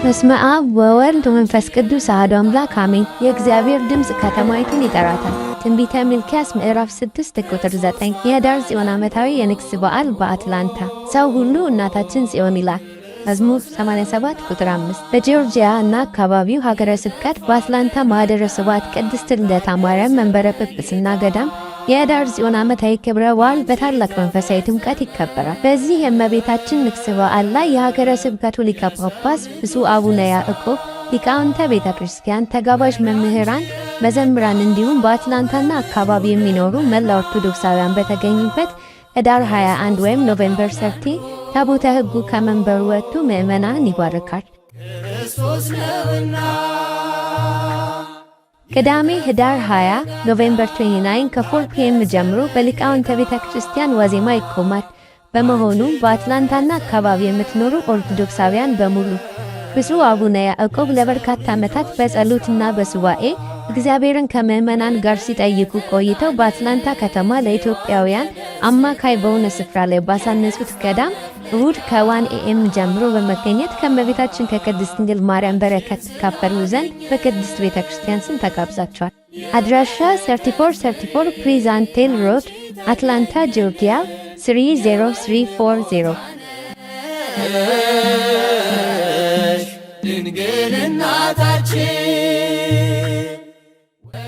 በስመ አብ ወወልድ ወመንፈስ ቅዱስ አሐዱ አምላክ አሜን። የእግዚአብሔር ድምጽ ከተማይቱን ይጠራታል። ትንቢተ ሚልክያስ ምዕራፍ 6 ቁጥር 9 የኅዳር ጽዮን ዓመታዊ የንግስ በዓል በአትላንታ። ሰው ሁሉ እናታችን ጽዮን ይላል። መዝሙር 87 ቁጥር 5 በጆርጂያ እና አካባቢው ሀገረ ስብከት በአትላንታ ማኅደረ ስብዓት ቅድስት ልደታ ማርያም መንበረ ጵጵስና ገዳም የኅዳር ጽዮን ዓመታዊ ክብረ በዓል በታላቅ መንፈሳዊ ድምቀት ይከበራል። በዚህ የእመቤታችን ንግስ በዓል ላይ የሀገረ ስብከቱ ሊቀ ጳጳስ ብፁዕ አቡነ ያዕቆብ፣ ሊቃውንተ ቤተ ክርስቲያን፣ ተጋባዥ መምህራን፣ መዘምራን እንዲሁም በአትላንታና አካባቢ የሚኖሩ መላ ኦርቶዶክሳውያን በተገኙበት ኅዳር 21 ወይም ኖቬምበር 30 ታቦተ ሕጉ ከመንበሩ ወጥቶ ምዕመናን ይባርካል። ቅዳሜ ኅዳር 20 ኖቬምበር 29 ከ4 ፒኤም ጀምሮ በሊቃውንተ ቤተ ክርስቲያን ዋዜማ ይቆማል። በመሆኑም በአትላንታና አካባቢ የምትኖሩ ኦርቶዶክሳውያን በሙሉ ብፁዕ አቡነ ያዕቆብ ለበርካታ ዓመታት በጸሎትና በሱባኤ እግዚአብሔርን ከምዕመናን ጋር ሲጠይቁ ቆይተው በአትላንታ ከተማ ለኢትዮጵያውያን አማካይ በሆነ ስፍራ ላይ ባሳነጹት ገዳም እሁድ ከ1 AM ጀምሮ በመገኘት ከእመቤታችን ከቅድስት ድንግል ማርያም በረከት ተካፈሉ ዘንድ በቅድስት ቤተ ክርስቲያን ስም ተጋብዛቸዋል። አድራሻ 3434 ፕሪዛንቴል ሮድ አትላንታ ጆርጂያ 30340።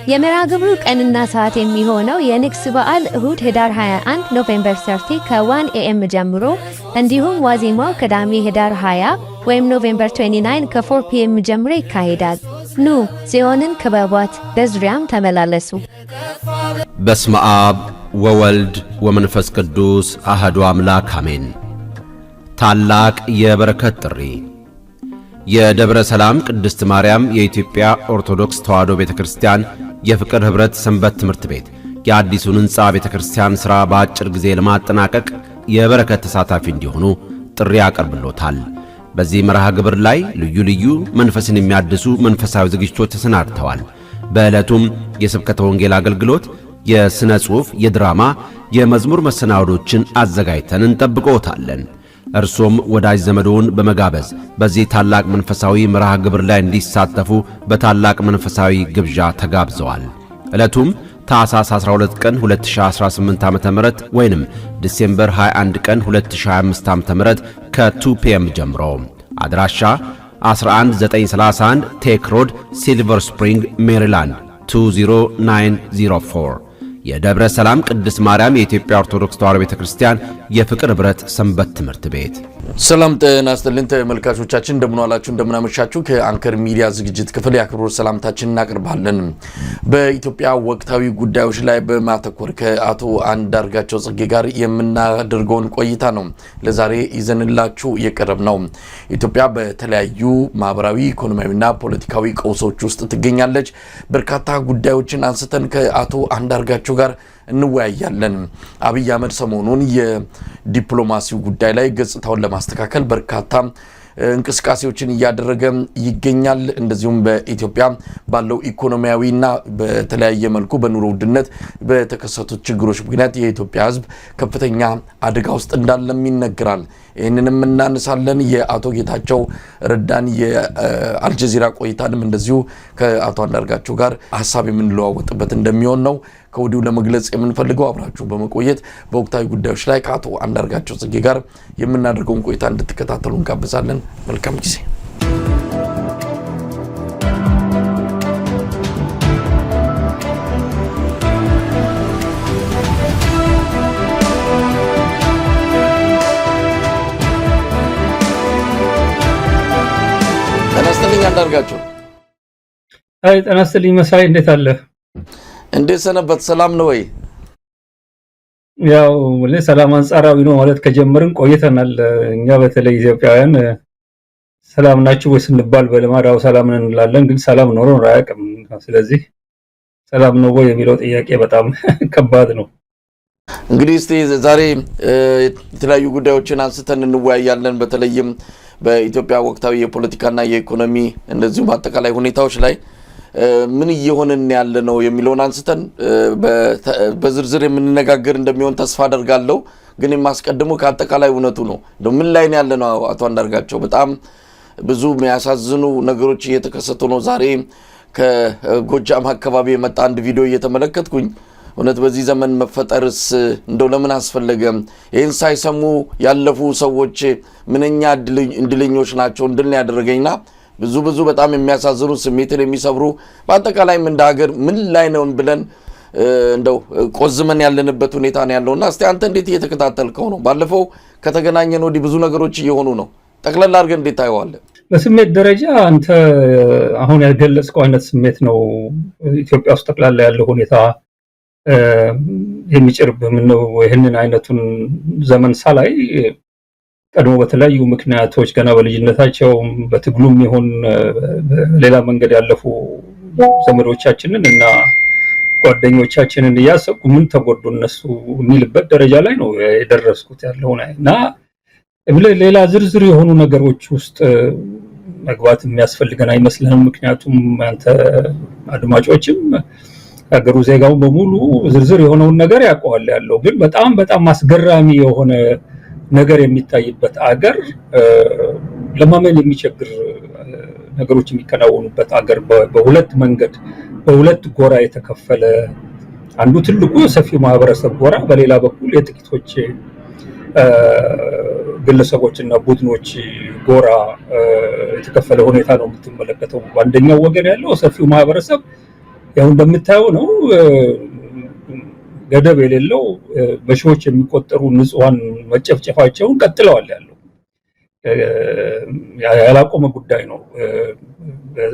የመርሃ ግብሩ ቀንና ሰዓት የሚሆነው የንግስ በዓል እሁድ ኅዳር 21 ኖቬምበር 30 ከ1 AM ጀምሮ እንዲሁም ዋዜማው ቅዳሜ ኅዳር 20 ወይም ኖቬምበር 29 ከ4 PM ጀምሮ ይካሄዳል። ኑ ጽዮንን ክበቧት፣ በዙሪያም ተመላለሱ። በስመ አብ ወወልድ ወመንፈስ ቅዱስ አሐዱ አምላክ አሜን። ታላቅ የበረከት ጥሪ። የደብረ ሰላም ቅድስት ማርያም የኢትዮጵያ ኦርቶዶክስ ተዋሕዶ ቤተክርስቲያን የፍቅር ኅብረት ሰንበት ትምህርት ቤት የአዲሱን ሕንፃ ቤተክርስቲያን ሥራ በአጭር ጊዜ ለማጠናቀቅ የበረከት ተሳታፊ እንዲሆኑ ጥሪ ያቀርብሎታል። በዚህ መርሃ ግብር ላይ ልዩ ልዩ መንፈስን የሚያድሱ መንፈሳዊ ዝግጅቶች ተሰናድተዋል። በዕለቱም የስብከተ ወንጌል አገልግሎት፣ የሥነ ጽሑፍ፣ የድራማ፣ የመዝሙር መሰናዶችን አዘጋጅተን እንጠብቅዎታለን። እርሶም ወዳጅ ዘመዶውን በመጋበዝ በዚህ ታላቅ መንፈሳዊ መርሃ ግብር ላይ እንዲሳተፉ በታላቅ መንፈሳዊ ግብዣ ተጋብዘዋል። ዕለቱም ታኅሳስ 12 ቀን 2018 ዓ.ም ወይንም ዲሴምበር 21 ቀን 2025 ዓ.ም ከ2 PM ጀምሮ። አድራሻ 11931 ቴክ ሮድ ሲልቨር ስፕሪንግ ሜሪላንድ 20904 የደብረ ሰላም ቅድስት ማርያም የኢትዮጵያ ኦርቶዶክስ ተዋሕዶ ቤተክርስቲያን የፍቅር ኅብረት ሰንበት ትምህርት ቤት። ሰላም ጤና ይስጥልን ተመልካቾቻችን፣ እንደምን ዋላችሁ እንደምን አመሻችሁ። ከአንከር ሚዲያ ዝግጅት ክፍል የአክብሮት ሰላምታችንን እናቀርባለን። በኢትዮጵያ ወቅታዊ ጉዳዮች ላይ በማተኮር ከአቶ አንዳርጋቸው ጽጌ ጋር የምናደርገውን ቆይታ ነው ለዛሬ ይዘንላችሁ የቀረብነው። ኢትዮጵያ በተለያዩ ማህበራዊ፣ ኢኮኖሚያዊና ፖለቲካዊ ቀውሶች ውስጥ ትገኛለች። በርካታ ጉዳዮችን አንስተን ከአቶ አንዳርጋቸው ጋር እንወያያለን። አብይ አህመድ ሰሞኑን የዲፕሎማሲው ጉዳይ ላይ ገጽታውን ለማስተካከል በርካታ እንቅስቃሴዎችን እያደረገ ይገኛል። እንደዚሁም በኢትዮጵያ ባለው ኢኮኖሚያዊና በተለያየ መልኩ በኑሮ ውድነት በተከሰቱት ችግሮች ምክንያት የኢትዮጵያ ሕዝብ ከፍተኛ አደጋ ውስጥ እንዳለም ይነገራል። ይህንንም እናነሳለን። የአቶ ጌታቸው ረዳን የአልጀዚራ ቆይታንም እንደዚሁ ከአቶ አንዳርጋቸው ጋር ሀሳብ የምንለዋወጥበት እንደሚሆን ነው ከወዲሁ ለመግለጽ የምንፈልገው። አብራችሁ በመቆየት በወቅታዊ ጉዳዮች ላይ ከአቶ አንዳርጋቸው ጽጌ ጋር የምናደርገውን ቆይታ እንድትከታተሉ እንጋብዛለን። መልካም ጊዜ። ተነስተልኝ አንዳርጋቸው። አይ ተነስተልኝ መሳይ፣ እንዴት አለ? እንዴት ሰነበት? ሰላም ነው ወይ? ያው ለሰላም አንጻራዊ ነው ማለት ከጀመርን ቆይተናል። እኛ በተለይ ኢትዮጵያውያን ሰላም ናችሁ ወይ ስንባል በልማዳው ሰላም ነን እንላለን፣ ግን ሰላም ኖሮ አያውቅም። ስለዚህ ሰላም ነው ወይ የሚለው ጥያቄ በጣም ከባድ ነው። እንግዲህ እስቲ ዛሬ የተለያዩ ጉዳዮችን አንስተን እንወያያለን። በተለይም በኢትዮጵያ ወቅታዊ የፖለቲካና የኢኮኖሚ እንደዚሁም አጠቃላይ ሁኔታዎች ላይ ምን እየሆነን ያለ ነው የሚለውን አንስተን በዝርዝር የምንነጋገር እንደሚሆን ተስፋ አደርጋለሁ። ግን የማስቀድመው ከአጠቃላይ እውነቱ ነው። ምን ላይ ነው ያለ ነው? አቶ አንዳርጋቸው በጣም ብዙ የሚያሳዝኑ ነገሮች እየተከሰቱ ነው። ዛሬ ከጎጃም አካባቢ የመጣ አንድ ቪዲዮ እየተመለከትኩኝ እውነት በዚህ ዘመን መፈጠርስ እንደው ለምን አስፈለገ? ይህን ሳይሰሙ ያለፉ ሰዎች ምንኛ እድለኞች ናቸው እንድል ያደረገኝና ብዙ በጣም የሚያሳዝኑ ስሜትን የሚሰብሩ በአጠቃላይም እንደ ሀገር ምን ላይ ነው ብለን እንደው ቆዝመን ያለንበት ሁኔታ ነው ያለውና እስቲ አንተ እንዴት እየተከታተልከው ነው? ባለፈው ከተገናኘን ወዲህ ብዙ ነገሮች እየሆኑ ነው። ጠቅለል አድርገን እንዴት ታየዋለህ? በስሜት ደረጃ አንተ አሁን ያገለጽከው አይነት ስሜት ነው ኢትዮጵያ ውስጥ ጠቅላላ ያለው ሁኔታ የሚጭርብህ። ምን ነው ይህንን አይነቱን ዘመን ሳላይ ቀድሞ በተለያዩ ምክንያቶች ገና በልጅነታቸው በትግሉም ይሁን ሌላ መንገድ ያለፉ ዘመዶቻችንን እና ጓደኞቻችንን እያሰብኩ ምን ተጎዱ እነሱ የሚልበት ደረጃ ላይ ነው የደረስኩት ያለውና ሌላ ዝርዝር የሆኑ ነገሮች ውስጥ መግባት የሚያስፈልገን አይመስልንም። ምክንያቱም አንተ አድማጮችም ሀገሩ ዜጋው በሙሉ ዝርዝር የሆነውን ነገር ያውቀዋል ያለው። ግን በጣም አስገራሚ የሆነ ነገር የሚታይበት አገር፣ ለማመን የሚቸግር ነገሮች የሚከናወኑበት አገር፣ በሁለት መንገድ በሁለት ጎራ የተከፈለ፣ አንዱ ትልቁ የሰፊው ማህበረሰብ ጎራ፣ በሌላ በኩል የጥቂቶች ግለሰቦችና ቡድኖች ጎራ የተከፈለ ሁኔታ ነው የምትመለከተው። አንደኛው ወገን ያለው ሰፊው ማህበረሰብ ያው እንደምታየው ነው። ገደብ የሌለው በሺዎች የሚቆጠሩ ንጹሃን መጨፍጨፋቸውን ቀጥለዋል ያለው ያላቆመ ጉዳይ ነው።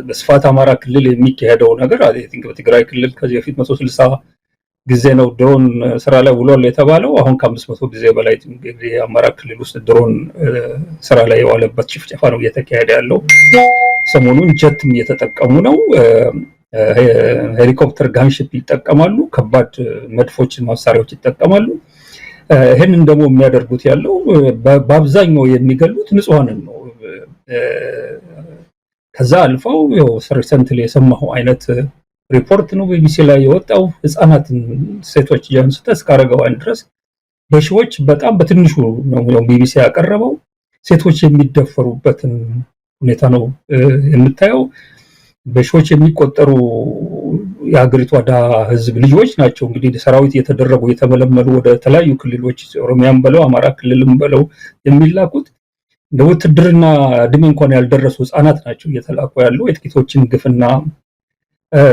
በስፋት አማራ ክልል የሚካሄደው ነገር አይ ቲንክ በትግራይ ክልል ከዚህ በፊት 160 ጊዜ ነው ድሮን ስራ ላይ ውሏል የተባለው። አሁን ከ500 ጊዜ በላይ የአማራ ክልል ውስጥ ድሮን ስራ ላይ የዋለበት ጭፍጨፋ ነው እየተካሄደ ያለው። ሰሞኑን ጀትም እየተጠቀሙ ነው። ሄሊኮፕተር ጋንሽፕ ይጠቀማሉ። ከባድ መድፎችን መሳሪያዎች ይጠቀማሉ። ይህንን ደግሞ የሚያደርጉት ያለው በአብዛኛው የሚገሉት ንጹሃንን ነው። ከዛ አልፈው ያው ሪሰንትሊ የሰማሁ አይነት ሪፖርት ነው ቢቢሲ ላይ የወጣው። ህፃናትን፣ ሴቶች ጀምስተ እስከ አረጋውያን ድረስ በሺዎች በጣም በትንሹ ነው ቢቢሲ ያቀረበው ሴቶች የሚደፈሩበትን ሁኔታ ነው የምታየው። በሺዎች የሚቆጠሩ የሀገሪቷ ህዝብ ልጆች ናቸው እንግዲህ ሰራዊት የተደረጉ የተመለመሉ ወደ ተለያዩ ክልሎች ኦሮሚያም በለው አማራ ክልልም በለው የሚላኩት ለውትድርና እድሜ እንኳን ያልደረሱ ህፃናት ናቸው እየተላኩ ያለው። የጥቂቶችን ግፍና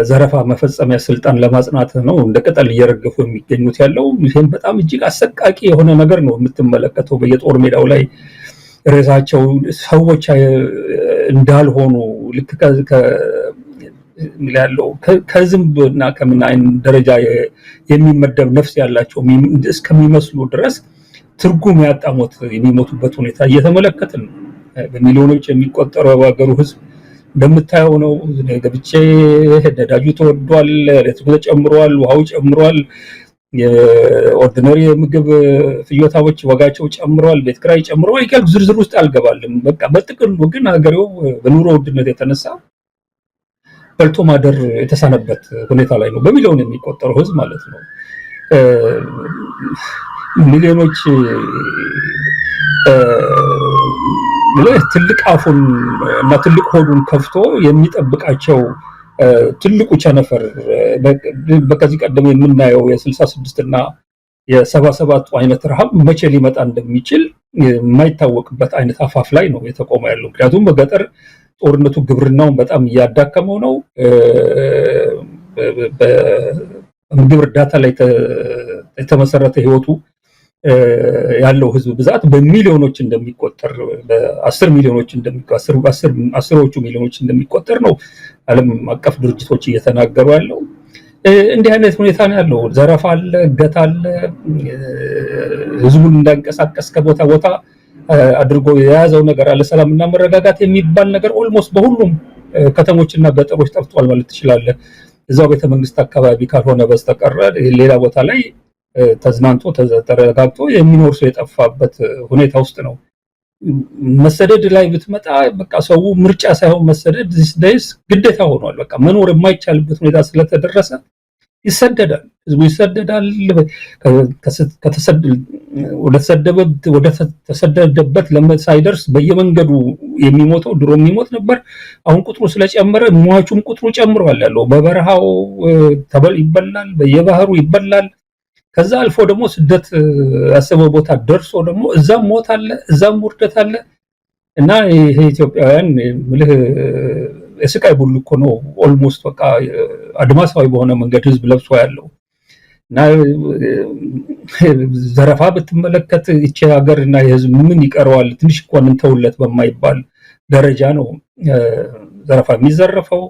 ዘረፋ መፈጸሚያ ስልጣን ለማጽናት ነው እንደ ቅጠል እየረገፉ የሚገኙት ያለው። ይሄን በጣም እጅግ አሰቃቂ የሆነ ነገር ነው የምትመለከተው። በየጦር ሜዳው ላይ ሬሳቸው ሰዎች እንዳልሆኑ ልክ ያለው ከዝንብና ከምን አይነት ደረጃ የሚመደብ ነፍስ ያላቸው እስከሚመስሉ ድረስ ትርጉም ያጣሞት የሚሞቱበት ሁኔታ እየተመለከትን ነው። በሚሊዮኖች የሚቆጠረው ሀገሩ ህዝብ እንደምታየው ነው። ገብቼ ነዳጁ ተወዷል፣ ኤሌክትሪኩ ጨምሯል፣ ውሃው ጨምሯል፣ የኦርዲነሪ ምግብ ፍጆታዎች ዋጋቸው ጨምሯል፣ ቤት ኪራይ ጨምሯል። ይቀር ዝርዝር ውስጥ አልገባልም። በቃ በጥቅሉ ግን ሀገሬው በኑሮ ውድነት የተነሳ በልቶ ማደር የተሳነበት ሁኔታ ላይ ነው። በሚሊዮን የሚቆጠረው ህዝብ ማለት ነው። ሚሊዮኖች ትልቅ አፉን እና ትልቅ ሆዱን ከፍቶ የሚጠብቃቸው ትልቁ ቸነፈር በከዚህ ቀደም የምናየው የ66 እና የ77 አይነት ረሃብ መቼ ሊመጣ እንደሚችል የማይታወቅበት አይነት አፋፍ ላይ ነው የተቆመ ያለው። ምክንያቱም በገጠር ጦርነቱ ግብርናውን በጣም እያዳከመው ነው። በምግብ እርዳታ ላይ የተመሰረተ ህይወቱ ያለው ህዝብ ብዛት በሚሊዮኖች እንደሚቆጠር በ10 ሚሊዮኖች እንደሚቆጠር አስሮቹ ሚሊዮኖች እንደሚቆጠር ነው ዓለም አቀፍ ድርጅቶች እየተናገሩ ያለው። እንዲህ አይነት ሁኔታ ነው ያለው። ዘረፋ አለ፣ እገታ አለ። ህዝቡን እንዳንቀሳቀስ ከቦታ ቦታ አድርጎ የያዘው ነገር አለ። ሰላምና መረጋጋት የሚባል ነገር ኦልሞስት በሁሉም ከተሞችና ገጠሮች ጠፍቷል ማለት ትችላለህ። እዛው ቤተመንግስት አካባቢ ካልሆነ በስተቀር ሌላ ቦታ ላይ ተዝናንቶ ተረጋግቶ የሚኖር ሰው የጠፋበት ሁኔታ ውስጥ ነው። መሰደድ ላይ ብትመጣ በቃ ሰው ምርጫ ሳይሆን መሰደድ ዲስ ግዴታ ሆኗል። በቃ መኖር የማይቻልበት ሁኔታ ስለተደረሰ ይሰደዳል። ህዝቡ ይሰደዳል። ወደ ተሰደደበት ሳይደርስ በየመንገዱ የሚሞተው ድሮ የሚሞት ነበር። አሁን ቁጥሩ ስለጨመረ ሟቹም ቁጥሩ ጨምሯል። ያለው በበረሃው ይበላል፣ በየባህሩ ይበላል። ከዛ አልፎ ደግሞ ስደት ያሰበው ቦታ ደርሶ ደግሞ እዛም ሞት አለ፣ እዛም ውርደት አለ እና ይሄ ኢትዮጵያውያን ምልህ የስቃይ ቡልኮ ነው። ኦልሞስት በቃ አድማሳዊ በሆነ መንገድ ህዝብ ለብሶ ያለው እና ዘረፋ ብትመለከት ይቺ ሀገር እና የህዝብ ምን ይቀረዋል? ትንሽ እንኳን እንተውለት በማይባል ደረጃ ነው ዘረፋ የሚዘረፈው።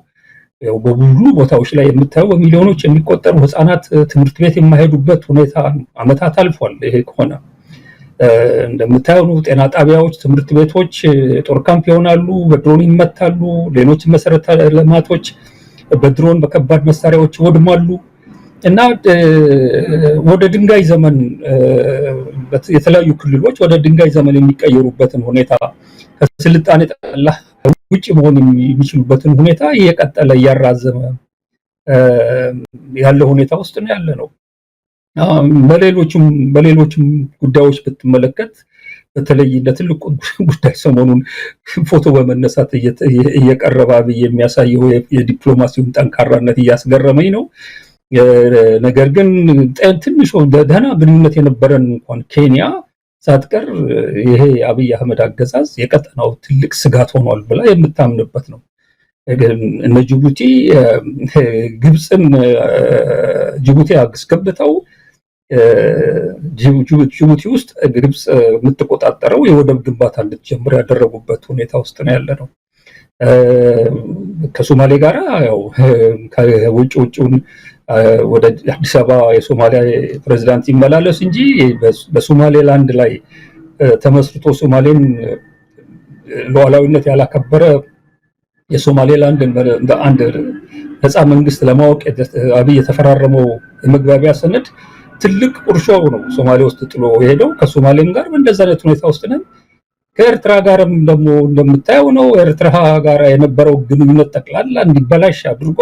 በብዙ ቦታዎች ላይ የምታየው በሚሊዮኖች የሚቆጠሩ ህፃናት ትምህርት ቤት የማይሄዱበት ሁኔታ አመታት አልፏል። ይሄ ከሆነ እንደምታየው ነው። ጤና ጣቢያዎች፣ ትምህርት ቤቶች ጦር ካምፕ ይሆናሉ፣ በድሮን ይመታሉ። ሌሎች መሰረተ ልማቶች በድሮን በከባድ መሳሪያዎች ይወድማሉ እና ወደ ድንጋይ ዘመን የተለያዩ ክልሎች ወደ ድንጋይ ዘመን የሚቀየሩበትን ሁኔታ ከስልጣኔ ጠቅላላ ውጭ መሆን የሚችሉበትን ሁኔታ እየቀጠለ እያራዘመ ያለ ሁኔታ ውስጥ ነው ያለ ነው። በሌሎችም ጉዳዮች ብትመለከት በተለይ ለትልቁ ጉዳይ ሰሞኑን ፎቶ በመነሳት እየቀረበ አብይ የሚያሳየው የዲፕሎማሲውን ጠንካራነት እያስገረመኝ ነው። ነገር ግን ትንሽ ደህና ግንኙነት የነበረን እንኳን ኬንያ ሳትቀር ይሄ አብይ አህመድ አገዛዝ የቀጠናው ትልቅ ስጋት ሆኗል ብላ የምታምንበት ነው። እነ ጅቡቲ ግብፅን ጅቡቲ አስገብተው ጅቡቲ ውስጥ ግብፅ የምትቆጣጠረው የወደብ ግንባታ እንድትጀምር ያደረጉበት ሁኔታ ውስጥ ነው ያለ ነው። ከሶማሌ ጋር ያው ውጭውን ወደ አዲስ አበባ የሶማሊያ ፕሬዝዳንት ይመላለስ እንጂ በሶማሌላንድ ላይ ተመስርቶ ሶማሌን ሉዓላዊነት ያላከበረ የሶማሌላንድ እንደ አንድ ነፃ መንግስት ለማወቅ አብይ የተፈራረመው የመግባቢያ ሰነድ ትልቅ ቁርሾ ነው ሶማሌ ውስጥ ጥሎ የሄደው። ከሶማሌም ጋር በእንደዛ አይነት ሁኔታ ውስጥ ነን። ከኤርትራ ጋርም ደግሞ እንደምታየው ነው። ኤርትራ ጋር የነበረው ግንኙነት ጠቅላላ እንዲበላሽ አድርጎ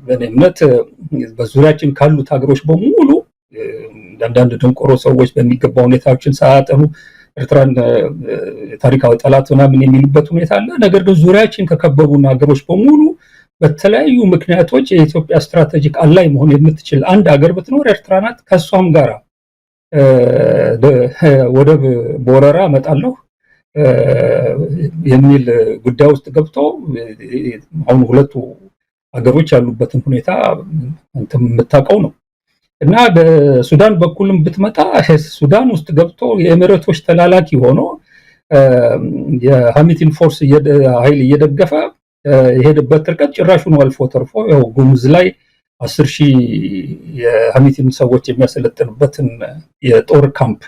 በእኔ እምነት በዙሪያችን ካሉት ሀገሮች በሙሉ አንዳንድ ደንቆሮ ሰዎች በሚገባ ሁኔታዎችን ሳያጠኑ ኤርትራን ታሪካዊ ጠላት ምናምን የሚሉበት ሁኔታ አለ። ነገር ግን ዙሪያችን ከከበቡን ሀገሮች በሙሉ በተለያዩ ምክንያቶች የኢትዮጵያ ስትራቴጂክ አላይ መሆን የምትችል አንድ ሀገር ብትኖር ኤርትራ ናት። ከሷም ጋር ወደብ በወረራ እመጣለሁ የሚል ጉዳይ ውስጥ ገብቶ አሁን ሁለቱ ሀገሮች ያሉበትን ሁኔታ አንተም የምታውቀው ነው እና በሱዳን በኩልም ብትመጣ ሱዳን ውስጥ ገብቶ የኤሚሬቶች ተላላኪ ሆኖ የሐሚቲን ፎርስ ኃይል እየደገፈ የሄደበት ርቀት ጭራሹን አልፎ ተርፎ ያው ጉሙዝ ላይ 10,000 የሐሚቲን ሰዎች የሚያሰለጥንበትን የጦር ካምፕ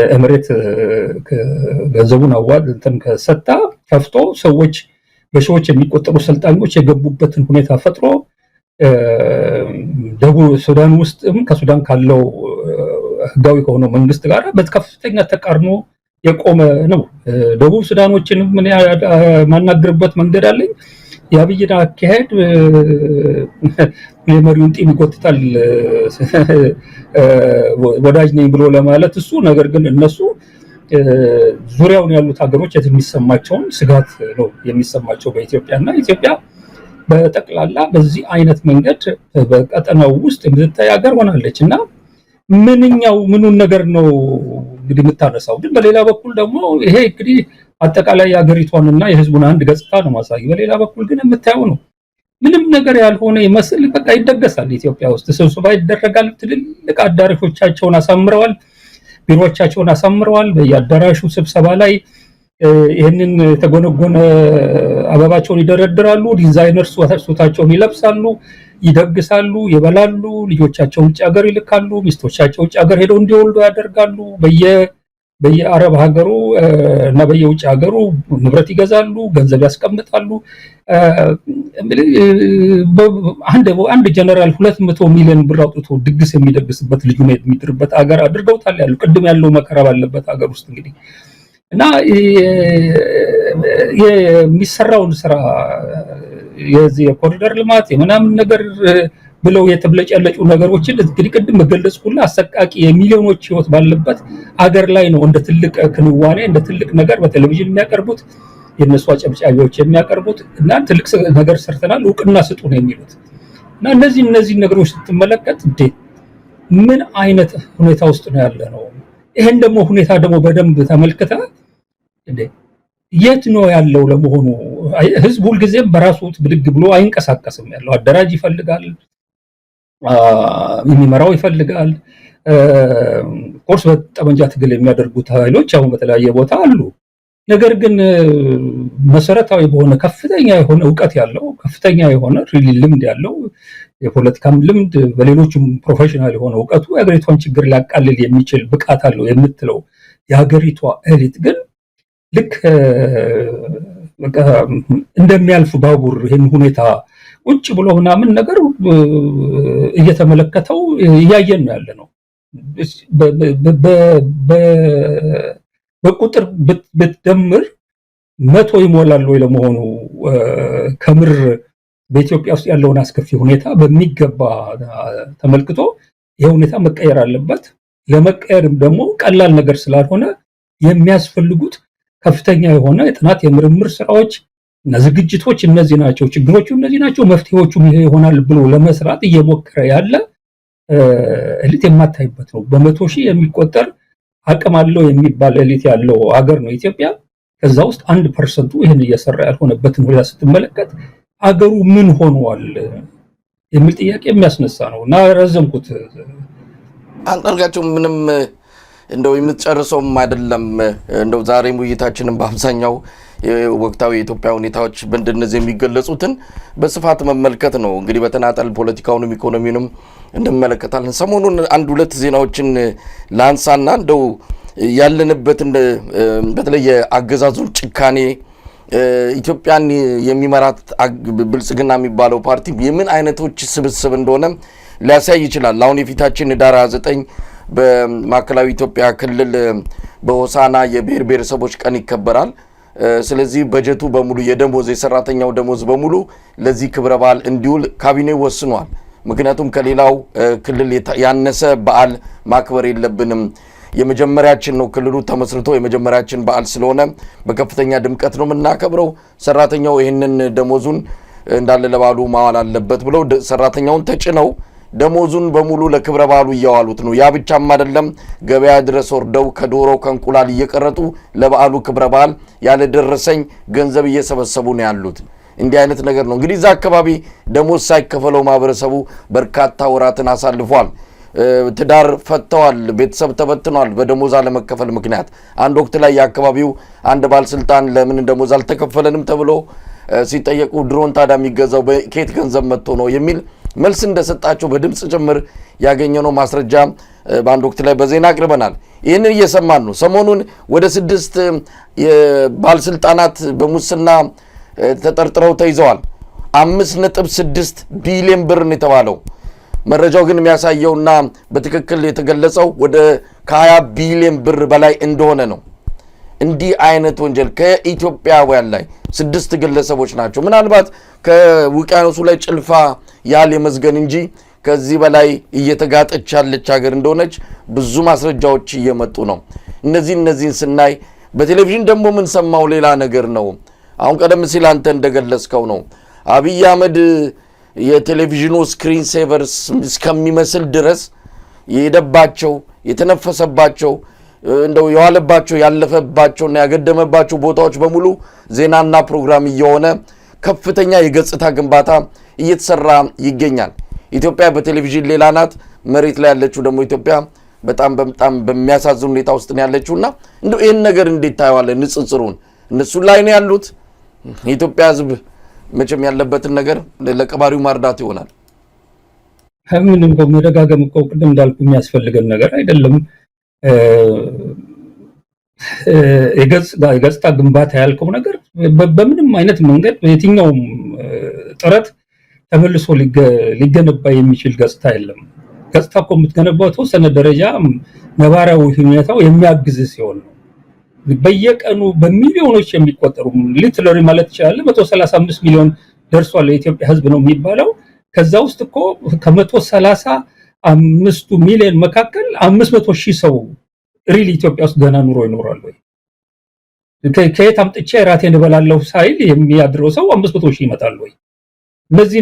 ኤሚሬት ገንዘቡን አዋድ እንትን ከሰጣ ከፍቶ ሰዎች በሺዎች የሚቆጠሩ ሰልጣኞች የገቡበትን ሁኔታ ፈጥሮ ደቡብ ሱዳን ውስጥም ከሱዳን ካለው ህጋዊ ከሆነው መንግስት ጋር በከፍተኛ ተቃርኖ የቆመ ነው። ደቡብ ሱዳኖችን ምን ማናገርበት መንገድ አለኝ። የአብይን አካሄድ የመሪውን ጢም ይጎትታል ወዳጅ ነኝ ብሎ ለማለት እሱ። ነገር ግን እነሱ ዙሪያውን ያሉት ሀገሮች የሚሰማቸውን ስጋት ነው የሚሰማቸው በኢትዮጵያና ኢትዮጵያ በጠቅላላ በዚህ አይነት መንገድ በቀጠናው ውስጥ የምትታይ ሀገር ሆናለች እና ምኑን ነገር ነው እንግዲህ የምታነሳው። ግን በሌላ በኩል ደግሞ ይሄ እንግዲህ አጠቃላይ የሀገሪቷንና የህዝቡን አንድ ገጽታ ነው ማሳይ። በሌላ በኩል ግን የምታየው ነው ምንም ነገር ያልሆነ ይመስል በቃ ይደገሳል። ኢትዮጵያ ውስጥ ስብሰባ ይደረጋል። ትልልቅ አዳራሾቻቸውን አሳምረዋል፣ ቢሮዎቻቸውን አሳምረዋል። በየአዳራሹ ስብሰባ ላይ ይህንን የተጎነጎነ አበባቸውን ይደረድራሉ። ዲዛይነር ሱታቸውን ይለብሳሉ፣ ይደግሳሉ፣ ይበላሉ። ልጆቻቸው ውጭ ሀገር ይልካሉ። ሚስቶቻቸው ውጭ ሀገር ሄደው እንዲወልዱ ያደርጋሉ። በየአረብ ሀገሩ እና በየውጭ ሀገሩ ንብረት ይገዛሉ፣ ገንዘብ ያስቀምጣሉ። አንድ ጀነራል 200 ሚሊዮን ብር አውጥቶ ድግስ የሚደግስበት ልጁ ነው የሚድርበት ሀገር አድርገውታል። ያሉ ቅድም ያለው መከራ ባለበት ሀገር ውስጥ እንግዲህ እና የሚሰራውን ስራ የዚህ የኮሪደር ልማት የምናምን ነገር ብለው የተብለጨለጩ ነገሮችን እንግዲህ ቅድም መገለጽኩልህ አሰቃቂ የሚሊዮኖች ህይወት ባለበት አገር ላይ ነው እንደ ትልቅ ክንዋኔ እንደ ትልቅ ነገር በቴሌቪዥን የሚያቀርቡት የነሱ አጨብጫቢዎች የሚያቀርቡት እና ትልቅ ነገር ሰርተናል እውቅና ስጡ ነው የሚሉት እና እነዚህ ነገሮች ስትመለከት እንዴ ምን አይነት ሁኔታ ውስጥ ነው ያለ ነው ይሄን ደግሞ ሁኔታ ደግሞ በደንብ ተመልክተ እንዴ የት ነው ያለው ለመሆኑ ህዝብ ሁሉ ጊዜም በራሱ ብድግ ብሎ አይንቀሳቀስም ያለው አደራጅ ይፈልጋል የሚመራው ይፈልጋል ኮርስ በጠመንጃ ትግል የሚያደርጉት ኃይሎች አሁን በተለያየ ቦታ አሉ ነገር ግን መሰረታዊ በሆነ ከፍተኛ የሆነ ዕውቀት ያለው ከፍተኛ የሆነ ልምድ ያለው የፖለቲካም ልምድ በሌሎችም ፕሮፌሽናል የሆነ ዕውቀቱ የሀገሪቷን ችግር ሊያቃልል የሚችል ብቃት አለው የምትለው የሀገሪቷ ኤሊት ግን ልክ በቃ እንደሚያልፍ ባቡር ይሄን ሁኔታ ቁጭ ብሎ ምናምን ነገር እየተመለከተው እያየን ነው ያለነው በቁጥር ብትደምር 100 ይሞላል ወይ ለመሆኑ ከምር በኢትዮጵያ ውስጥ ያለውን አስከፊ ሁኔታ በሚገባ ተመልክቶ ይሄ ሁኔታ መቀየር አለበት ለመቀየርም ደግሞ ቀላል ነገር ስላልሆነ የሚያስፈልጉት ከፍተኛ የሆነ የጥናት የምርምር ስራዎች እና ዝግጅቶች እነዚህ ናቸው ችግሮቹ እነዚህ ናቸው መፍትሄዎቹም ይሄ ይሆናል ብሎ ለመስራት እየሞከረ ያለ ኤሊት የማታይበት ነው በመቶ ሺህ የሚቆጠር አቅም አለው የሚባል ኤሊት ያለው ሀገር ነው ኢትዮጵያ ከዛ ውስጥ 1% ይሄን እየሰራ ያልሆነበትን ሁኔታ ስትመለከት አገሩ ምን ሆኗል የሚል ጥያቄ የሚያስነሳ ነውና ረዘምኩት አንጠልጋቸው ምንም እንደው የምትጨርሰውም አይደለም እንደው ዛሬም ውይይታችንን በአብዛኛው ወቅታዊ የኢትዮጵያ ሁኔታዎች በእንደነዚህ የሚገለጹትን በስፋት መመልከት ነው እንግዲህ በተናጠል ፖለቲካውንም ኢኮኖሚውንም እንመለከታለን ሰሞኑን አንድ ሁለት ዜናዎችን ላንሳና እንደው ያለንበት በተለይ አገዛዙን ጭካኔ ኢትዮጵያን የሚመራት ብልጽግና የሚባለው ፓርቲ የምን አይነቶች ስብስብ እንደሆነ ሊያሳይ ይችላል አሁን የፊታችን ዳራ 9 በማዕከላዊ ኢትዮጵያ ክልል በሆሳና የብሔር ብሔረሰቦች ቀን ይከበራል ስለዚህ በጀቱ በሙሉ የደሞዝ የሰራተኛው ደሞዝ በሙሉ ለዚህ ክብረ በዓል እንዲውል ካቢኔው ወስኗል ምክንያቱም ከሌላው ክልል ያነሰ በዓል ማክበር የለብንም የመጀመሪያችን ነው ክልሉ ተመስርቶ የመጀመሪያችን በዓል ስለሆነ በከፍተኛ ድምቀት ነው የምናከብረው ሰራተኛው ይሄንን ደሞዙን እንዳለ ለበዓሉ ማዋል አለበት ብለው ሰራተኛውን ተጭነው ደሞዙን በሙሉ ለክብረ በዓሉ እያዋሉት ነው ያ ብቻም አይደለም ገበያ ድረስ ወርደው ከዶሮ ከእንቁላል እየቀረጡ ለበዓሉ ክብረ በዓል ያለ ደረሰኝ ገንዘብ እየሰበሰቡ ነው ያሉት እንዲህ አይነት ነገር ነው እንግዲህ እዛ አካባቢ ደሞዝ ሳይከፈለው ማህበረሰቡ በርካታ ወራትን አሳልፏል ትዳር ፈተዋል ቤተሰብ ተበትኗል በደሞዝ አለመከፈል ምክንያት አንድ ወቅት ላይ ያከባቢው አንድ ባለስልጣን ለምን ደሞዝ አልተከፈለንም ተብሎ ሲጠየቁ ድሮን ታዳ የሚገዛው በኬት ገንዘብ መጥቶ ነው የሚል መልስ እንደሰጣቸው በድምጽ ጭምር ያገኘነው ማስረጃ በአንድ ወቅት ላይ በዜና አቅርበናል ይህንን እየሰማን ነው ሰሞኑን ወደ 6 ባለስልጣናት በሙስና ተጠርጥረው ተይዘዋል 5.6 ቢሊዮን ብር ነው የተባለው መረጃው ግን የሚያሳየውና በትክክል የተገለጸው ወደ 20 ቢሊዮን ብር በላይ እንደሆነ ነው እንዲህ አይነት ወንጀል ከኢትዮጵያውያን ላይ 6 ግለሰቦች ናቸው ምናልባት ከውቅያኖሱ ላይ ጭልፋ ያለ የመዝገን እንጂ ከዚህ በላይ እየተጋጠች ያለች ሀገር እንደሆነች ብዙ ማስረጃዎች እየመጡ ነው እነዚህን ስናይ በቴሌቪዥን ደግሞ ምን ሰማው ሌላ ነገር ነው አሁን ቀደም ሲል አንተ እንደገለጽከው ነው አብይ አህመድ የቴሌቪዥኑ ስክሪን ሴቨርስ እስከሚመስል ድረስ የሄደባቸው የተነፈሰባቸው እንደው የዋለባቸው ያለፈባቸውና ያገደመባቸው ቦታዎች በሙሉ ዜናና ፕሮግራም እየሆነ ከፍተኛ የገጽታ ግንባታ እየተሰራ ይገኛል ኢትዮጵያ በቴሌቪዥን ሌላ ናት መሬት ላይ ያለችው ደግሞ ኢትዮጵያ በጣም በሚያሳዝን ሁኔታ ውስጥ ነው ያለችውና እንደው ይሄን ነገር እንዴት ታያዋለህ ንጽጽሩን እነሱ ላይ ነው ያሉት ኢትዮጵያ ህዝብ መቼም ያለበትን ነገር ለቀባሪው ማርዳት ይሆናል ምንም በመደጋገም እኮ ቅድም እንዳልኩ የሚያስፈልገን ነገር አይደለም የገጽታ ግንባታ ያልከው ነገር በምንም አይነት መንገድ በየትኛውም ጥረት ተመልሶ ሊገነባ የሚችል ገጽታ የለም ገጽታ እኮ የምትገነባው ተወሰነ ደረጃ ነባራዊ ሁኔታው የሚያግዝ ሲሆን ነው በየቀኑ በሚሊዮኖች የሚቆጠሩ ሊትራሊ ማለት ይችላል 135 ሚሊዮን ደርሷል የኢትዮጵያ ህዝብ ነው የሚባለው። ከዛ ውስጥ እኮ ከ135 ሚሊዮን መካከል 500,000 ሰው ሪሊ ኢትዮጵያ ውስጥ ደህና ኑሮ ይኖራል ወይ? ከየት አምጥቼ ራቴን እበላለሁ ሳይል የሚያድረው ሰው 500,000 ይመጣል ወይ? እነዚህ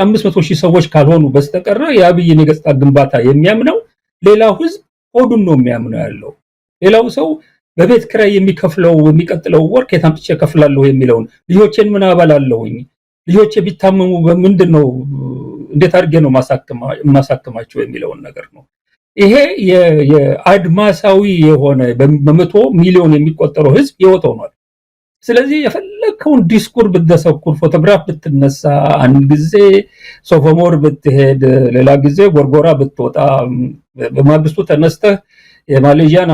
500,000 ሰዎች ካልሆኑ በስተቀር የአብይን የገጽታ ግንባታ የሚያምነው ሌላው ህዝብ ሆዱን ነው የሚያምነው ያለው። ሌላው ሰው በቤት ክራይ የሚከፍለው የሚቀጥለው ወር ከየት አምጥቼ እከፍላለሁ የሚለውን ልጆቼን ምን አበላለሁኝ፣ ልጆቼ ቢታመሙ በምንድነው እንዴት አድርጌ ነው ማሳከማቸው የሚለውን ነገር ነው። ይሄ የአድማሳዊ የሆነ በመቶ ሚሊዮን የሚቆጠረው ህዝብ ህይወት ሆኗል። ስለዚህ የፈለከውን ዲስኩር ብትደሰኩር፣ ፎቶግራፍ ብትነሳ፣ አንድ ጊዜ ሶፎሞር ብትሄድ፣ ሌላ ጊዜ ጎርጎራ ብትወጣ፣ በማግስቱ ተነስተህ የማሌዥያን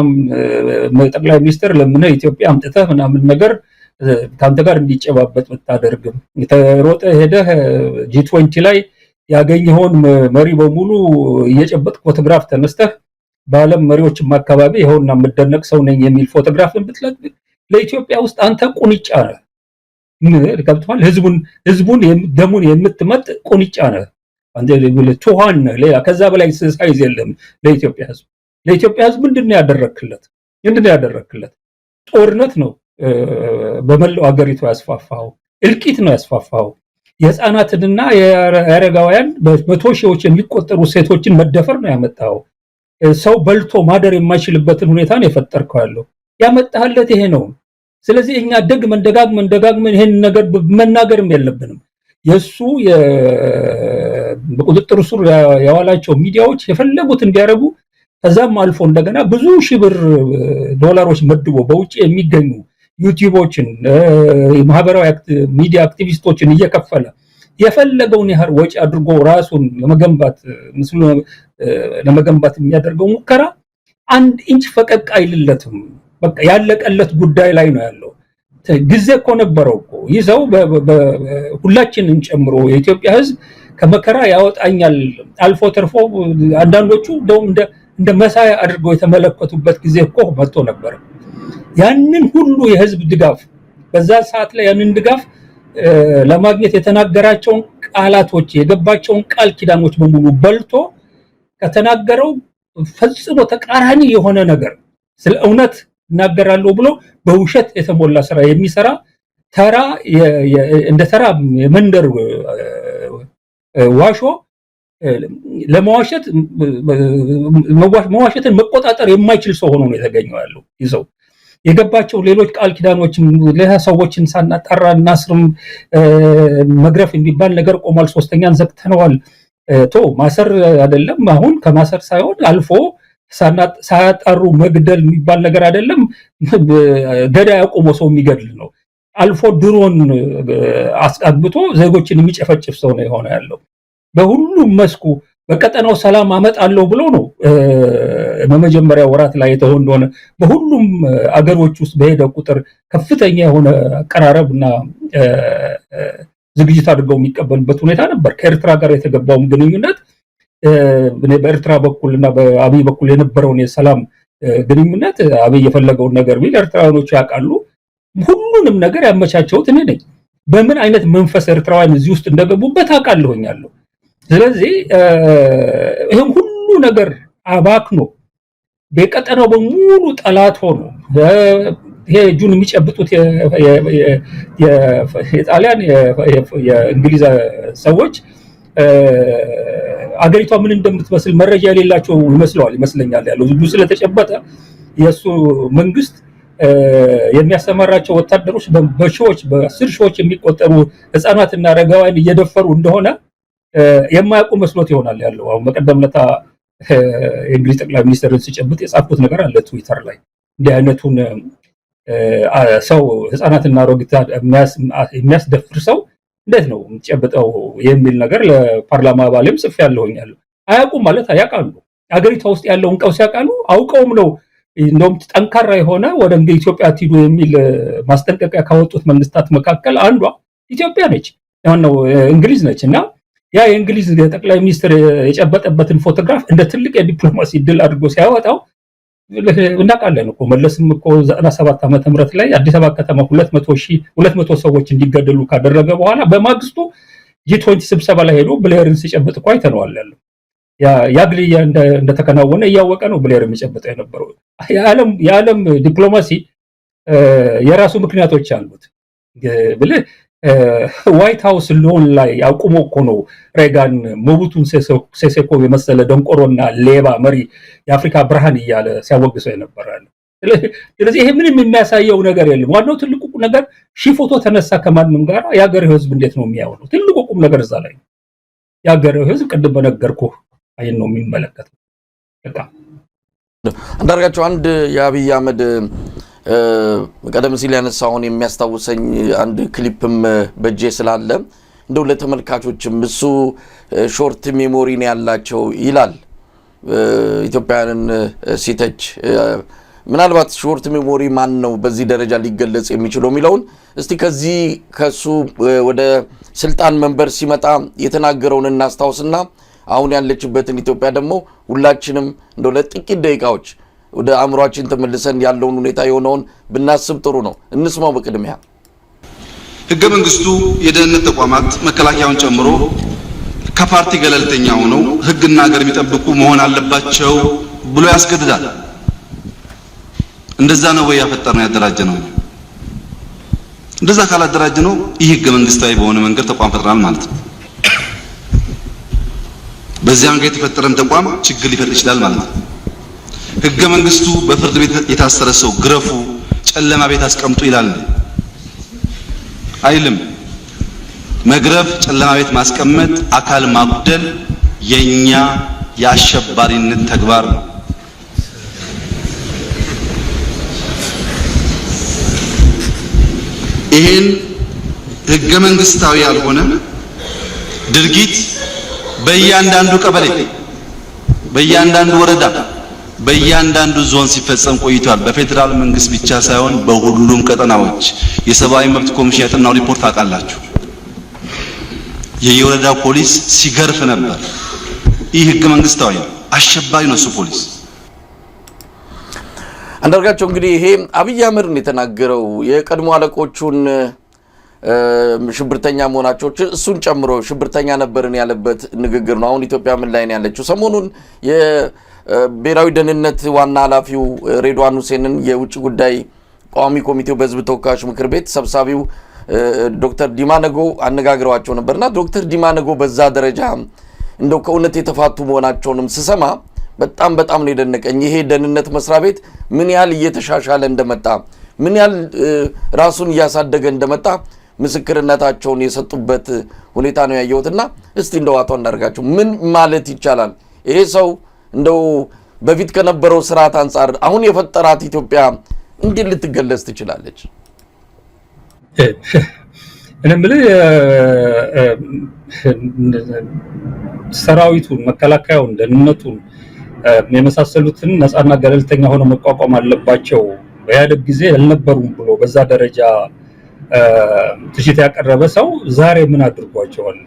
ጠቅላይ ሚኒስትር ለምን ኢትዮጵያ አምጥተህ ምናምን ነገር ካንተ ጋር እንዲጨባበጥ ብታደርግም፣ የተሮጠ ሄደህ G20 ላይ ያገኘውን መሪ በሙሉ እየጨበጥ ፎቶግራፍ ተነስተህ በዓለም መሪዎችም አካባቢ ይኸውና የምደነቅ ሰው ነኝ የሚል ፎቶግራፍን ብትለቅ ለኢትዮጵያ ውስጥ አንተ ቁንጫ ነህ። ገብቶሃል? ህዝቡን ደሙን የምትመጥ ቁንጫ ነህ። አንተ ቱሃን ነህ። ሌላ ከዛ በላይ ሳይዝ የለም ለኢትዮጵያ ህዝብ። ለኢትዮጵያ ህዝብ ምንድነው ያደረክለት? ጦርነት ነው በመላው ሀገሪቱ ያስፋፋው። እልቂት ነው ያስፋፋው። የህፃናትንና የአረጋውያን በመቶ ሺዎች የሚቆጠሩ ሴቶችን መደፈር ነው ያመጣው። ሰው በልቶ ማደር የማይችልበትን ሁኔታ ነው የፈጠርከው ያለው። ያመጣህለት ይሄ ነው። ስለዚህ እኛ ደጋግመን ይሄን ነገር መናገርም የለብንም። የሱ በቁጥጥር ስር ያዋላቸው ሚዲያዎች የፈለጉት እንዲያደርጉ፣ ከዛም አልፎ እንደገና ብዙ ሺህ ብር ዶላሮች መድቦ በውጭ የሚገኙ ዩቲዩቦችን ማህበራዊ ሚዲያ አክቲቪስቶችን እየከፈለ የፈለገውን ያህል ወጪ አድርጎ ራሱን ለመገንባት የሚያደርገው ሙከራ አንድ ኢንች ፈቀቅ አይልለትም። በቃ ያለቀለት ጉዳይ ላይ ነው ያለው። ጊዜ እኮ ነበረው እኮ ይህ ሰው ሁላችንን ጨምሮ የኢትዮጵያ ህዝብ ከመከራ ያወጣኛል አልፎ ተርፎ አንዳንዶቹ እንደ መሳያ አድርገው የተመለከቱበት ጊዜ እኮ መጥቶ ነበር። ያንን ሁሉ የህዝብ ድጋፍ በዛ ሰዓት ላይ ያንን ድጋፍ ለማግኘት የተናገራቸውን ቃላቶች የገባቸውን ቃል ኪዳኖች በሙሉ በልቶ ከተናገረው ፈጽሞ ተቃራኒ የሆነ ነገር ስለ እውነት እናገራለሁ ብሎ በውሸት የተሞላ ስራ የሚሰራ እንደ ተራ የመንደር ዋሾ መዋሸትን መቆጣጠር የማይችል ሰው ሆኖ ነው የተገኘው ያለው። ይዘው የገባቸው ሌሎች ቃል ኪዳኖችን ለሰዎችን ሳናጣራ እናስርም፣ መግረፍ የሚባል ነገር ቆሟል፣ ሶስተኛን ዘግተነዋል። ማሰር አይደለም አሁን ከማሰር ሳይሆን አልፎ ሳያጣሩ መግደል የሚባል ነገር አይደለም። ገዳይ አቆሞ ሰው የሚገድል ነው። አልፎ ድሮን አስቀብቶ ዜጎችን የሚጨፈጭፍ ሰው ነው የሆነ ያለው። በሁሉም መስኩ በቀጠናው ሰላም አመጣለሁ ብሎ ነው በመጀመሪያ ወራት ላይ የተሆነ እንደሆነ በሁሉም አገሮች ውስጥ በሄደ ቁጥር ከፍተኛ የሆነ አቀራረብና ዝግጅት አድርገው የሚቀበልበት ሁኔታ ነበር። ከኤርትራ ጋር የተገባውም ግንኙነት በኤርትራ በኩልና በአብይ በኩል የነበረውን የሰላም ግንኙነት አብይ የፈለገውን ነገር ቢል ኤርትራውያኖች ያውቃሉ። ሁሉንም ነገር ያመቻቸውት እኔ ነኝ። በምን አይነት መንፈስ ኤርትራውያን እዚህ ውስጥ እንደገቡበት አውቃለሁኛለሁ። ስለዚህ ይሄን ሁሉ ነገር አባክኖ በቀጠናው በሙሉ ጠላት ሆኖ ይሄ እጁን የሚጨብጡት የጣሊያን የእንግሊዝ ሰዎች አገሪቷ ምን እንደምትመስል መረጃ የሌላቸው ይመስለኛል ያለው እጁ ስለተጨበጠ የሱ መንግስት የሚያሰማራቸው ወታደሮች በሺዎች በ10 ሺዎች የሚቆጠሩ ህፃናትና አረጋውያን እየደፈሩ እንደሆነ የማያውቁ መስሎት ይሆናል ያለው። አሁን በቀደም ለታ የእንግሊዝ ጠቅላይ ሚኒስትርን ሲጨብጥ የጻፉት ነገር አለ ትዊተር ላይ እንዲህ አይነቱን ሰው ህፃናትና አሮጊት የሚያስደፍር ሰው እንዴት ነው የሚጨብጠው የሚል ነገር ለፓርላማ አባልም ጽፌያለሁኛል። አያውቁም ማለት ያውቃሉ። አገሪቷ ውስጥ ያለውን ቀውስ ያውቃሉ። አውቀውም ነው እንደውም ጠንካራ የሆነ ወደ ኢትዮጵያ አትሂዱ የሚል ማስጠንቀቂያ ካወጡት መንግስታት መካከል አንዷ ኢትዮጵያ ነች፣ ነው እንግሊዝ ነች። እና ያ የእንግሊዝ ጠቅላይ ሚኒስትር የጨበጠበትን ፎቶግራፍ እንደ ትልቅ የዲፕሎማሲ ድል አድርጎ ሲያወጣው እናውቃለን እኮ መለስም እኮ 97 ዓመተ ምህረት ላይ አዲስ አበባ ከተማ 200 ሰዎች እንዲገደሉ ካደረገ በኋላ በማግስቱ G20 ስብሰባ ላይ ሄዶ ብሌርን ሲጨብጥ እኮ አይተነዋል ያለው ያ ግልያ እንደተከናወነ እያወቀ ነው ብሌር የሚጨብጠው የነበረው የዓለም ዲፕሎማሲ የራሱ ምክንያቶች አሉት ብለህ ዋይት ሃውስ ሎን ላይ አቁሞ እኮ ነው ሬጋን ሞቡቱን ሴሴኮ የመሰለ ደንቆሮና ሌባ መሪ የአፍሪካ ብርሃን እያለ ሲያወግሰው የነበራል። ስለዚህ ይሄ ምንም የሚያሳየው ነገር የለም። ዋናው ትልቁ ነገር ፎቶ ተነሳ ከማንም ጋር የሀገሬው ህዝብ እንዴት ነው የሚያወራው? ትልቁ ቁም ነገር እዛ ላይ የሀገሬው ህዝብ ቅድም በነገርኩህ አይን ነው የሚመለከተው። በቃ አንዳርጋቸው አንድ የአብይ አህመድ ቀደም ሲል ያነሳውን የሚያስታውሰኝ አንድ ክሊፕም በጄ ስላለ እንደው ለተመልካቾችም እሱ ሾርት ሜሞሪ ነው ያላቸው ይላል ኢትዮጵያውያንን ሲተች ምናልባት ሾርት ሜሞሪ ማን ነው በዚህ ደረጃ ሊገለጽ የሚችለው የሚለውን እስቲ ከሱ ወደ ስልጣን መንበር ሲመጣ የተናገረውን እናስታውስና አሁን ያለችበትን ኢትዮጵያ ደግሞ ሁላችንም እንደው ለጥቂት ደቂቃዎች ወደ አእምሯችን ተመልሰን ያለውን ሁኔታ የሆነውን ብናስብ ጥሩ ነው። እንስማው። በቅድሚያ ህገ መንግስቱ የደህንነት ተቋማት መከላከያውን ጨምሮ ከፓርቲ ገለልተኛ ሆነው ህግና ሀገር የሚጠብቁ መሆን አለባቸው ብሎ ያስገድዳል። እንደዛ ነው ወይ ያፈጠርነው ያደራጀነው? እንደዛ ካላደራጀነው ይህ ህገ መንግስታዊ በሆነ መንገድ ተቋም ፈጥረናል ማለት ነው። በዚያ መንገድ የተፈጠረን ተቋም ችግር ሊፈጥር ይችላል ማለት ነው። ህገ መንግስቱ በፍርድ ቤት የታሰረ ሰው ግረፉ፣ ጨለማ ቤት አስቀምጡ ይላል አይልም። መግረፍ፣ ጨለማ ቤት ማስቀመጥ፣ አካል ማጉደል የኛ የአሸባሪነት ተግባር ነው። ይሄን ህገ መንግስታዊ ያልሆነ ድርጊት በእያንዳንዱ ቀበሌ፣ በእያንዳንዱ ወረዳ፣ በእያንዳንዱ ዞን ሲፈጸም ቆይቷል። በፌደራል መንግስት ብቻ ሳይሆን በሁሉም ቀጠናዎች የሰብአዊ መብት ኮሚሽን ያጠናው ሪፖርት አቃላችሁ የየወረዳው ፖሊስ ሲገርፍ ነበር። ይህ ህገ መንግስታዊ አሸባሪ ነው እሱ ፖሊስ። አንዳርጋቸው እንግዲህ ይሄ አብይ አህመድ ነው የተናገረው የቀድሞ አለቆቹን ሽብርተኛ መሆናቸው እሱን ጨምሮ ሽብርተኛ ነበርን ያለበት ንግግር ነው። አሁን ኢትዮጵያ ምን ላይ ነው ያለችው? ሰሞኑን የብሔራዊ ደህንነት ዋና ኃላፊው ሬድዋን ሁሴንን የውጭ ጉዳይ ቋሚ ኮሚቴው በህዝብ ተወካዮች ምክር ቤት ሰብሳቢው ዶክተር ዲማ ነጎ አነጋግረዋቸው ነበርና ዶክተር ዲማ ነጎ በዛ ደረጃ እንደው ከእውነት የተፋቱ መሆናቸውንም ስሰማ በጣም ነው የደነቀኝ። ይሄ ደህንነት መስሪያ ቤት ምን ያህል እየተሻሻለ እንደመጣ ምን ያህል ራሱን እያሳደገ እንደመጣ ምስክርነታቸውን የሰጡበት ሁኔታ ነው ያየሁትና እስቲ እንደው አቶ አንዳርጋቸው ምን ማለት ይቻላል? ይሄ ሰው እንደው በፊት ከነበረው ስርዓት አንፃር አሁን የፈጠራት ኢትዮጵያ እንዴት ልትገለጽ ትችላለች? እነምልህ ሰራዊቱን፣ መከላከያውን፣ ደህንነቱን የመሳሰሉትን ነፃና ገለልተኛ ሆኖ መቋቋም አለባቸው በኢህአዴግ ጊዜ አልነበሩም ብሎ በዛ ደረጃ ትሽት ያቀረበ ሰው ዛሬ ምን አድርጓቸዋል?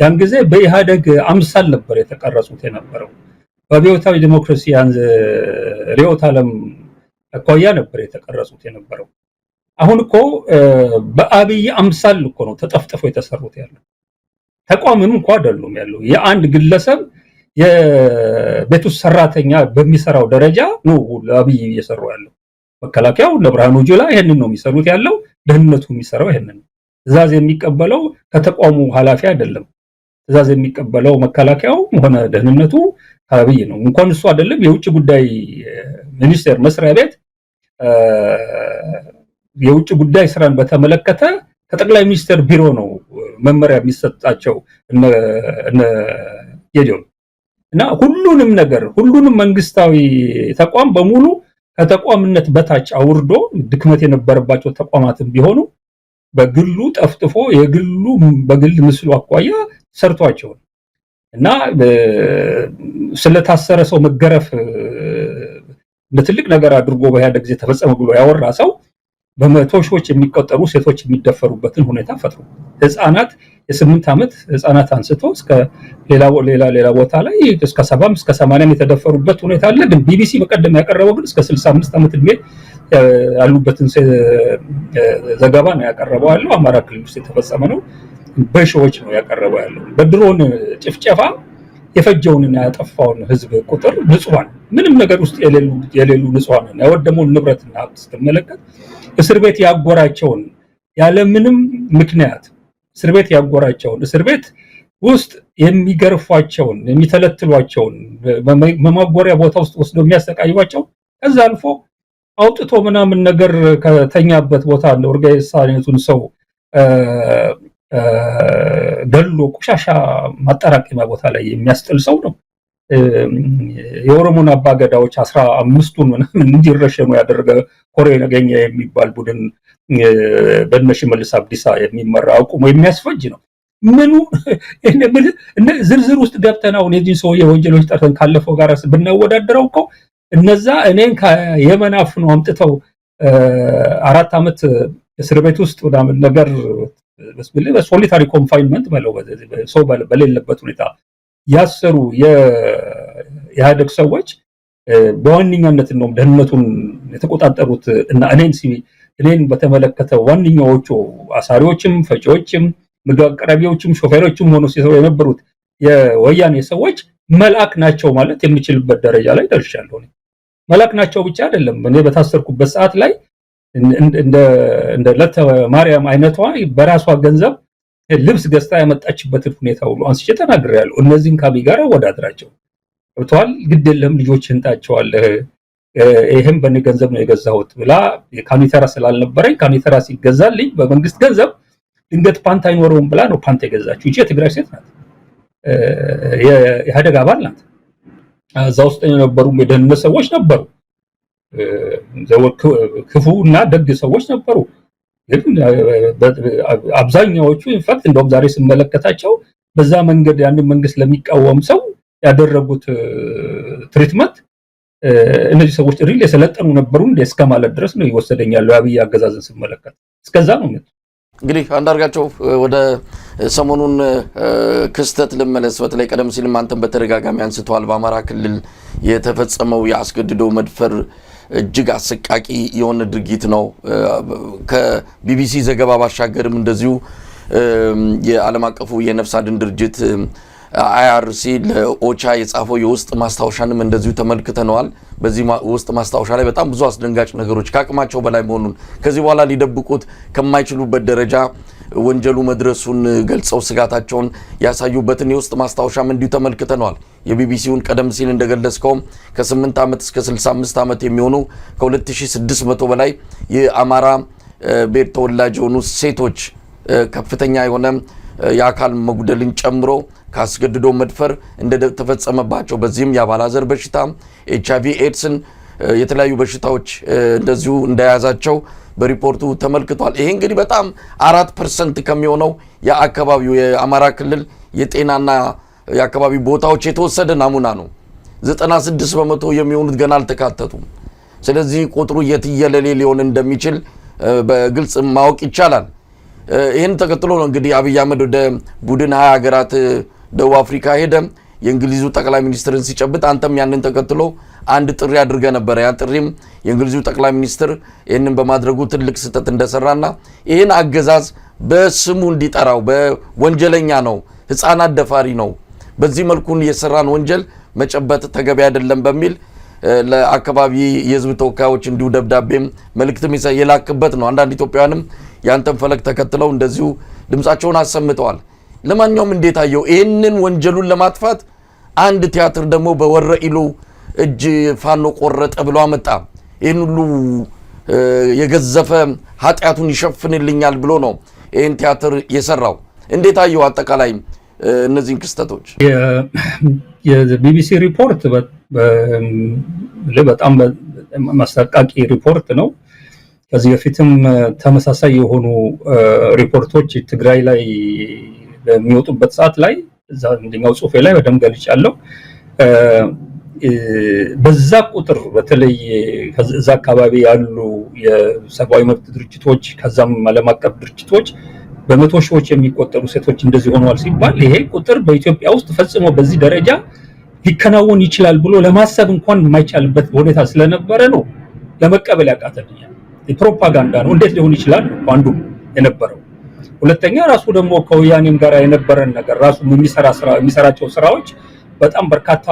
ያን ጊዜ በኢህአዴግ አምሳል ነበር የተቀረጹት የነበረው። በአብዮታዊ ዲሞክራሲ ርዕዮተ ዓለም አኳያ ነበር የተቀረጹት የነበረው። አሁን እኮ በአብይ አምሳል እኮ ነው ተጠፍጥፎ የተሰሩት ያለው። ተቋምም እንኳን አይደሉም ያለው የአንድ ግለሰብ የቤት ውስጥ ሰራተኛ በሚሰራው ደረጃ ነው ለአብይ እየሰሩ ያለው። መከላከያው ለብርሃኑ ጁላ ይሄንን ነው የሚሰሩት ያለው። ደህንነቱ የሚሰራው ይሄንን ነው። ትዕዛዝ የሚቀበለው ከተቋሙ ኃላፊ አይደለም። ትዕዛዝ የሚቀበለው መከላከያው ሆነ ደህንነቱ አብይ ነው። እንኳን እሱ አይደለም የውጭ ጉዳይ ሚኒስቴር መስሪያ ቤት የውጭ ጉዳይ ስራን በተመለከተ ከጠቅላይ ሚኒስትር ቢሮ ነው መመሪያ የሚሰጣቸው እነ ጌዲዮን እና ሁሉንም ነገር ሁሉንም መንግስታዊ ተቋም በሙሉ ከተቋምነት በታች አውርዶ ድክመት የነበረባቸው ተቋማትን ቢሆኑ በግሉ ጠፍጥፎ የግሉ በግል ምስሉ አቋያ ሰርቷቸው እና ስለታሰረ ሰው መገረፍ እንደ ትልቅ ነገር አድርጎ በኢህአዴግ ጊዜ ተፈጸመ ብሎ ያወራ ሰው በመቶ ሺዎች የሚቆጠሩ ሴቶች የሚደፈሩበትን ሁኔታ ፈጥሮ ህፃናት የ8 ዓመት ህፃናት አንስቶ እስከ ሌላ ቦታ ላይ እስከ 70 እስከ 80 የተደፈሩበት ሁኔታ አለ። ግን ቢቢሲ በቀደም ያቀረበው ግን እስከ 65 ዓመት ዕድሜ ያሉበትን ዘገባ ነው ያቀረበው ያለው። አማራ ክልል ውስጥ የተፈጸመ ነው። በሺዎች ነው ያቀረበው ያለው። በድሮን ጭፍጨፋ የፈጀውንና ያጠፋውን ህዝብ ቁጥር ንጹሃን ምንም ነገር ውስጥ የሌሉ ንጹሃን ያወደመውን ንብረትና ሀብት ስትመለከት እስር ቤት ያጎራቸውን ያለምንም ምክንያት እስር ቤት ያጎራቸውን እስር ቤት ውስጥ የሚገርፏቸውን የሚተለትሏቸውን በማጎሪያ ቦታ ውስጥ ወስደው የሚያሰቃዩዋቸው ከዛ አልፎ አውጥቶ ምናምን ነገር ከተኛበት ቦታ ለኦርጋኒሳ አይነቱን ሰው ገሎ ቆሻሻ ማጠራቀሚያ ቦታ ላይ የሚያስጥል ሰው ነው። የኦሮሞን አባገዳዎች 15ቱን ምናምን እንዲረሸኑ ያደረገ ኮሬ ነገኛ የሚባል ቡድን በነሽመልስ አብዲሳ የሚመራ አቁሞ የሚያስፈጅ ነው። ምኑ ዝርዝር ውስጥ ገብተን አሁን የዚህ ሰው የወንጀሎች ጠርተን ካለፈው ጋር ብናወዳደረው እኮ እነዛ እኔን ከየመን አፍኖ አምጥተው 4 ዓመት እስር ቤት ውስጥ ወዳምን ነገር በሶሊታሪ ኮንፋይንመንት ባለው ሰው በሌለበት ሁኔታ ያሰሩ የኢህአደግ ሰዎች በዋነኛነት ነው ደህንነቱን የተቆጣጠሩት እና እኔን በተመለከተ ዋነኛዎቹ አሳሪዎችም ፈጪዎችም ምግብ አቅራቢዎችም ሾፌሮችም ሆኖ ሲሰሩ የነበሩት የወያኔ ሰዎች መልአክ ናቸው ማለት የሚችልበት ደረጃ ላይ ደርሻለሁ። መልአክ ናቸው ብቻ አይደለም። እኔ በታሰርኩበት ሰዓት ላይ እንደ ለተ ማርያም አይነቷ በራሷ ገንዘብ ልብስ ገዝታ ያመጣችበትን ሁኔታ ሁሉ አንስቼ ተናግሬያለሁ። እነዚህን ካቢ ጋር ወዳድራቸው ወጥቷል። ግድ የለም ልጆችን ታቸዋለህ፣ ይሄም በእኔ ገንዘብ ነው የገዛሁት ብላ ካኒተራ ስላልነበረኝ ካኒተራ ሲገዛልኝ በመንግስት ገንዘብ ድንገት ፓንት አይኖረውም ብላ ነው ፓንት የገዛችው። ይቺ የትግራይ ሴት ናት፣ የኢህአደግ አባል ናት። እዛ ውስጥ የነበሩ የደህንነት ሰዎች ነበሩ፣ ክፉ እና ደግ ሰዎች ነበሩ። ግን አብዛኛዎቹ ኢንፋክት እንደውም ዛሬ ስመለከታቸው በዛ መንገድ ያንን መንግስት ለሚቃወም ሰው ያደረጉት ትሪትመንት እነዚህ ሰዎች ሪል የሰለጠኑ ነበሩ እስከ ማለት ድረስ ነው ይወሰደኛል። የአብይ አገዛዝን ስመለከት እስከዛ ነው። እንግዲህ አንዳርጋቸው ወደ ሰሞኑን ክስተት ልመለስ። በተለይ ቀደም ሲልም አንተም በተደጋጋሚ አንስተዋል። በአማራ ክልል የተፈጸመው የአስገድዶ መድፈር እጅግ አሰቃቂ የሆነ ድርጊት ነው። ከቢቢሲ ዘገባ ባሻገርም እንደዚሁ የዓለም አቀፉ የነፍስ አድን ድርጅት IRC ለኦቻ የጻፈው የውስጥ ማስታወሻንም እንደዚሁ ተመልክተነዋል። በዚህ ውስጥ ማስታወሻ ላይ በጣም ብዙ አስደንጋጭ ነገሮች ከአቅማቸው በላይ መሆኑን ከዚህ በኋላ ሊደብቁት ከማይችሉበት ደረጃ ወንጀሉ መድረሱን ገልጸው ስጋታቸውን ያሳዩበትን የውስጥ ማስታወሻም እንዲሁ ተመልክተነዋል። የቢቢሲውን ቀደም ሲል እንደገለጽከውም ከ8 ዓመት እስከ 65 ዓመት የሚሆኑ ከ2600 በላይ የአማራ ብሔር ተወላጅ የሆኑ ሴቶች ከፍተኛ የሆነ የአካል መጉደልን ጨምሮ ካስገድዶ መድፈር እንደተፈጸመባቸው በዚህም የአባላዘር በሽታ HIV ኤድስን የተለያዩ በሽታዎች እንደዚሁ እንደያዛቸው በሪፖርቱ ተመልክቷል። ይሄ እንግዲህ በጣም 4% ከሚሆነው የአካባቢው የአማራ ክልል የጤናና የአካባቢ ቦታዎች የተወሰደ ናሙና ነው። 96% የሚሆኑት ገና አልተካተቱም። ስለዚህ ቁጥሩ የትየለሌ ሊሆን እንደሚችል በግልጽ ማወቅ ይቻላል። ይህን ተከትሎ ነው እንግዲህ አብይ አህመድ ወደ ቡድን 20 ሀገራት ደቡብ አፍሪካ ሄደ። የእንግሊዙ ጠቅላይ ሚኒስትርን ሲጨብጥ አንተም ያንን ተከትሎ አንድ ጥሪ አድርገ ነበር። ያ ጥሪም የእንግሊዙ ጠቅላይ ሚኒስትር ይህንን በማድረጉ ትልቅ ስህተት እንደሰራና ይህን አገዛዝ በስሙ እንዲጠራው በወንጀለኛ ነው፣ ህፃናት ደፋሪ ነው፣ በዚህ መልኩን የሰራን ወንጀል መጨበጥ ተገቢ አይደለም በሚል ለአካባቢ የህዝብ ተወካዮች እንዲሁ ደብዳቤም መልእክትም የላክበት ነው። አንዳንድ ኢትዮጵያውያንም ያንተን ፈለግ ተከትለው እንደዚሁ ድምጻቸውን አሰምተዋል። ለማንኛውም እንዴት አየው ይህንን ወንጀሉን ለማጥፋት አንድ ቲያትር ደግሞ በወረኢሉ እጅ ፋኖ ቆረጠ ብሎ አመጣ። ይህን ሁሉ የገዘፈ ኃጢአቱን ይሸፍንልኛል ብሎ ነው ይህን ቲያትር የሰራው። እንዴት አየው አጠቃላይ እነዚህን ክስተቶች? የቢቢሲ ሪፖርት በጣም ማስጠቃቂ ሪፖርት ነው። ከዚህ በፊትም ተመሳሳይ የሆኑ ሪፖርቶች ትግራይ ላይ በሚወጡበት ሰዓት ላይ እዛ አንደኛው ጽሁፌ ላይ በደንብ ገልጫለሁ። በዛ ቁጥር በተለይ ከዛ አካባቢ ያሉ የሰብአዊ መብት ድርጅቶች ከዛም ዓለም አቀፍ ድርጅቶች በመቶ ሺዎች የሚቆጠሩ ሴቶች እንደዚህ ሆነዋል ሲባል ይሄ ቁጥር በኢትዮጵያ ውስጥ ፈጽሞ በዚህ ደረጃ ሊከናወን ይችላል ብሎ ለማሰብ እንኳን የማይቻልበት ሁኔታ ስለነበረ ነው ለመቀበል ያቃተኛል። የፕሮፓጋንዳ ነው እንዴት ሊሆን ይችላል አንዱ የነበረው። ሁለተኛ ራሱ ደግሞ ከወያኔም ጋር የነበረን ነገር ራሱ የሚሰራቸው ስራዎች በጣም በርካታ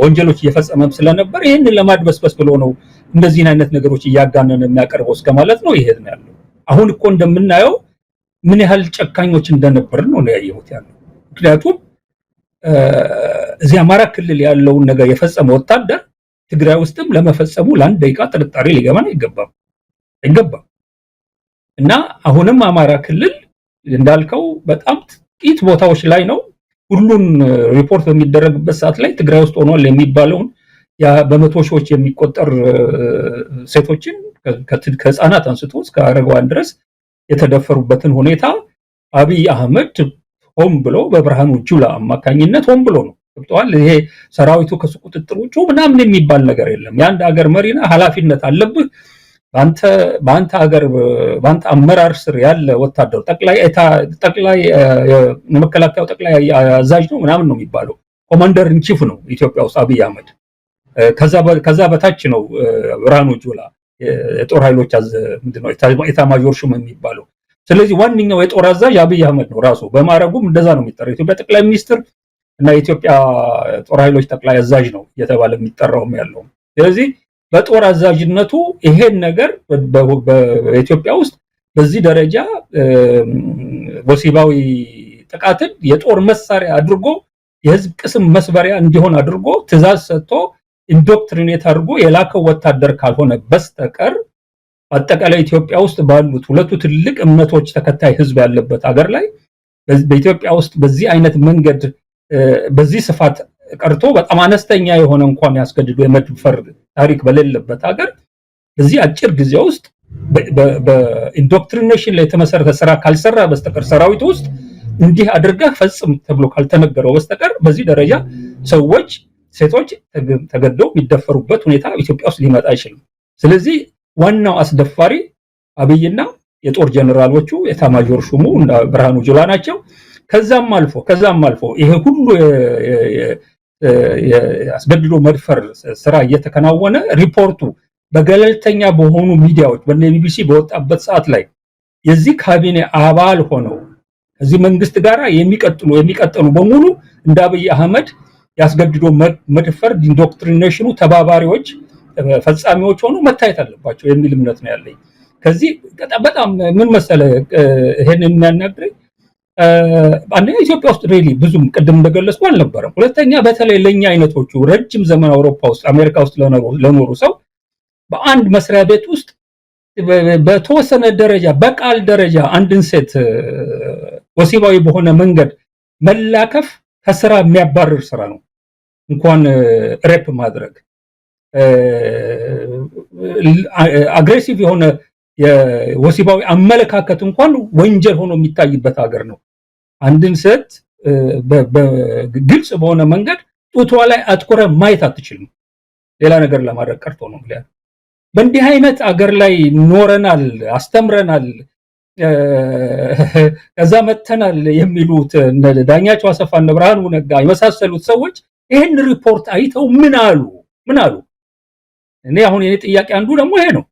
ወንጀሎች እየፈጸመም ስለነበር ይሄንን ለማድበስበስ ብሎ ነው እንደዚህ አይነት ነገሮች እያጋነነ የሚያቀርበው እስከማለት ነው ይሄን ያለው። አሁን እኮ እንደምናየው ምን ያህል ጨካኞች እንደነበር ነው ያየሁት ያለው። ምክንያቱም እዚህ አማራ ክልል ያለውን ነገር የፈጸመ ወታደር ትግራይ ውስጥም ለመፈጸሙ ለአንድ ደቂቃ ጥርጣሬ ሊገባን አይገባም። እና አሁንም አማራ ክልል እንዳልከው በጣም ጥቂት ቦታዎች ላይ ነው ሁሉን ሪፖርት በሚደረግበት ሰዓት ላይ ትግራይ ውስጥ ሆኗል የሚባለውን በመቶ ሺዎች የሚቆጠር ሴቶችን ከህፃናት አንስቶ እስከ አረጋውያን ድረስ የተደፈሩበትን ሁኔታ አብይ አህመድ ሆም ብሎ በብርሃኑ ጁላ አማካኝነት ሆም ብሎ ነው ገብቷል። ይሄ ሰራዊቱ ከሱ ቁጥጥር ውጭ ምናምን የሚባል ነገር የለም። የአንድ ሀገር መሪና ኃላፊነት አለብህ። በአንተ ሀገር በአንተ አመራር ስር ያለ ወታደር ጠቅላይ የመከላከያው ጠቅላይ አዛዥ ነው ምናምን ነው የሚባለው። ኮማንደር ኢን ቺፍ ነው ኢትዮጵያ ውስጥ አብይ አህመድ። ከዛ በታች ነው ብርሃኑ ጁላ የጦር ኃይሎች ምንድነው ኤታማዦር ሹም የሚባለው። ስለዚህ ዋንኛው የጦር አዛዥ አብይ አህመድ ነው ራሱ። በማረጉም እንደዛ ነው የሚጠራው። ኢትዮጵያ ጠቅላይ ሚኒስትር እና የኢትዮጵያ ጦር ኃይሎች ጠቅላይ አዛዥ ነው እየተባለ የሚጠራውም ያለው። ስለዚህ በጦር አዛዥነቱ ይሄን ነገር በኢትዮጵያ ውስጥ በዚህ ደረጃ ወሲባዊ ጥቃትን የጦር መሳሪያ አድርጎ የህዝብ ቅስም መስበሪያ እንዲሆን አድርጎ ትዕዛዝ ሰጥቶ ኢንዶክትሪኔት አድርጎ የላከው ወታደር ካልሆነ በስተቀር አጠቃላይ ኢትዮጵያ ውስጥ ባሉት ሁለቱ ትልቅ እምነቶች ተከታይ ህዝብ ያለበት ሀገር ላይ በኢትዮጵያ ውስጥ በዚህ አይነት መንገድ በዚህ ስፋት ቀርቶ በጣም አነስተኛ የሆነ እንኳን ያስገድዶ የመድፈር ታሪክ በሌለበት ሀገር በዚህ አጭር ጊዜ ውስጥ በኢንዶክትሪኔሽን ላይ የተመሰረተ ስራ ካልሰራ በስተቀር ሰራዊት ውስጥ እንዲህ አድርገህ ፈጽም ተብሎ ካልተነገረው በስተቀር በዚህ ደረጃ ሴቶች ተገደው የሚደፈሩበት ሁኔታ ኢትዮጵያ ውስጥ ሊመጣ አይችልም። ስለዚህ ዋናው አስደፋሪ አብይና የጦር ጀነራሎቹ ኤታማዦር ሹሙ እና ብርሃኑ ጁላ ናቸው። ከዛም አልፎ ይሄ ሁሉ አስገድዶ መድፈር ስራ እየተከናወነ ሪፖርቱ በገለልተኛ በሆኑ ሚዲያዎች በቢቢሲ በወጣበት ሰዓት ላይ የዚህ ካቢኔ አባል ሆነው እዚህ መንግስት ጋር የሚቀጥሉ በሙሉ እንደ አብይ አህመድ ያስገድዶ መድፈር ኢንዶክትሪኔሽኑ ተባባሪዎች ፈጻሚዎች ሆኖ መታየት አለባቸው የሚል እምነት ነው ያለኝ። ከዚህ በጣም ምን መሰለ ይሄን የሚያናግረኝ አንደኛ ኢትዮጵያ ውስጥ ሪሊ ብዙም ቅድም እንደገለጽኩ አልነበረም። ሁለተኛ በተለይ ለኛ አይነቶቹ ረጅም ዘመን አውሮፓ ውስጥ አሜሪካ ውስጥ ለኖሩ ሰው በአንድ መስሪያ ቤት ውስጥ በተወሰነ ደረጃ በቃል ደረጃ አንድን ሴት ወሲባዊ በሆነ መንገድ መላከፍ ከስራ የሚያባርር ስራ ነው። እንኳን ሬፕ ማድረግ አግሬሲቭ የሆነ የወሲባዊ አመለካከት እንኳን ወንጀል ሆኖ የሚታይበት ሀገር ነው። አንድን ሴት በግልጽ በሆነ መንገድ ጡቷ ላይ አትኩረ ማየት አትችልም። ሌላ ነገር ለማድረግ ቀርቶ ነው ማለት። በእንዲህ አይነት ሀገር ላይ ኖረናል፣ አስተምረናል፣ ከዛ መተናል የሚሉት ዳኛቸው አሰፋ እና ብርሃኑ ነጋ የመሳሰሉት ሰዎች ይሄን ሪፖርት አይተው ምን አሉ? እኔ አሁን የኔ ጥያቄ አንዱ ደግሞ ይሄ ነው።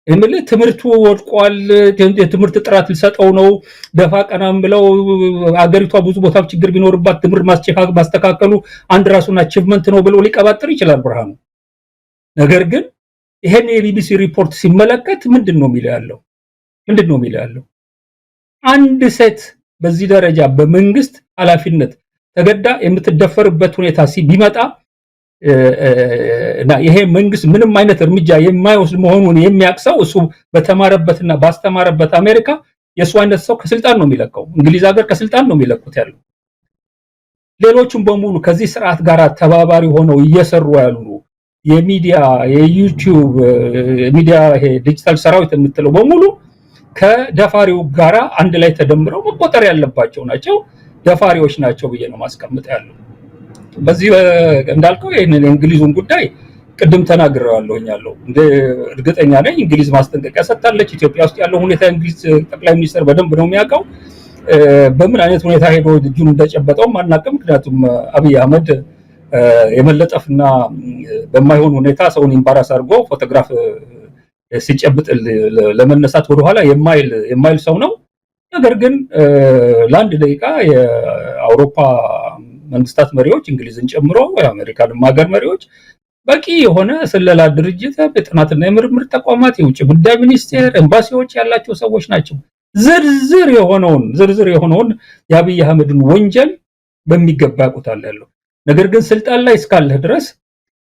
እምልህ ትምህርቱ ወድቋል፣ የትምህርት ጥራት ሊሰጠው ነው ደፋ ቀናም ብለው አገሪቷ ብዙ ቦታ ችግር ቢኖርባት ትምህርት ማስተካከሉ አንድ ራሱን አቺቭመንት ነው ብለው ሊቀባጥር ይችላል ብርሃኑ። ነገር ግን ይሄን የቢቢሲ ሪፖርት ሲመለከት ምንድነው የሚለው ያለው? አንድ ሴት በዚህ ደረጃ በመንግስት ኃላፊነት ተገዳ የምትደፈርበት ሁኔታ ቢመጣ እና ይሄ መንግስት ምንም አይነት እርምጃ የማይወስድ መሆኑን የሚያቅሰው እሱ በተማረበትና ባስተማረበት አሜሪካ የሱ አይነት ሰው ከስልጣን ነው የሚለቀው። እንግሊዝ ሀገር ከስልጣን ነው የሚለቁት ያለው። ሌሎቹም በሙሉ ከዚህ ስርዓት ጋር ተባባሪ ሆነው እየሰሩ ያሉ የሚዲያ የዩቲዩብ ሚዲያ ይሄ ዲጂታል ሰራዊት የምትለው በሙሉ ከደፋሪው ጋራ አንድ ላይ ተደምረው መቆጠር ያለባቸው ናቸው። ደፋሪዎች ናቸው ብዬ ነው ማስቀምጥ ያለው። በዚህ እንዳልከው ይሄንን እንግሊዙን ጉዳይ ቅድም ተናግሬዋለሁ እንደ እርግጠኛ ነኝ እንግሊዝ ማስጠንቀቂያ ሰጥታለች። ኢትዮጵያ ውስጥ ያለው ሁኔታ እንግሊዝ ጠቅላይ ሚኒስትር በደንብ ነው የሚያውቀው። በምን አይነት ሁኔታ ሄዶ እጁን እንደጨበጠው ማናቀም። ምክንያቱም አብይ አህመድ የመለጠፍና በማይሆን ሁኔታ ሰውን ኢምባራስ አድርጎ ፎቶግራፍ ሲጨብጥ ለመነሳት ወደኋላ የማይል ሰው ነው። ነገር ግን ለአንድ ደቂቃ የአውሮፓ መንግስታት መሪዎች እንግሊዝን ጨምሮ የአሜሪካንም ሀገር መሪዎች በቂ የሆነ ስለላ ድርጅት፣ የጥናትና የምርምር ተቋማት፣ የውጭ ጉዳይ ሚኒስቴር፣ ኤምባሲዎች ያላቸው ሰዎች ናቸው። ዝርዝር የሆነውን የአብይ አህመድን ወንጀል በሚገባ ያውቁታል ያለው። ነገር ግን ስልጣን ላይ እስካለህ ድረስ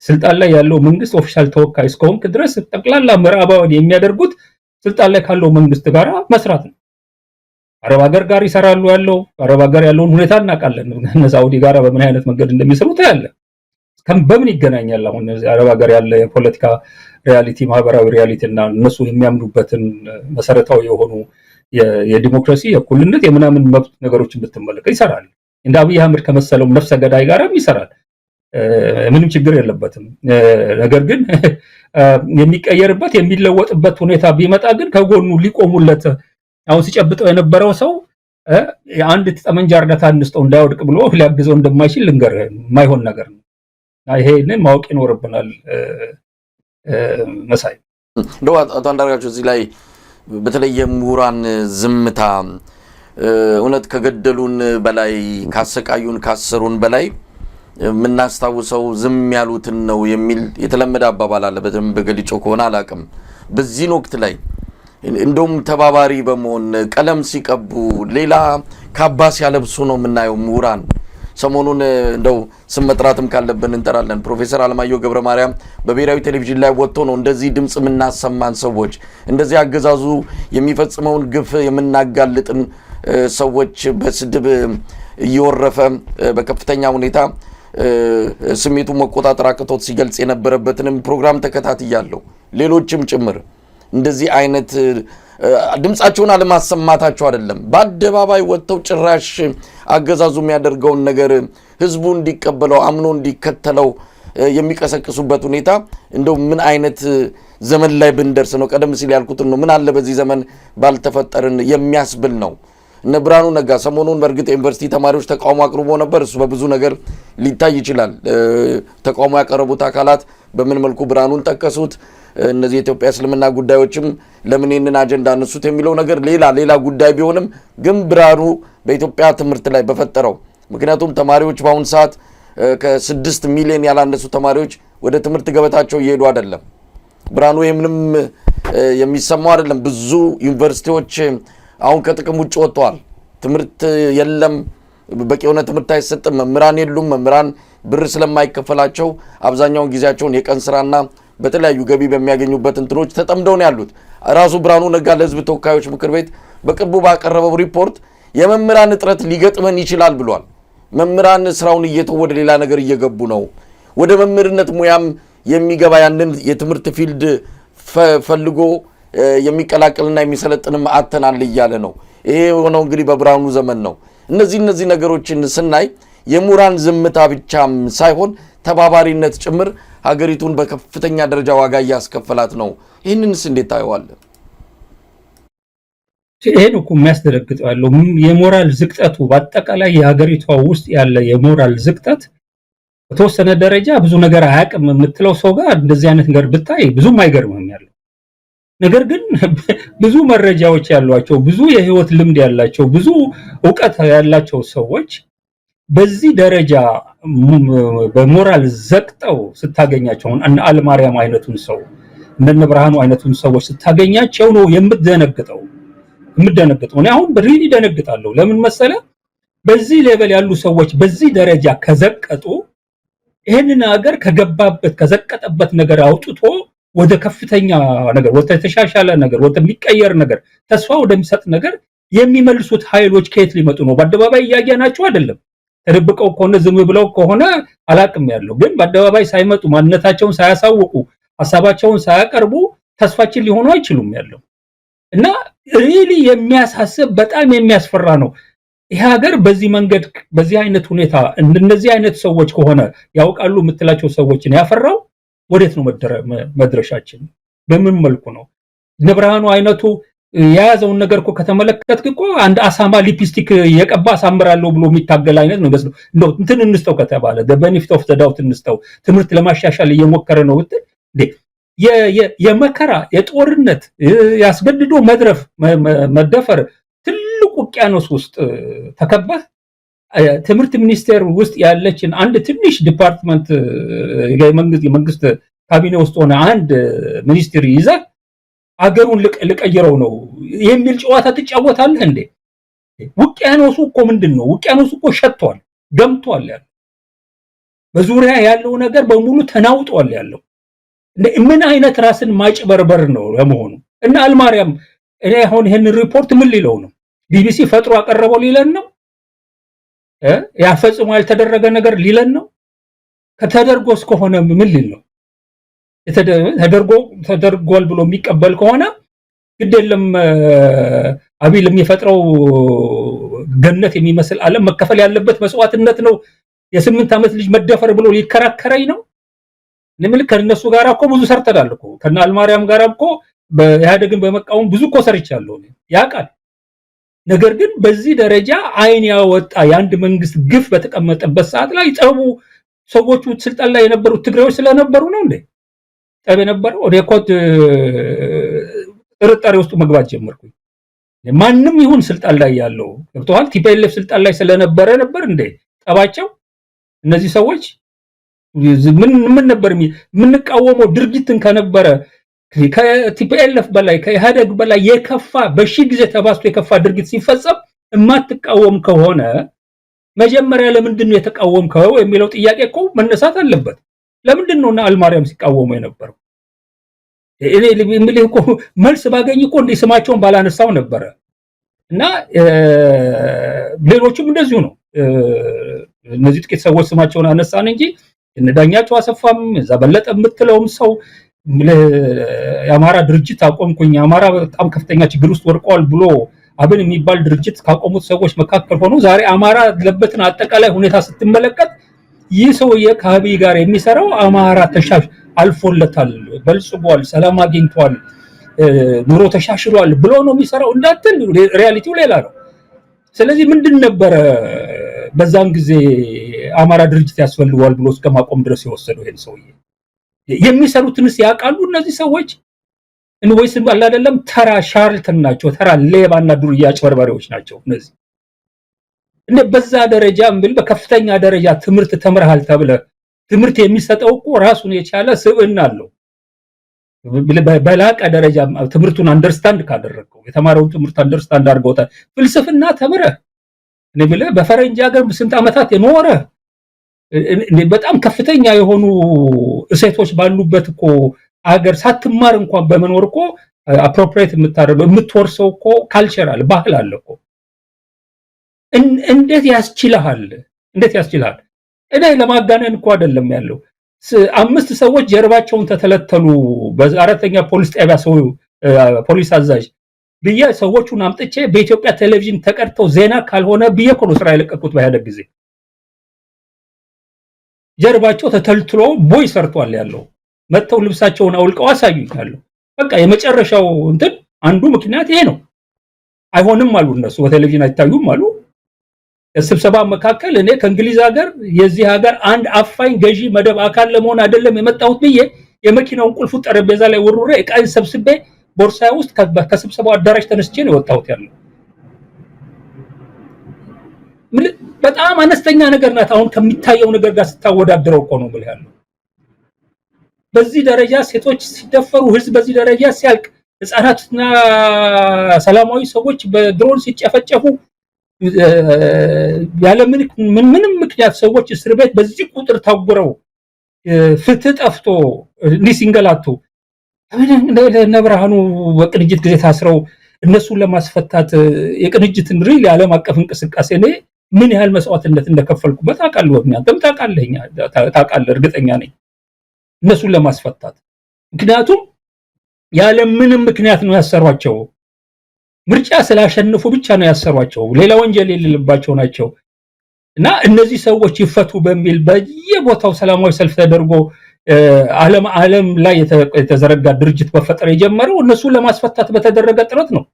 ስልጣን ላይ ያለው መንግስት ኦፊሻል ተወካይ እስከሆንክ ድረስ ጠቅላላ ምዕራባውያን የሚያደርጉት ስልጣን ላይ ካለው መንግስት ጋር መስራት ነው። አረብ ሀገር ጋር ይሰራሉ ያለው አረብ ሀገር ያለውን ሁኔታ እናውቃለን። እነ ሳውዲ ጋር በምን አይነት መንገድ እንደሚሰሩ ታያለ። በምን ይገናኛል? አሁን አረብ ሀገር ያለ የፖለቲካ ሪያሊቲ ማህበራዊ ሪያሊቲ እና እነሱ የሚያምኑበትን መሰረታዊ የሆኑ የዲሞክራሲ የእኩልነት የምናምን መብት ነገሮችን ብትመለከት ይሰራል። እንደ አብይ አህመድ ከመሰለው ነፍሰ ገዳይ ጋርም ይሰራል። ምንም ችግር የለበትም። ነገር ግን የሚቀየርበት የሚለወጥበት ሁኔታ ቢመጣ ግን ከጎኑ ሊቆሙለት አሁን ሲጨብጠው የነበረው ሰው አንድ ጠመንጃ እርዳታ እንስጠው እንዳይወድቅ ብሎ ሊያግዘው እንደማይችል ልንገርህ፣ የማይሆን ነገር ነው። ይሄንን ማወቅ ይኖርብናል። መሳይ እንደው አቶ አንዳርጋቸው እዚህ ላይ በተለይ የምሁራን ዝምታ እውነት ከገደሉን በላይ ካሰቃዩን ካሰሩን በላይ የምናስታውሰው ዝም ያሉትን ነው የሚል የተለመደ አባባል አለ። በደንብ ገልጾ ከሆነ አላውቅም። በዚህን ወቅት ላይ እንደውም ተባባሪ በመሆን ቀለም ሲቀቡ ሌላ ካባ ሲያለብሱ ነው የምናየው ምሁራን። ሰሞኑን እንደው ስም መጥራትም ካለብን እንጠራለን። ፕሮፌሰር አለማየሁ ገብረ ማርያም በብሔራዊ ቴሌቪዥን ላይ ወጥቶ ነው እንደዚህ ድምጽ የምናሰማን ሰዎች፣ እንደዚህ አገዛዙ የሚፈጽመውን ግፍ የምናጋልጥን ሰዎች በስድብ እየወረፈ በከፍተኛ ሁኔታ ስሜቱ መቆጣጠር አቅቶት ሲገልጽ የነበረበትንም ፕሮግራም ተከታትያለሁ። ሌሎችም ጭምር እንደዚህ አይነት ድምጻቸውን አለማሰማታቸው አይደለም፣ በአደባባይ ወጥተው ጭራሽ አገዛዙ የሚያደርገውን ነገር ህዝቡ እንዲቀበለው አምኖ እንዲከተለው የሚቀሰቅሱበት ሁኔታ እንደው ምን አይነት ዘመን ላይ ብንደርስ ነው? ቀደም ሲል ያልኩት ነው። ምን አለ በዚህ ዘመን ባልተፈጠርን የሚያስብል ነው። እነ ብርሃኑ ነጋ ሰሞኑን በእርግጥ ዩኒቨርሲቲ ተማሪዎች ተቃውሞ አቅርቦ ነበር። እሱ በብዙ ነገር ሊታይ ይችላል። ተቃውሞ ያቀረቡት አካላት በምን መልኩ ብርሃኑን ጠቀሱት፣ እነዚህ የኢትዮጵያ እስልምና ጉዳዮችም ለምን ይህንን አጀንዳ አነሱት የሚለው ነገር ሌላ ጉዳይ ቢሆንም ግን ብርሃኑ በኢትዮጵያ ትምህርት ላይ በፈጠረው ምክንያቱም ተማሪዎች በአሁኑ ሰዓት ከ6 ሚሊዮን ያላነሱ ተማሪዎች ወደ ትምህርት ገበታቸው እየሄዱ አይደለም። ብርሃኑ ምንም የሚሰማው አይደለም። ብዙ ዩኒቨርሲቲዎች አሁን ከጥቅም ውጭ ወጥተዋል። ትምህርት የለም፣ በቂ የሆነ ትምህርት አይሰጥም፣ መምህራን የሉም። መምህራን ብር ስለማይከፈላቸው አብዛኛውን ጊዜያቸውን የቀን ስራና በተለያዩ ገቢ በሚያገኙበት እንትኖች ተጠምደው ነው ያሉት። ራሱ ብርሃኑ ነጋ ለህዝብ ተወካዮች ምክር ቤት በቅርቡ ባቀረበው ሪፖርት የመምህራን እጥረት ሊገጥመን ይችላል ብሏል። መምህራን ስራውን እየተው ወደ ሌላ ነገር እየገቡ ነው። ወደ መምህርነት ሙያም የሚገባ ያንን የትምህርት ፊልድ ፈልጎ የሚቀላቀልና የሚሰለጥንም አተናል እያለ ነው። ይሄ የሆነው እንግዲህ በብርሃኑ ዘመን ነው። እነዚህ ነገሮችን ስናይ የምሁራን ዝምታ ብቻም ሳይሆን ተባባሪነት ጭምር ሀገሪቱን በከፍተኛ ደረጃ ዋጋ እያስከፈላት ነው። ይህንንስ እንዴት ታየዋለህ? ይሄን እኮ የሚያስደነግጠው ያለው የሞራል ዝቅጠቱ በአጠቃላይ የሀገሪቷ ውስጥ ያለ የሞራል ዝቅጠት በተወሰነ ደረጃ ብዙ ነገር አያውቅም የምትለው ሰው ጋር እንደዚህ አይነት ነገር ብታይ ብዙም አይገርምም ያለው ነገር ግን ብዙ መረጃዎች ያሏቸው ብዙ የህይወት ልምድ ያላቸው ብዙ ዕውቀት ያላቸው ሰዎች በዚህ ደረጃ በሞራል ዘቅጠው ስታገኛቸው እነ አለማርያም አይነቱን ሰው እነ ብርሃኑ አይነቱን ሰዎች ስታገኛቸው ነው የምትደነግጠው። እኔ አሁን በሪሊ ደነግጣለሁ። ለምን መሰለ? በዚህ ሌቨል ያሉ ሰዎች በዚህ ደረጃ ከዘቀጡ ይሄንን ሀገር ከገባበት ከዘቀጠበት ነገር አውጥቶ ወደ ከፍተኛ ነገር ወደ ተሻሻለ ነገር ወደ የሚቀየር ነገር ተስፋ ወደሚሰጥ ነገር የሚመልሱት ኃይሎች ከየት ሊመጡ ነው? በአደባባይ እያየናቸው አይደለም። ተደብቀው ከሆነ ዝም ብለው ከሆነ አላቅም ያለው ግን በአደባባይ ሳይመጡ ማንነታቸውን ሳያሳውቁ ሐሳባቸውን ሳያቀርቡ ተስፋችን ሊሆኑ አይችሉም ያለው እና ሪሊ የሚያሳስብ በጣም የሚያስፈራ ነው። ይሄ ሀገር በዚህ መንገድ በዚህ አይነት ሁኔታ እንደነዚህ አይነት ሰዎች ከሆነ ያውቃሉ የምትላቸው ሰዎችን ያፈራው ወዴት ነው መድረሻችን? በምን መልኩ ነው? ነብርሃኑ አይነቱ የያዘውን ነገር እኮ ከተመለከትክ እኮ አንድ አሳማ ሊፕስቲክ የቀባ አሳምራለሁ ብሎ የሚታገል አይነት ነው መስሎ እንደው እንትን እንስተው ከተባለ በቤኒፊት ኦፍ ዘ ዳውት እንስተው ትምህርት ለማሻሻል እየሞከረ ነው እንዴ? የመከራ የጦርነት ያስገድዶ መደፈር ትልቁ ውቅያኖስ ውስጥ ተከበህ ትምህርት ሚኒስቴር ውስጥ ያለችን አንድ ትንሽ ዲፓርትመንት የመንግስት ካቢኔ ውስጥ ሆነ አንድ ሚኒስትሪ ይዘህ አገሩን ልቀይረው ነው የሚል ጨዋታ ትጫወታለህ እንዴ? ውቅያኖሱ እኮ ምንድነው? ውቅያኖሱ እኮ ሸቷል፣ ገምቷል ያለው በዙሪያ ያለው ነገር በሙሉ ተናውጧል ያለው ምን አይነት ራስን ማጭበርበር ነው ለመሆኑ? እና አልማርያም እኔ አሁን ይሄን ሪፖርት ምን ሊለው ነው? ቢቢሲ ፈጥሮ አቀረበው ሊለን ነው? ያፈጽሞ ያልተደረገ ነገር ሊለን ነው? ከተደርጎስ ከሆነ ምን ሊል ነው? ተደርጓል ብሎ የሚቀበል ከሆነ ግድ የለም አብይ ለሚፈጥረው ገነት የሚመስል ዓለም መከፈል ያለበት መስዋዕትነት ነው የ8 ዓመት ልጅ መደፈር ብሎ ሊከራከረኝ ነው? ለምን ከነሱ ጋር እኮ ብዙ ሰርተናል እኮ ከና አልማርያም ጋር እኮ በኢህአዴግን በመቃወም ብዙ እኮ ሰርቻለሁ ያውቃል። ነገር ግን በዚህ ደረጃ አይን ያወጣ የአንድ መንግስት ግፍ በተቀመጠበት ሰዓት ላይ ጠቡ ሰዎቹ ስልጣን ላይ የነበሩት ትግሬዎች ስለነበሩ ነው እንዴ ጠብ የነበረው? ወደ ኮት ጥርጣሬ ውስጥ መግባት ጀመርኩኝ። ማንም ይሁን ስልጣን ላይ ያለው ገብተዋል ቲፒኤልኤፍ ስልጣን ላይ ስለነበረ ነበር እንዴ ጠባቸው? እነዚህ ሰዎች ምን ነበር የምንቃወመው ድርጊትን ከነበረ ከቲፒኤልኤፍ በላይ ከኢህአዴግ በላይ የከፋ በሺህ ጊዜ ተባስቶ የከፋ ድርጊት ሲፈጸም የማትቃወም ከሆነ መጀመሪያ ለምንድን ነው የተቃወምከው የሚለው ጥያቄ እኮ መነሳት አለበት። ለምንድን ነው አልማርያም ሲቃወሙ የነበረው? እኔ ልምልህ እኮ መልስ ባገኝ እኮ እንደ ስማቸውን ባላነሳው ነበረ። እና ሌሎችም እንደዚሁ ነው። እነዚህ ጥቂት ሰዎች ስማቸውን አነሳን እንጂ እነዳኛቸው አሰፋም እዛ በለጠ የምትለውም ሰው የአማራ ድርጅት አቆምኩኝ አማራ በጣም ከፍተኛ ችግር ውስጥ ወድቋል ብሎ አብን የሚባል ድርጅት ካቆሙት ሰዎች መካከል ሆኖ ዛሬ አማራ ያለበትን አጠቃላይ ሁኔታ ስትመለከት ይህ ሰውዬ ከአብይ ጋር የሚሰራው አማራ ተሻሽ አልፎለታል፣ በልጽጓል፣ ሰላም አግኝቷል፣ ኑሮ ተሻሽሏል ብሎ ነው የሚሰራው እንዳትል ሪያሊቲው ሌላ ነው። ስለዚህ ምንድን ነበረ በዛን ጊዜ አማራ ድርጅት ያስፈልጋል ብሎ እስከማቆም ድረስ የወሰደው ይሄን ሰውዬ? የሚሰሩትንስ ያውቃሉ እነዚህ ሰዎች? ወይስ አይደለም ተራ ሻርልተን ናቸው? ተራ ሌባና ዱርዬ አጭበርባሪዎች ናቸው እነዚህ። በዛ ደረጃ በከፍተኛ ደረጃ ትምህርት ተምረሃል ተብለ ትምህርት የሚሰጠው እኮ ራሱን የቻለ ስብዕና አለው። በላቀ ደረጃ ትምህርቱን አንደርስታንድ ካደረገው የተማረውን ትምህርት አንደርስታንድ አድርገውታል። ፍልስፍና ተምረህ በፈረንጅ ሀገር ስንት ዓመታት የኖረ በጣም ከፍተኛ የሆኑ እሴቶች ባሉበት እኮ አገር ሳትማር እንኳን በመኖር እኮ አፕሮፕሪየት የምታደርገው የምትወርሰው እኮ ካልቸራል ባህል አለ እኮ። እንዴት ያስችልሃል? እንዴት ያስችልሃል? እኔ ለማጋነን እኮ አይደለም ያለው 5 ሰዎች ጀርባቸውን ተተለተሉ በአራተኛ ፖሊስ ጣቢያ ሰው ፖሊስ አዛዥ ብዬ ሰዎቹን አምጥቼ በኢትዮጵያ ቴሌቪዥን ተቀርተው ዜና ካልሆነ ብዬ እኮ ነው ስራ የለቀቁት በኢህአዴግ ጊዜ። ጀርባቸው ተተልትሎ ቦይ ሰርቷል ያለው መተው ልብሳቸውን አውልቀው አሳዩኛል። በቃ የመጨረሻው እንትን አንዱ ምክንያት ይሄ ነው። አይሆንም አሉ እነሱ በቴሌቪዥን አይታዩም አሉ። ስብሰባ መካከል እኔ ከእንግሊዝ ሀገር የዚህ ሀገር አንድ አፋኝ ገዢ መደብ አካል ለመሆን አይደለም የመጣሁት ብዬ የመኪናውን ቁልፍ ጠረጴዛ ላይ ወርውሬ ዕቃዬን ሰብስቤ ቦርሳዬ ውስጥ ከስብሰባው አዳራሽ ተነስቼ ነው የወጣሁት ያለው። በጣም አነስተኛ ነገር ናት አሁን ከሚታየው ነገር ጋር ስታወዳድረው እኮ ነው ብለህ ያለው። በዚህ ደረጃ ሴቶች ሲደፈሩ ህዝብ በዚህ ደረጃ ሲያልቅ ህፃናትና ሰላማዊ ሰዎች በድሮን ሲጨፈጨፉ ያለ ምንም ምክንያት ሰዎች እስር ቤት በዚህ ቁጥር ታጉረው ፍትህ ጠፍቶ ሲንገላቱ ነብርሃኑ በቅንጅት ጊዜ ታስረው እነሱን ለማስፈታት የቅንጅትን ሪል የዓለም አቀፍ እንቅስቃሴ ነው ምን ያህል መስዋዕትነት እንደከፈልኩበት አውቃለሁ። አንተም ታውቃለህ እርግጠኛ ነኝ እነሱን ለማስፈታት። ምክንያቱም ያለ ምንም ምክንያት ነው ያሰሯቸው። ምርጫ ስላሸነፉ ብቻ ነው ያሰሯቸው። ሌላ ወንጀል የሌለባቸው ናቸው እና እነዚህ ሰዎች ይፈቱ በሚል በየቦታው ሰላማዊ ሰልፍ ተደርጎ ዓለም ላይ የተዘረጋ ድርጅት በፈጠረ የጀመረው እነሱን ለማስፈታት በተደረገ ጥረት ነው።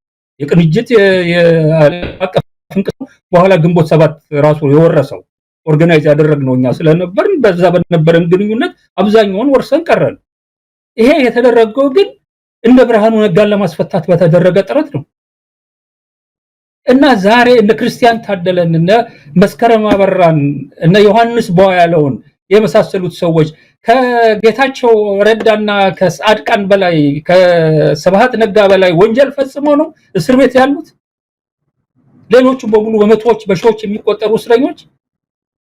የቅንጅት የዓለም አቀፍ በኋላ ግንቦት 7 ራሱ የወረሰው ኦርጋናይዝ ያደረግነው እኛ ስለነበርን በዛ በነበረን ግንኙነት አብዛኛውን ወርሰን ቀረን። ይሄ የተደረገው ግን እንደ ብርሃኑ ነጋን ለማስፈታት በተደረገ ጥረት ነው እና ዛሬ እነ ክርስቲያን ታደለን እነ መስከረም አበራን እነ ዮሐንስ ቧያለውን የመሳሰሉት ሰዎች ከጌታቸው ረዳና ከጻድቃን በላይ ከስብሃት ነጋ በላይ ወንጀል ፈጽመው ነው እስር ቤት ያሉት። ሌሎቹ በሙሉ በመቶዎች በሺዎች የሚቆጠሩ እስረኞች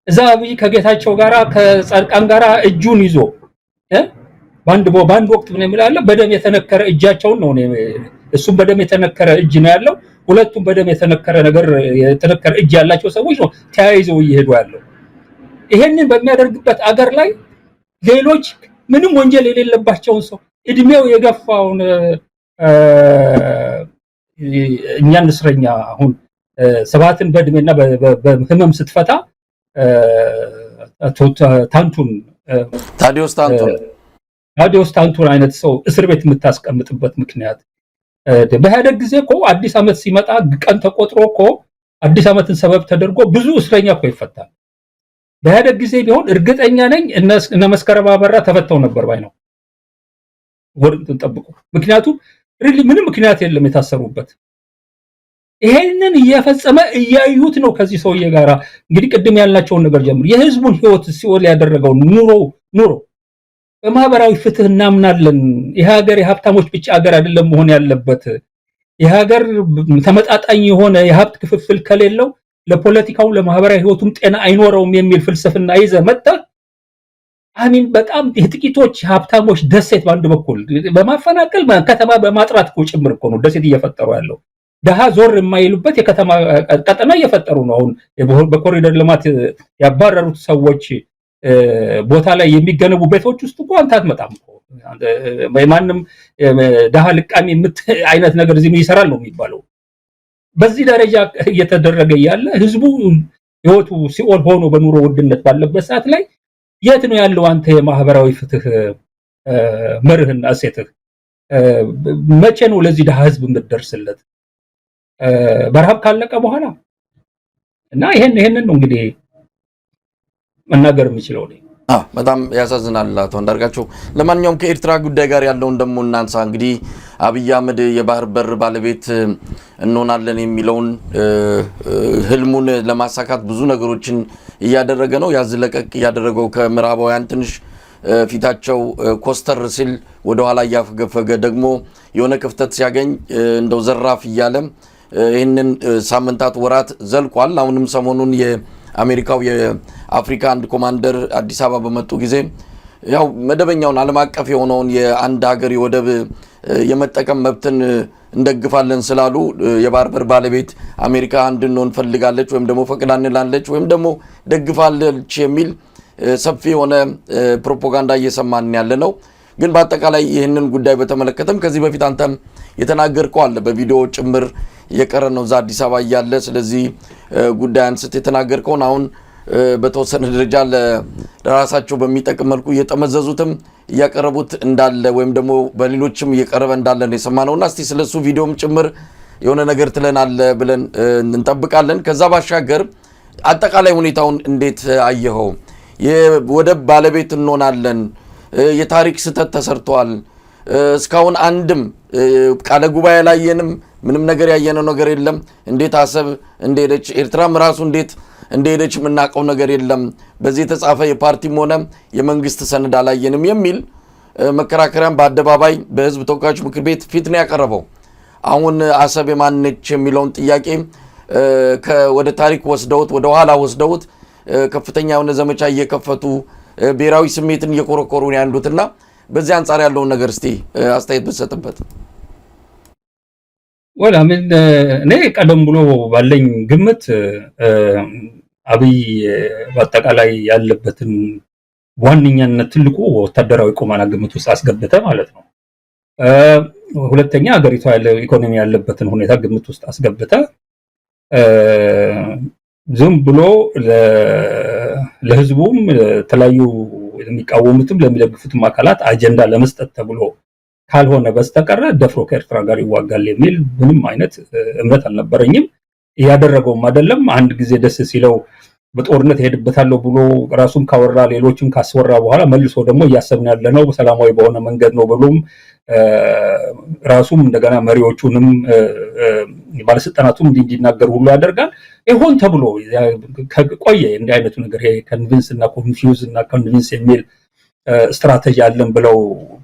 እዛ አብይ ከጌታቸው ጋራ ከጻድቃን ጋራ እጁን ይዞ ባንድ ወቅት ምን ይላል በደም የተነከረ እጃቸውን ነው እሱም በደም የተነከረ እጅ ነው ያለው። ሁለቱም በደም የተነከረ እጅ ያላቸው ሰዎች ነው ተያይዘው እየሄዱ ያለው። ይሄንን በሚያደርግበት አገር ላይ ሌሎች ምንም ወንጀል የሌለባቸውን ሰው እድሜው የገፋውን እኛን እስረኛ አሁን ሰባትን በእድሜና በህመም ስትፈታ ታዲዮስ ታንቱን አይነት ሰው እስር ቤት የምታስቀምጥበት ምክንያት በኢህአደግ ጊዜ እኮ አዲስ ዓመት ሲመጣ ቀን ተቆጥሮ እኮ አዲስ ዓመትን ሰበብ ተደርጎ ብዙ እስረኛ እኮ ይፈታል። በኢህአደግ ጊዜ ቢሆን እርግጠኛ ነኝ እነ መስከረም አበራ ተፈተው ነበር ባይ ነው ወርጥን ጠብቁ። ምክንያቱም ሪሊ ምንም ምክንያት የለም የታሰሩበት። ይሄንን እየፈጸመ እያዩት ነው ከዚህ ሰውዬ ጋራ እንግዲህ ቅድም ያልናቸውን ነገር ጀምሮ የህዝቡን ህይወት ሲኦል ያደረገው ኑሮ በማህበራዊ ፍትህ እናምናለን። የሀገር የሀብታሞች ብቻ ሀገር አይደለም መሆን ያለበት። የሀገር ተመጣጣኝ የሆነ የሀብት ክፍፍል ከሌለው ለፖለቲካው ለማህበራዊ ህይወቱም ጤና አይኖረውም የሚል ፍልስፍና ይዘ መጣ። አሚን በጣም የጥቂቶች ሀብታሞች ደሴት ባንድ በኩል በማፈናቀል ከተማ በማጥራት እኮ ጭምር እኮ ነው ደሴት እየፈጠሩ ያለው። ደሃ ዞር የማይሉበት የከተማ ቀጠና እየፈጠሩ ነው። አሁን በኮሪደር ልማት ያባረሩት ሰዎች ቦታ ላይ የሚገነቡ ቤቶች ውስጥ እኮ አንተ አትመጣም እኮ ማንም ደሃ ልቃሚ አይነት ነገር እዚህ ይሰራል ነው የሚባለው። በዚህ ደረጃ እየተደረገ ያለ ህዝቡ ህይወቱ ሲኦል ሆኖ በኑሮ ውድነት ባለበት ሰዓት ላይ የት ነው ያለው አንተ የማህበራዊ ፍትህ መርህና እሴትህ? መቼ ነው ለዚህ ደሃ ህዝብ የምትደርስለት? በረሃብ ካለቀ በኋላ እና ይሄንን ነው እንግዲህ መናገር የሚችለው ነው። በጣም ያሳዝናል አቶ አንዳርጋቸው። ለማንኛውም ከኤርትራ ጉዳይ ጋር ያለውን ደግሞ እናንሳ። እንግዲህ አብይ አህመድ የባህር በር ባለቤት እንሆናለን የሚለውን ህልሙን ለማሳካት ብዙ ነገሮችን እያደረገ ነው። ያዝለቀቅ እያደረገው ከምዕራባውያን ትንሽ ፊታቸው ኮስተር ሲል ወደኋላ እያፈገፈገ ደግሞ የሆነ ክፍተት ሲያገኝ እንደው ዘራፍ እያለ ይህንን ሳምንታት ወራት ዘልቋል። አሁንም ሰሞኑን የአሜሪካው የአፍሪካ አንድ ኮማንደር አዲስ አበባ በመጡ ጊዜ ያው መደበኛውን ዓለም አቀፍ የሆነውን የአንድ ሀገር የወደብ የመጠቀም መብትን እንደግፋለን ስላሉ የባህር በር ባለቤት አሜሪካ እንድንሆን ፈልጋለች ወይም ደግሞ ፈቅዳንላለች ወይም ደግሞ ደግፋለች የሚል ሰፊ የሆነ ፕሮፓጋንዳ እየሰማን ያለ ነው። ግን በአጠቃላይ ይህንን ጉዳይ በተመለከተም ከዚህ በፊት አንተም የተናገርከው አለ በቪዲዮ ጭምር የቀረ ነው እዛ አዲስ አበባ እያለ ስለዚህ ጉዳይ አንስት የተናገርከውን አሁን በተወሰነ ደረጃ ለራሳቸው በሚጠቅም መልኩ እየጠመዘዙትም እያቀረቡት እንዳለ ወይም ደግሞ በሌሎችም እየቀረበ እንዳለ ነው የሰማነውና እስቲ ስለሱ ቪዲዮም ጭምር የሆነ ነገር ትለናል ብለን እንጠብቃለን። ከዛ ባሻገር አጠቃላይ ሁኔታውን እንዴት አየኸው? የወደብ ባለቤት እንሆናለን፣ የታሪክ ስህተት ተሰርቷል፣ እስካሁን አንድም ቃለ ጉባኤ ላየንም ምንም ነገር ያየነው ነገር የለም። እንዴት አሰብ እንደሄደች ኤርትራም ራሱ እንዴት እንደሄደች የምናውቀው ነገር የለም። በዚህ የተጻፈ የፓርቲም ሆነ የመንግስት ሰነድ አላየንም የሚል መከራከሪያም በአደባባይ በህዝብ ተወካዮች ምክር ቤት ፊት ነው ያቀረበው። አሁን አሰብ የማነች የሚለውን ጥያቄ ወደ ታሪክ ወስደውት ወደ ኋላ ወስደውት ከፍተኛ የሆነ ዘመቻ እየከፈቱ ብሔራዊ ስሜትን እየኮረኮሩ ነው ያሉትና በዚህ አንጻር ያለውን ነገር እስቲ አስተያየት ብትሰጥበት። ወላ ምን እኔ ቀደም ብሎ ባለኝ ግምት አብይ በአጠቃላይ ያለበትን ዋንኛነት ትልቁ ወታደራዊ ቁመና ግምት ውስጥ አስገብተ ማለት ነው ሁለተኛ ሀገሪቷ ያለው ኢኮኖሚ ያለበትን ሁኔታ ግምት ውስጥ አስገብተ ዝም ብሎ ለህዝቡም ተለያዩ የሚቃወሙትም ለሚደግፉትም አካላት አጀንዳ ለመስጠት ተብሎ ካልሆነ በስተቀር ደፍሮ ከኤርትራ ጋር ይዋጋል የሚል ምንም አይነት እምነት አልነበረኝም። ያደረገውም አይደለም። አንድ ጊዜ ደስ ሲለው በጦርነት ሄድበታለሁ ብሎ ራሱን ካወራ ሌሎችን ካስወራ በኋላ መልሶ ደግሞ እያሰብን ያለነው ሰላማዊ በሆነ መንገድ ነው ብሎም ራሱም እንደገና መሪዎቹንም ባለስልጣናቱም እንዲናገሩ ሁሉ ያደርጋል። ይሆን ተብሎ ቆየ እንዲህ አይነቱ ነገር ይሄ ኮንቪንስ እና ኮንፊውዝ እና ኮንቪንስ የሚል ስትራቴጂ አለን ብለው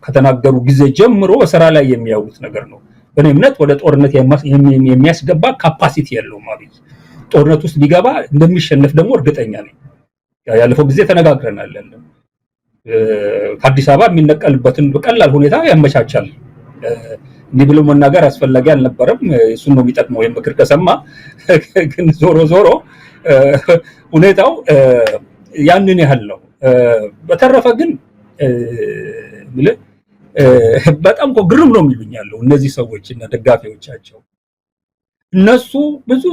ከተናገሩ ጊዜ ጀምሮ በስራ ላይ የሚያውሉት ነገር ነው። በእኔ እምነት ወደ ጦርነት የሚያስገባ ካፓሲቲ የለውም አብይ። ጦርነት ውስጥ ቢገባ እንደሚሸነፍ ደግሞ እርግጠኛ ነኝ። ያለፈው ጊዜ ተነጋግረናል። ከአዲስ አበባ የሚነቀልበትን በቀላል ሁኔታ ያመቻቻል። እንዲህ ብሎ መናገር አስፈላጊ አልነበረም። እሱን ነው የሚጠቅመው የምክር ከሰማ። ግን ዞሮ ሁኔታው ያንን ያህል ነው። በተረፈ ግን በጣም ግርም ነው የሚሉኝ ያለው እነዚህ ሰዎች እና ደጋፊዎቻቸው። እነሱ ብዙ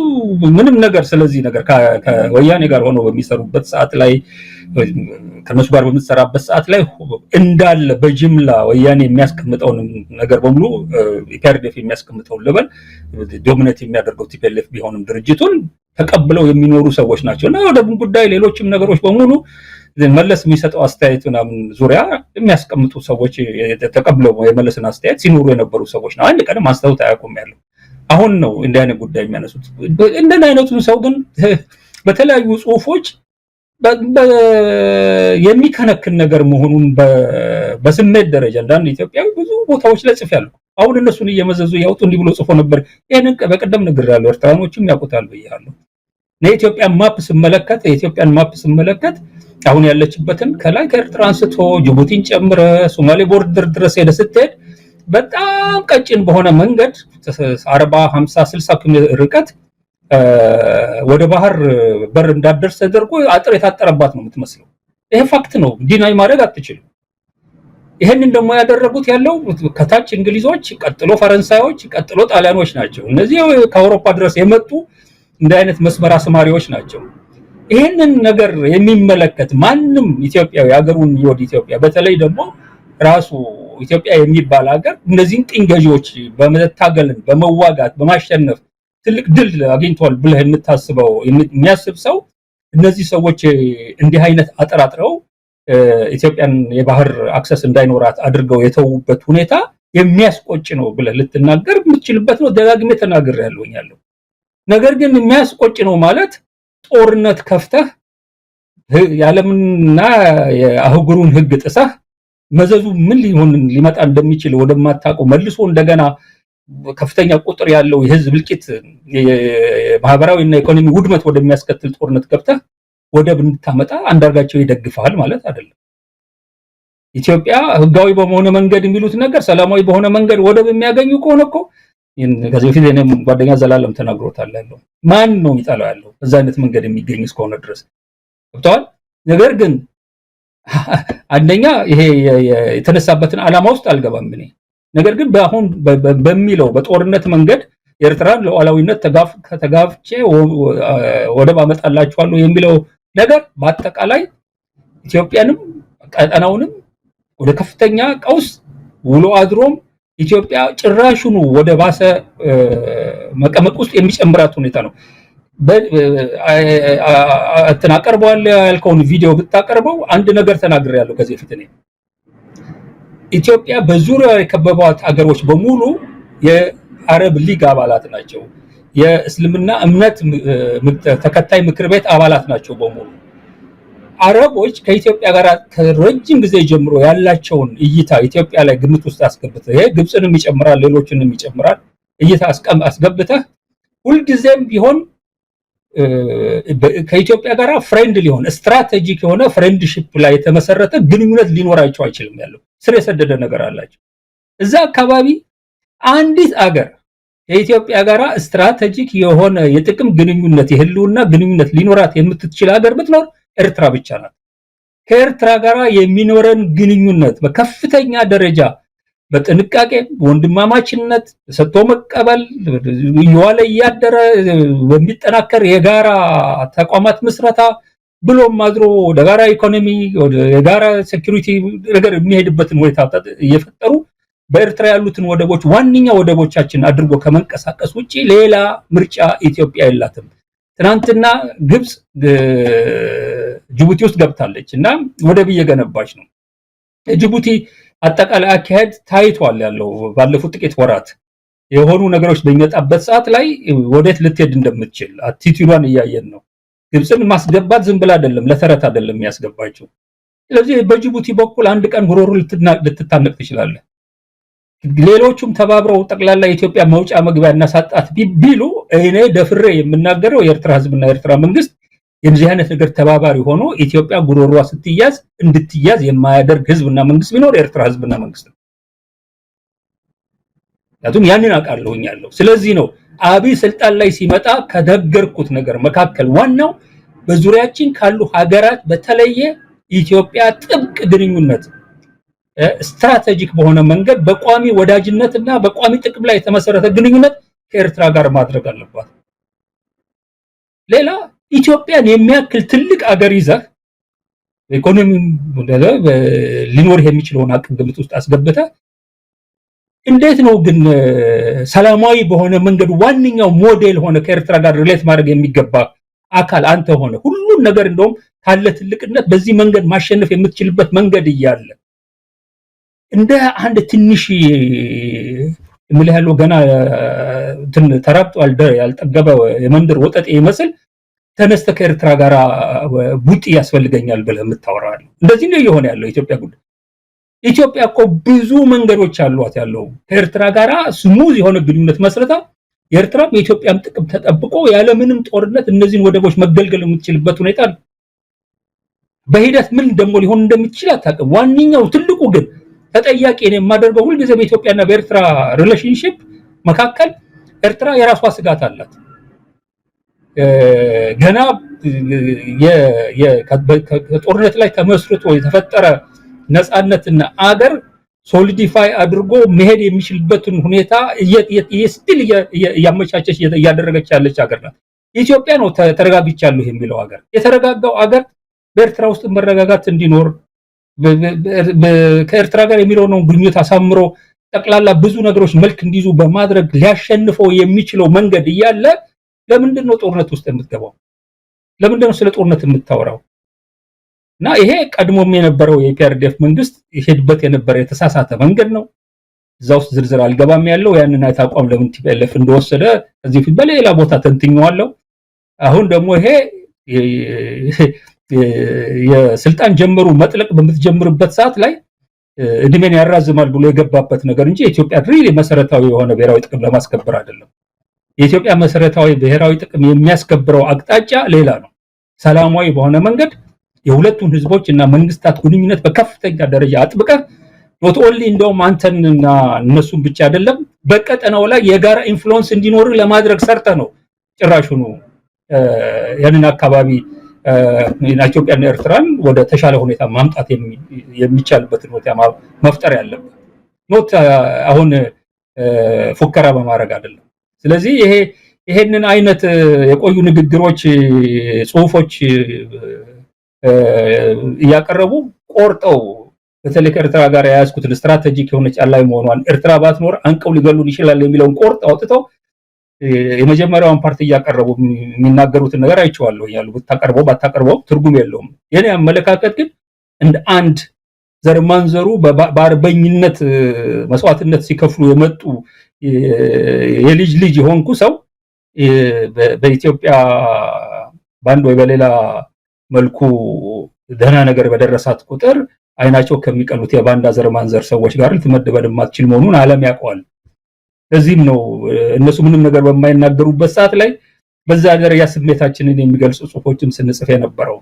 ምንም ነገር ስለዚህ ነገር ከወያኔ ጋር ሆኖ በሚሰሩበት ሰዓት ላይ ከነሱ ጋር በሚሰራበት ሰዓት ላይ እንዳለ በጅምላ ወያኔ የሚያስቀምጠውን ነገር በሙሉ ኢፒአርዲኤፍ የሚያስቀምጠውን ለበል ዶሚኔት የሚያደርገው ቲፒኤልኤፍ ቢሆንም ድርጅቱን ተቀብለው የሚኖሩ ሰዎች ናቸው እና ወደ ጉዳይ ሌሎችም ነገሮች በሙሉ መለስ የሚሰጠው አስተያየት ምናምን ዙሪያ የሚያስቀምጡ ሰዎች ተቀብለው የመለስን አስተያየት ሲኖሩ የነበሩ ሰዎች ነው። አንድ ቀን ማስተውት አያውቁም ያለው አሁን ነው እንዲህ አይነት ጉዳይ የሚያነሱት። እንደና አይነቱን ሰው ግን በተለያዩ ጽሁፎች የሚከነክን ነገር መሆኑን በስሜት ደረጃ እንዳንድ ኢትዮጵያዊ ብዙ ቦታዎች ላይ ጽፌያለሁ። አሁን እነሱን እየመዘዙ ያውጡ እንዲህ ብሎ ጽፎ ነበር። ይሄንን በቀደም ነግሬያለሁ። ኤርትራኖችም ያውቁታል ብያለሁ። የኢትዮጵያን ማፕ ስመለከት አሁን ያለችበትን ከላይ ከኤርትራ አንስቶ ጅቡቲን ጨምረ ሶማሌ ቦርደር ድረስ ሄደ ስትሄድ በጣም ቀጭን በሆነ መንገድ 40 50 60 ኪሎ ርቀት ወደ ባህር በር እንዳደርስ ተደርጎ አጥር የታጠረባት ነው የምትመስለው። ይሄ ፋክት ነው፣ ዲናይ ማድረግ አትችልም። ይሄንን ደግሞ ያደረጉት ያለው ከታች እንግሊዞች፣ ቀጥሎ ፈረንሳዮች፣ ቀጥሎ ጣሊያኖች ናቸው። እነዚህ ከአውሮፓ ድረስ የመጡ እንደ አይነት መስመር አስማሪዎች ናቸው። ይሄንን ነገር የሚመለከት ማንም ኢትዮጵያዊ ሀገሩን ይወድ ኢትዮጵያ በተለይ ደግሞ ራሱ ኢትዮጵያ የሚባል ሀገር እነዚህን ቅኝ ገዢዎች በመታገልን በመዋጋት በማሸነፍ ትልቅ ድል አግኝቷል ብለህ የምታስበው የሚያስብ ሰው እነዚህ ሰዎች እንዲህ አይነት አጠራጥረው ኢትዮጵያን የባህር አክሰስ እንዳይኖራት አድርገው የተውበት ሁኔታ የሚያስቆጭ ነው ብለህ ልትናገር የምትችልበት ነው። ደጋግሜ ተናግሬያለሁ። ነገር ግን የሚያስቆጭ ነው ማለት ጦርነት ከፍተህ የዓለምና የአህጉሩን ሕግ ጥሰህ መዘዙ ምን ሊመጣ እንደሚችል ወደማታውቀው መልሶ እንደገና ከፍተኛ ቁጥር ያለው የህዝብ እልቂት የማህበራዊና ኢኮኖሚ ውድመት ወደሚያስከትል ጦርነት ገብተህ ወደብ እንድታመጣ አንዳርጋቸው ይደግፋል ማለት አይደለም። ኢትዮጵያ ህጋዊ በመሆነ መንገድ የሚሉት ነገር ሰላማዊ በሆነ መንገድ ወደብ የሚያገኙ ከሆነ እኮ ከዚህ በፊት እኔም ጓደኛ ዘላለም ተናግሮታል ያለው ማን ነው የሚጠላው ያለው በዛ አይነት መንገድ የሚገኝ እስከሆነ ድረስ ገብቷል። ነገር ግን አንደኛ ይሄ የተነሳበትን ዓላማ ውስጥ አልገባም እኔ። ነገር ግን በአሁን በሚለው በጦርነት መንገድ ኤርትራን ለሉዓላዊነት ተጋፍቼ ወደብ አመጣላችኋለሁ የሚለው ነገር በአጠቃላይ ኢትዮጵያንም ቀጠናውንም ወደ ከፍተኛ ቀውስ ውሎ አድሮም ኢትዮጵያ ጭራሹኑ ወደ ባሰ መቀመቅ ውስጥ የሚጨምራት ሁኔታ ነው። አቀርበዋል ያልከውን ቪዲዮ ብታቀርበው አንድ ነገር ተናግሬያለሁ ከዚህ ፊት እኔ ኢትዮጵያ በዙሪያው የከበቧት አገሮች በሙሉ የአረብ ሊግ አባላት ናቸው። የእስልምና እምነት ተከታይ ምክር ቤት አባላት ናቸው በሙሉ። አረቦች ከኢትዮጵያ ጋር ከረጅም ጊዜ ጀምሮ ያላቸውን እይታ ኢትዮጵያ ላይ ግምት ውስጥ አስገብተህ ይሄ ግብፅንም ይጨምራል ሌሎችንም ይጨምራል እይታ አስገብተህ ሁልጊዜም ቢሆን ከኢትዮጵያ ጋር ፍሬንድ ሊሆን ስትራቴጂክ የሆነ ፍሬንድሺፕ ላይ የተመሰረተ ግንኙነት ሊኖራቸው አይችልም። ያለው ስር የሰደደ ነገር አላቸው። እዛ አካባቢ አንዲት አገር የኢትዮጵያ ጋር ስትራቴጂክ የሆነ የጥቅም ግንኙነት የህልውና ግንኙነት ሊኖራት የምትችል ሀገር ብትኖር ኤርትራ ብቻ ናት። ከኤርትራ ጋር የሚኖረን ግንኙነት በከፍተኛ ደረጃ በጥንቃቄ ወንድማማችነት ሰጥቶ መቀበል ይዋለ ያደረ በሚጠናከር የጋራ ተቋማት መስረታ ብሎም ማድሮ ወደ ጋራ ኢኮኖሚ ወደ ጋራ ሴኩሪቲ ነገር የሚሄድበትን ሁኔታ እየፈጠሩ በኤርትራ ያሉትን ወደቦች ዋንኛ ወደቦቻችን አድርጎ ከመንቀሳቀስ ውጪ ሌላ ምርጫ ኢትዮጵያ የላትም። ትናንትና ግብጽ ጅቡቲ ውስጥ ገብታለችና ወደብ እየገነባች ነው። ጅቡቲ አጠቃላይ አካሄድ ታይቷል ያለው ባለፉት ጥቂት ወራት የሆኑ ነገሮች በሚመጣበት ሰዓት ላይ ወዴት ልትሄድ እንደምትችል አቲቲዩዷን እያየን ነው። ግብጽን ማስገባት ዝም ብላ አይደለም ለተረት አይደለም ያስገባቸው። ስለዚህ በጅቡቲ በኩል አንድ ቀን ጉሮሮ ልትታነቅ ትችላለህ። ሌሎቹም ተባብረው ጠቅላላ ኢትዮጵያ መውጫ መግቢያ እናሳጣት ቢሉ እኔ ደፍሬ የምናገረው የኤርትራ ህዝብና የኤርትራ መንግስት የዚህ አይነት ነገር ተባባሪ ሆኖ ኢትዮጵያ ጉሮሮዋ ስትያዝ እንድትያዝ የማያደርግ ህዝብና መንግስት ቢኖር የኤርትራ ህዝብና መንግስት ነው። ያቱም ያንን አቃለውኝ ያለው። ስለዚህ ነው አብይ ስልጣን ላይ ሲመጣ ከደገርኩት ነገር መካከል ዋናው በዙሪያችን ካሉ ሀገራት በተለየ ኢትዮጵያ ጥብቅ ግንኙነት ስትራቴጂክ በሆነ መንገድ በቋሚ ወዳጅነትና በቋሚ ጥቅም ላይ የተመሰረተ ግንኙነት ከኤርትራ ጋር ማድረግ አለባት። ሌላ ኢትዮጵያን የሚያክል ትልቅ አገር ይዘህ ኢኮኖሚ ሊኖር የሚችለውን አቅም ግምት ውስጥ አስገብተህ እንዴት ነው ግን ሰላማዊ በሆነ መንገድ ዋንኛው ሞዴል ሆነ ከኤርትራ ጋር ሪሌት ማድረግ የሚገባ አካል አንተ ሆነ ሁሉም ነገር እንደውም ካለ ትልቅነት በዚህ መንገድ ማሸነፍ የምትችልበት መንገድ እያለ እንደ አንድ ትንሽ ምልህሎ ገና ተራብጦ ያልጠገበ የመንደር ወጠጤ ይመስል ተነስተ ከኤርትራ ጋር ቡጢ ያስፈልገኛል ብለህ የምታወራው እንደዚህ ነው የሆነ ያለው ኢትዮጵያ ጉዳይ። ኢትዮጵያ እኮ ብዙ መንገዶች አሏት ያለው ከኤርትራ ጋር ስሙዝ የሆነ ግንኙነት መስረታ የኤርትራም የኢትዮጵያም ጥቅም ተጠብቆ ያለ ምንም ጦርነት እነዚህን ወደቦች መገልገል የምትችልበት ሁኔታ ነው። በሂደት ምን ደሞ ሊሆን እንደሚችል አታውቅም። ዋንኛው ትልቁ ግን ተጠያቂ ነው የማደርገው ሁሉ ጊዜ በኢትዮጵያና በኤርትራ ሪሌሽንሺፕ መካከል ኤርትራ የራሷ ስጋት አላት። ገና ከጦርነት ላይ ተመስርቶ የተፈጠረ ነፃነትና አገር ሶሊዲፋይ አድርጎ መሄድ የሚችልበትን ሁኔታ ስቲል ያመቻቸች ያደረገች ያለች ሀገር ናት። ኢትዮጵያ ነው ተረጋግቻለሁ የሚለው ሀገር። የተረጋጋው ሀገር በኤርትራ ውስጥ መረጋጋት እንዲኖር ከኤርትራ ጋር የሚለውን ግንኙነት አሳምሮ ጠቅላላ ብዙ ነገሮች መልክ እንዲይዙ በማድረግ ሊያሸንፈው የሚችለው መንገድ እያለ ለምንድን ነው ጦርነት ውስጥ የምትገባው? ለምንድን ነው ስለ ጦርነት የምታወራው? እና ይሄ ቀድሞም የነበረው የፒአርዲኤፍ መንግስት ይሄድበት የነበረ የተሳሳተ መንገድ ነው። እዛ ውስጥ ዝርዝር አልገባም ያለው ያንን አቋም ለምን ቲፒኤልኤፍ እንደወሰደ ከዚህ ፊት በሌላ ቦታ ተንትኛዋለሁ። አሁን ደግሞ ይሄ የስልጣን ጀመሩ መጥለቅ በምትጀምርበት ሰዓት ላይ እድሜን ያራዝማል ብሎ የገባበት ነገር እንጂ ኢትዮጵያ ሪሊ መሰረታዊ የሆነ ብሔራዊ ጥቅም ለማስከበር አይደለም። የኢትዮጵያ መሰረታዊ ብሔራዊ ጥቅም የሚያስከብረው አቅጣጫ ሌላ ነው። ሰላማዊ በሆነ መንገድ የሁለቱን ህዝቦች እና መንግስታት ግንኙነት በከፍተኛ ደረጃ አጥብቀህ ኖት ኦንሊ እንደውም አንተንና እነሱን ብቻ አይደለም በቀጠናው ላይ የጋራ ኢንፍሉዌንስ እንዲኖር ለማድረግ ሰርተ ነው ጭራሹኑ ያንን አካባቢ ኢትዮጵያና ኤርትራን ወደ ተሻለ ሁኔታ ማምጣት የሚቻልበትን ሁኔታ መፍጠር ያለበት ኖት አሁን ፉከራ በማድረግ አይደለም። ስለዚህ ይሄንን አይነት የቆዩ ንግግሮች ጽሁፎች እያቀረቡ ቆርጠው በተለይ ከኤርትራ ጋር ያያዝኩትን ስትራቴጂክ የሆነች አላይ መሆኗን ኤርትራ ባትኖር አንቀው ሊገሉን ይችላል የሚለውን ቆርጠው አውጥተው የመጀመሪያውን ፓርቲ እያቀረቡ የሚናገሩትን ነገር አይቼዋለሁ ያሉ ባታቀርበው ትርጉም የለውም። የኔ አመለካከት ግን እንደ አንድ ዘርማንዘሩ በአርበኝነት መስዋዕትነት ሲከፍሉ የመጡ የልጅ ልጅ የሆንኩ ሰው በኢትዮጵያ ባንድ ወይ በሌላ መልኩ ደህና ነገር በደረሳት ቁጥር አይናቸው ከሚቀሉት የባንዳ ዘርማንዘር ሰዎች ጋር ልትመደበን ማትችል መሆኑን ዓለም ያውቀዋል። ለዚህም ነው እነሱ ምንም ነገር በማይናገሩበት ሰዓት ላይ በዛ ደረጃ ስሜታችንን የሚገልጹ ጽሁፎችን ስንጽፍ የነበረው።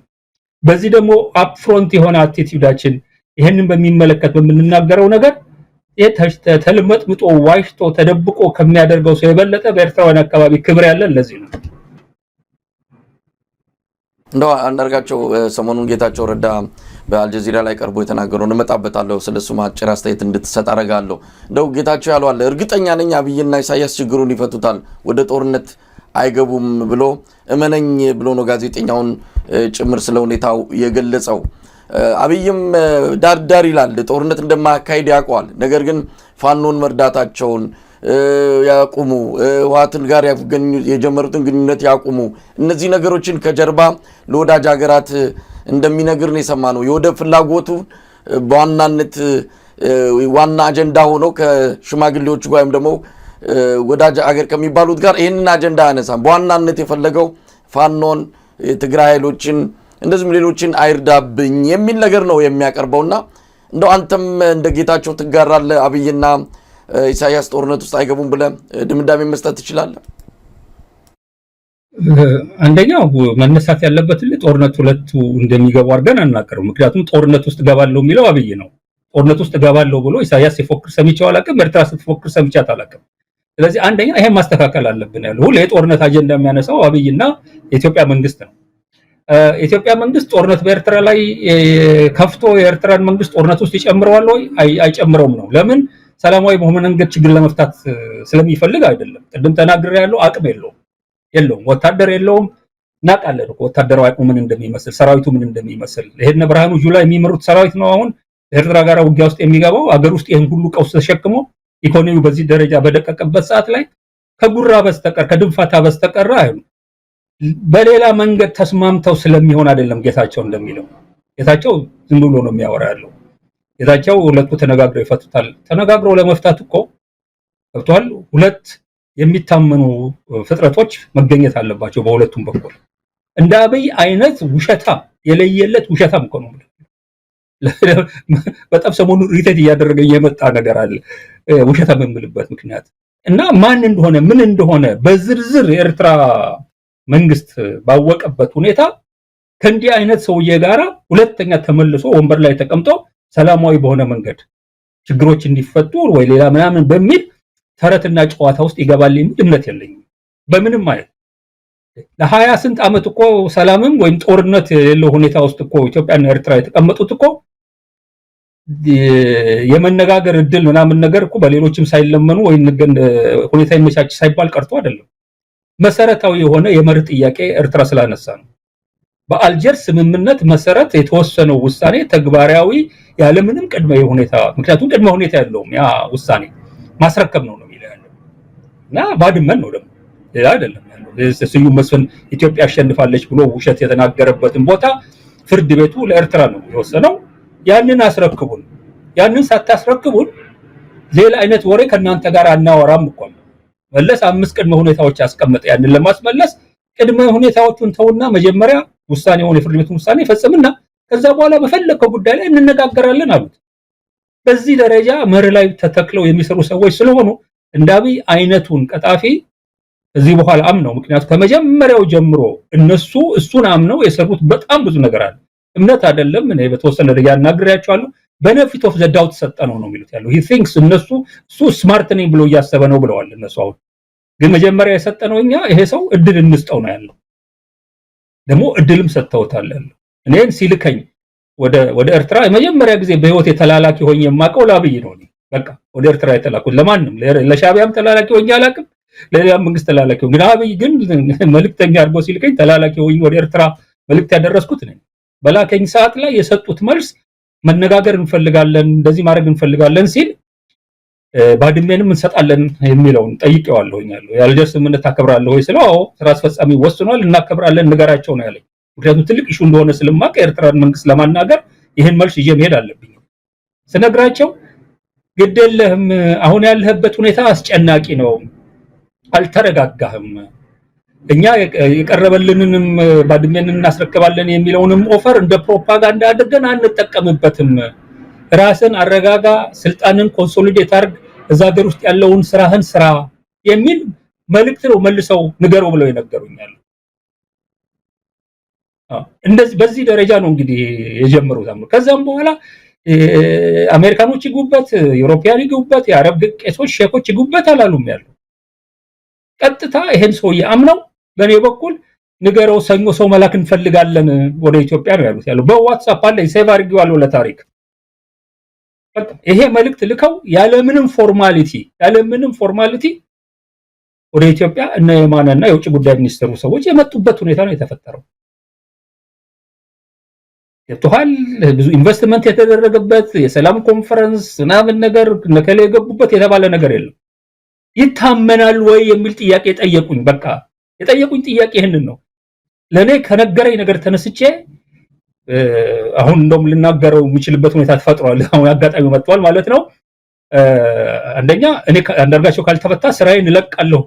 በዚህ ደግሞ አፕፍሮንት የሆነ አቲቲዩዳችን ይሄንን በሚመለከት በምንናገረው ነገር ተልመጥምጦ ዋሽቶ ተደብቆ ከሚያደርገው ሰው የበለጠ በኤርትራውያን አካባቢ ክብር ያለን ለዚህ ነው። እንደው አንዳርጋቸው ሰሞኑን ጌታቸው ረዳ በአልጀዚራ ላይ ቀርቦ የተናገረው እንመጣበታለሁ። ስለሱ ማጭር አስተያየት እንድትሰጥ አረጋለሁ። እንደው ጌታቸው ያለው አለ እርግጠኛ ነኝ አብይና ኢሳያስ ችግሩን ይፈቱታል፣ ወደ ጦርነት አይገቡም ብሎ እመነኝ ብሎ ነው ጋዜጠኛውን ጭምር ስለ ሁኔታው የገለጸው። አብይም ዳርዳር ይላል፣ ጦርነት እንደማያካሂድ ያውቀዋል። ነገር ግን ፋኖን መርዳታቸውን ያቁሙ፣ ህወሓትን ጋር የጀመሩትን ግንኙነት ያቁሙ፣ እነዚህ ነገሮችን ከጀርባ ለወዳጅ ሀገራት እንደሚነግር ነው የሰማነው። የወደብ ፍላጎቱ በዋናነት ዋና አጀንዳ ሆኖ ከሽማግሌዎቹ ጋር ወይም ደግሞ ወዳጅ አገር ከሚባሉት ጋር ይህንን አጀንዳ አያነሳም። በዋናነት የፈለገው ፋኖን፣ የትግራይ ኃይሎችን እንደዚህም ሌሎችን አይርዳብኝ የሚል ነገር ነው የሚያቀርበውና እንደው አንተም እንደ ጌታቸው ትጋራለህ? አብይና ኢሳያስ ጦርነት ውስጥ አይገቡም ብለህ ድምዳሜ መስጠት ትችላለህ? አንደኛው መነሳት ያለበት ጦርነት ሁለቱ እንደሚገቡ አድርገን አናቀርም። ምክንያቱም ጦርነት ውስጥ ገባለሁ የሚለው አብይ ነው። ጦርነት ውስጥ ገባለሁ ብሎ ኢሳያስ ሲፎክር ሰምቼው አላውቅም። ኤርትራ ስትፎክር ሰምቻት አላውቅም። ስለዚህ አንደኛ ይሄን ማስተካከል አለብን ያለው ሁሉ የጦርነት አጀንዳ የሚያነሳው አብይና የኢትዮጵያ መንግስት ነው። የኢትዮጵያ መንግስት ጦርነት በኤርትራ ላይ ከፍቶ የኤርትራን መንግስት ጦርነት ውስጥ ይጨምረዋል ወይ? አይጨምረውም ነው። ለምን? ሰላማዊ በሆነ መንገድ ችግር ለመፍታት ስለሚፈልግ አይደለም። ቅድም ተናግሬ ያለው አቅም የለውም፣ ወታደር የለውም። እናውቃለን እኮ ወታደራዊ አቅሙ ምን እንደሚመስል፣ ሰራዊቱ ምን እንደሚመስል። ይሄን ብርሃኑ ጁላ የሚመሩት ሰራዊት ነው አሁን ኤርትራ ጋር ውጊያ ውስጥ የሚገባው። አገር ውስጥ ይሄን ሁሉ ቀውስ ተሸክሞ ኢኮኖሚው በዚህ ደረጃ በደቀቀበት ሰዓት ላይ ከጉራ በስተቀር ከድንፋታ በስተቀር በሌላ መንገድ ተስማምተው ስለሚሆን አይደለም። ጌታቸው እንደሚለው ጌታቸው ዝም ብሎ ነው የሚያወራ ያለው። ጌታቸው ሁለቱ ተነጋግረው ይፈቱታል። ተነጋግረው ለመፍታት እኮ ገብቷል። ሁለት የሚታመኑ ፍጥረቶች መገኘት አለባቸው በሁለቱም በኩል። እንደ አብይ አይነት ውሸታም የለየለት ውሸታም እኮ ነው። በጣም ሰሞኑን ሪቴት እያደረገ የመጣ ነገር አለ ውሸታም የምልበት ምክንያት እና ማን እንደሆነ ምን እንደሆነ በዝርዝር የኤርትራ መንግስት ባወቀበት ሁኔታ ከእንዲህ አይነት ሰውዬ ጋራ ሁለተኛ ተመልሶ ወንበር ላይ ተቀምጦ ሰላማዊ በሆነ መንገድ ችግሮች እንዲፈቱ ወይ ሌላ ምናምን በሚል ተረትና ጨዋታ ውስጥ ይገባል የሚል እምነት የለኝም። በምንም አይነት ለሀያ ስንት ዓመት እኮ ሰላምም ወይም ጦርነት የሌለው ሁኔታ ውስጥ እኮ ኢትዮጵያና ኤርትራ የተቀመጡት እኮ የመነጋገር እድል ምናምን ነገር እኮ በሌሎችም ሳይለመኑ ወይ ሁኔታ ይመቻች ሳይባል ቀርቶ አይደለም። መሰረታዊ የሆነ የመርህ ጥያቄ ኤርትራ ስላነሳ ነው። በአልጀርስ ስምምነት መሰረት የተወሰነው ውሳኔ ተግባራዊ ያለምንም ቅድመ ሁኔታ፣ ምክንያቱም ቅድመ ሁኔታ ያለውም ያ ውሳኔ ማስረከብ ነው የሚለው ያለው እና ባድመን ነው ደግሞ ሌላ አይደለም ያለው። ስዩም መስፍን ኢትዮጵያ አሸንፋለች ብሎ ውሸት የተናገረበትን ቦታ ፍርድ ቤቱ ለኤርትራ ነው የወሰነው። ያንን አስረክቡን፣ ያንን ሳታስረክቡን ሌላ አይነት ወሬ ከናንተ ጋር አናወራም እኮ መለስ 5 ቅድመ ሁኔታዎች ያስቀመጠ። ያንን ለማስመለስ ቅድመ ሁኔታዎቹን ተውና መጀመሪያ ውሳኔውን የፍርድ ቤቱን ውሳኔ ፈጽምና ከዛ በኋላ በፈለከው ጉዳይ ላይ እንነጋገራለን አሉት። በዚህ ደረጃ መር ላይ ተተክለው የሚሰሩ ሰዎች ስለሆኑ እንደ አብይ አይነቱን ቀጣፊ እዚህ በኋላ አምነው፣ ምክንያቱም ከመጀመሪያው ጀምሮ እነሱ እሱን አምነው የሰሩት በጣም ብዙ ነገር አለ። እምነት አይደለም እኔ በተወሰነ ደረጃ እናግሬያቸዋለሁ። በነፊት ኦፍ ዘ ዳውት ሰጠነው ነው የሚሉት ያለው። he thinks እነሱ እሱ ስማርት ነኝ ብሎ እያሰበ ነው ብለዋል እነሱ። አሁን ግን መጀመሪያ የሰጠነው እኛ ይሄ ሰው እድል እንስጠው ነው ያለው። ደግሞ እድልም ሰጥተውታል ያለው። እኔን ሲልከኝ ወደ ኤርትራ የመጀመሪያ ጊዜ በህይወት የተላላኪ ሆኜ የማውቀው ለአብይ ነው። በቃ ወደ ኤርትራ የተላኩት ለማንም ለሻቢያም ተላላኪ ሆኜ አላውቅም፣ ለሌላም መንግስት ተላላኪ ሆኜ። ግን አብይ ግን መልእክተኛ አድርጎ ሲልከኝ ተላላኪ ሆኜ ወደ ኤርትራ መልእክት ያደረስኩት ነኝ። በላከኝ ሰዓት ላይ የሰጡት መልስ መነጋገር እንፈልጋለን፣ እንደዚህ ማድረግ እንፈልጋለን ሲል ባድሜንም እንሰጣለን የሚለውን ጠይቄዋለሁኝ ያለው። የአልጀርስ ስምምነት ታከብራለህ ወይ ስለው አዎ ስራ አስፈጻሚ ወስኗል እናከብራለን ንገራቸው ነው ያለኝ። ምክንያቱም ትልቅ ኢሹ እንደሆነ ስለማውቅ የኤርትራን መንግስት ለማናገር ይሄን መልስ ይዤ መሄድ አለብኝ። ስነግራቸው ግዴለህም አሁን ያለህበት ሁኔታ አስጨናቂ ነው፣ አልተረጋጋህም፣ እኛ የቀረበልንንም ባድሜን እናስረክባለን የሚለውንም ኦፈር እንደ ፕሮፓጋንዳ አድርገን አንጠቀምበትም፣ ራስን አረጋጋ፣ ስልጣንን ኮንሶሊዴት አድርግ፣ እዛ ሀገር ውስጥ ያለውን ስራህን ስራ የሚል መልእክት ነው መልሰው ንገረው ብለው ይነገሩኛል። እንደዚህ በዚህ ደረጃ ነው እንግዲህ የጀመሩት። ከዛም በኋላ አሜሪካኖች ይጉበት፣ ዩሮፒያን ይጉበት፣ የአረብ ቄሶች ሼኮች ይጉበት አላሉም ያለው። ቀጥታ ይሄን ሰውዬ አምነው በኔ በኩል ንገረው ሰኞ ሰው መላክ እንፈልጋለን ወደ ኢትዮጵያ ነው ያሉት በዋትስአፕ አለ ሴቭ አድርጌዋለሁ ለታሪክ ይሄ መልእክት ልከው ያለምንም ፎርማሊቲ ወደ ኢትዮጵያ እና የማንና የውጭ ጉዳይ ሚኒስትሩ ሰዎች የመጡበት ሁኔታ ነው የተፈጠረው የቷል ብዙ ኢንቨስትመንት የተደረገበት የሰላም ኮንፈረንስ ምናምን ነገር ነከለ የገቡበት የተባለ ነገር የለም ይታመናል ወይ የሚል ጥያቄ ጠየቁኝ በቃ የጠየቁኝ ጥያቄ ይሄንን ነው ለኔ ከነገረኝ ነገር ተነስቼ አሁን እንደውም ልናገረው የሚችልበት ሁኔታ ተፈጥሯል አሁን አጋጣሚ መጥቷል ማለት ነው አንደኛ እኔ አንዳርጋቸው ካልተፈታ ስራዬን እለቃለሁ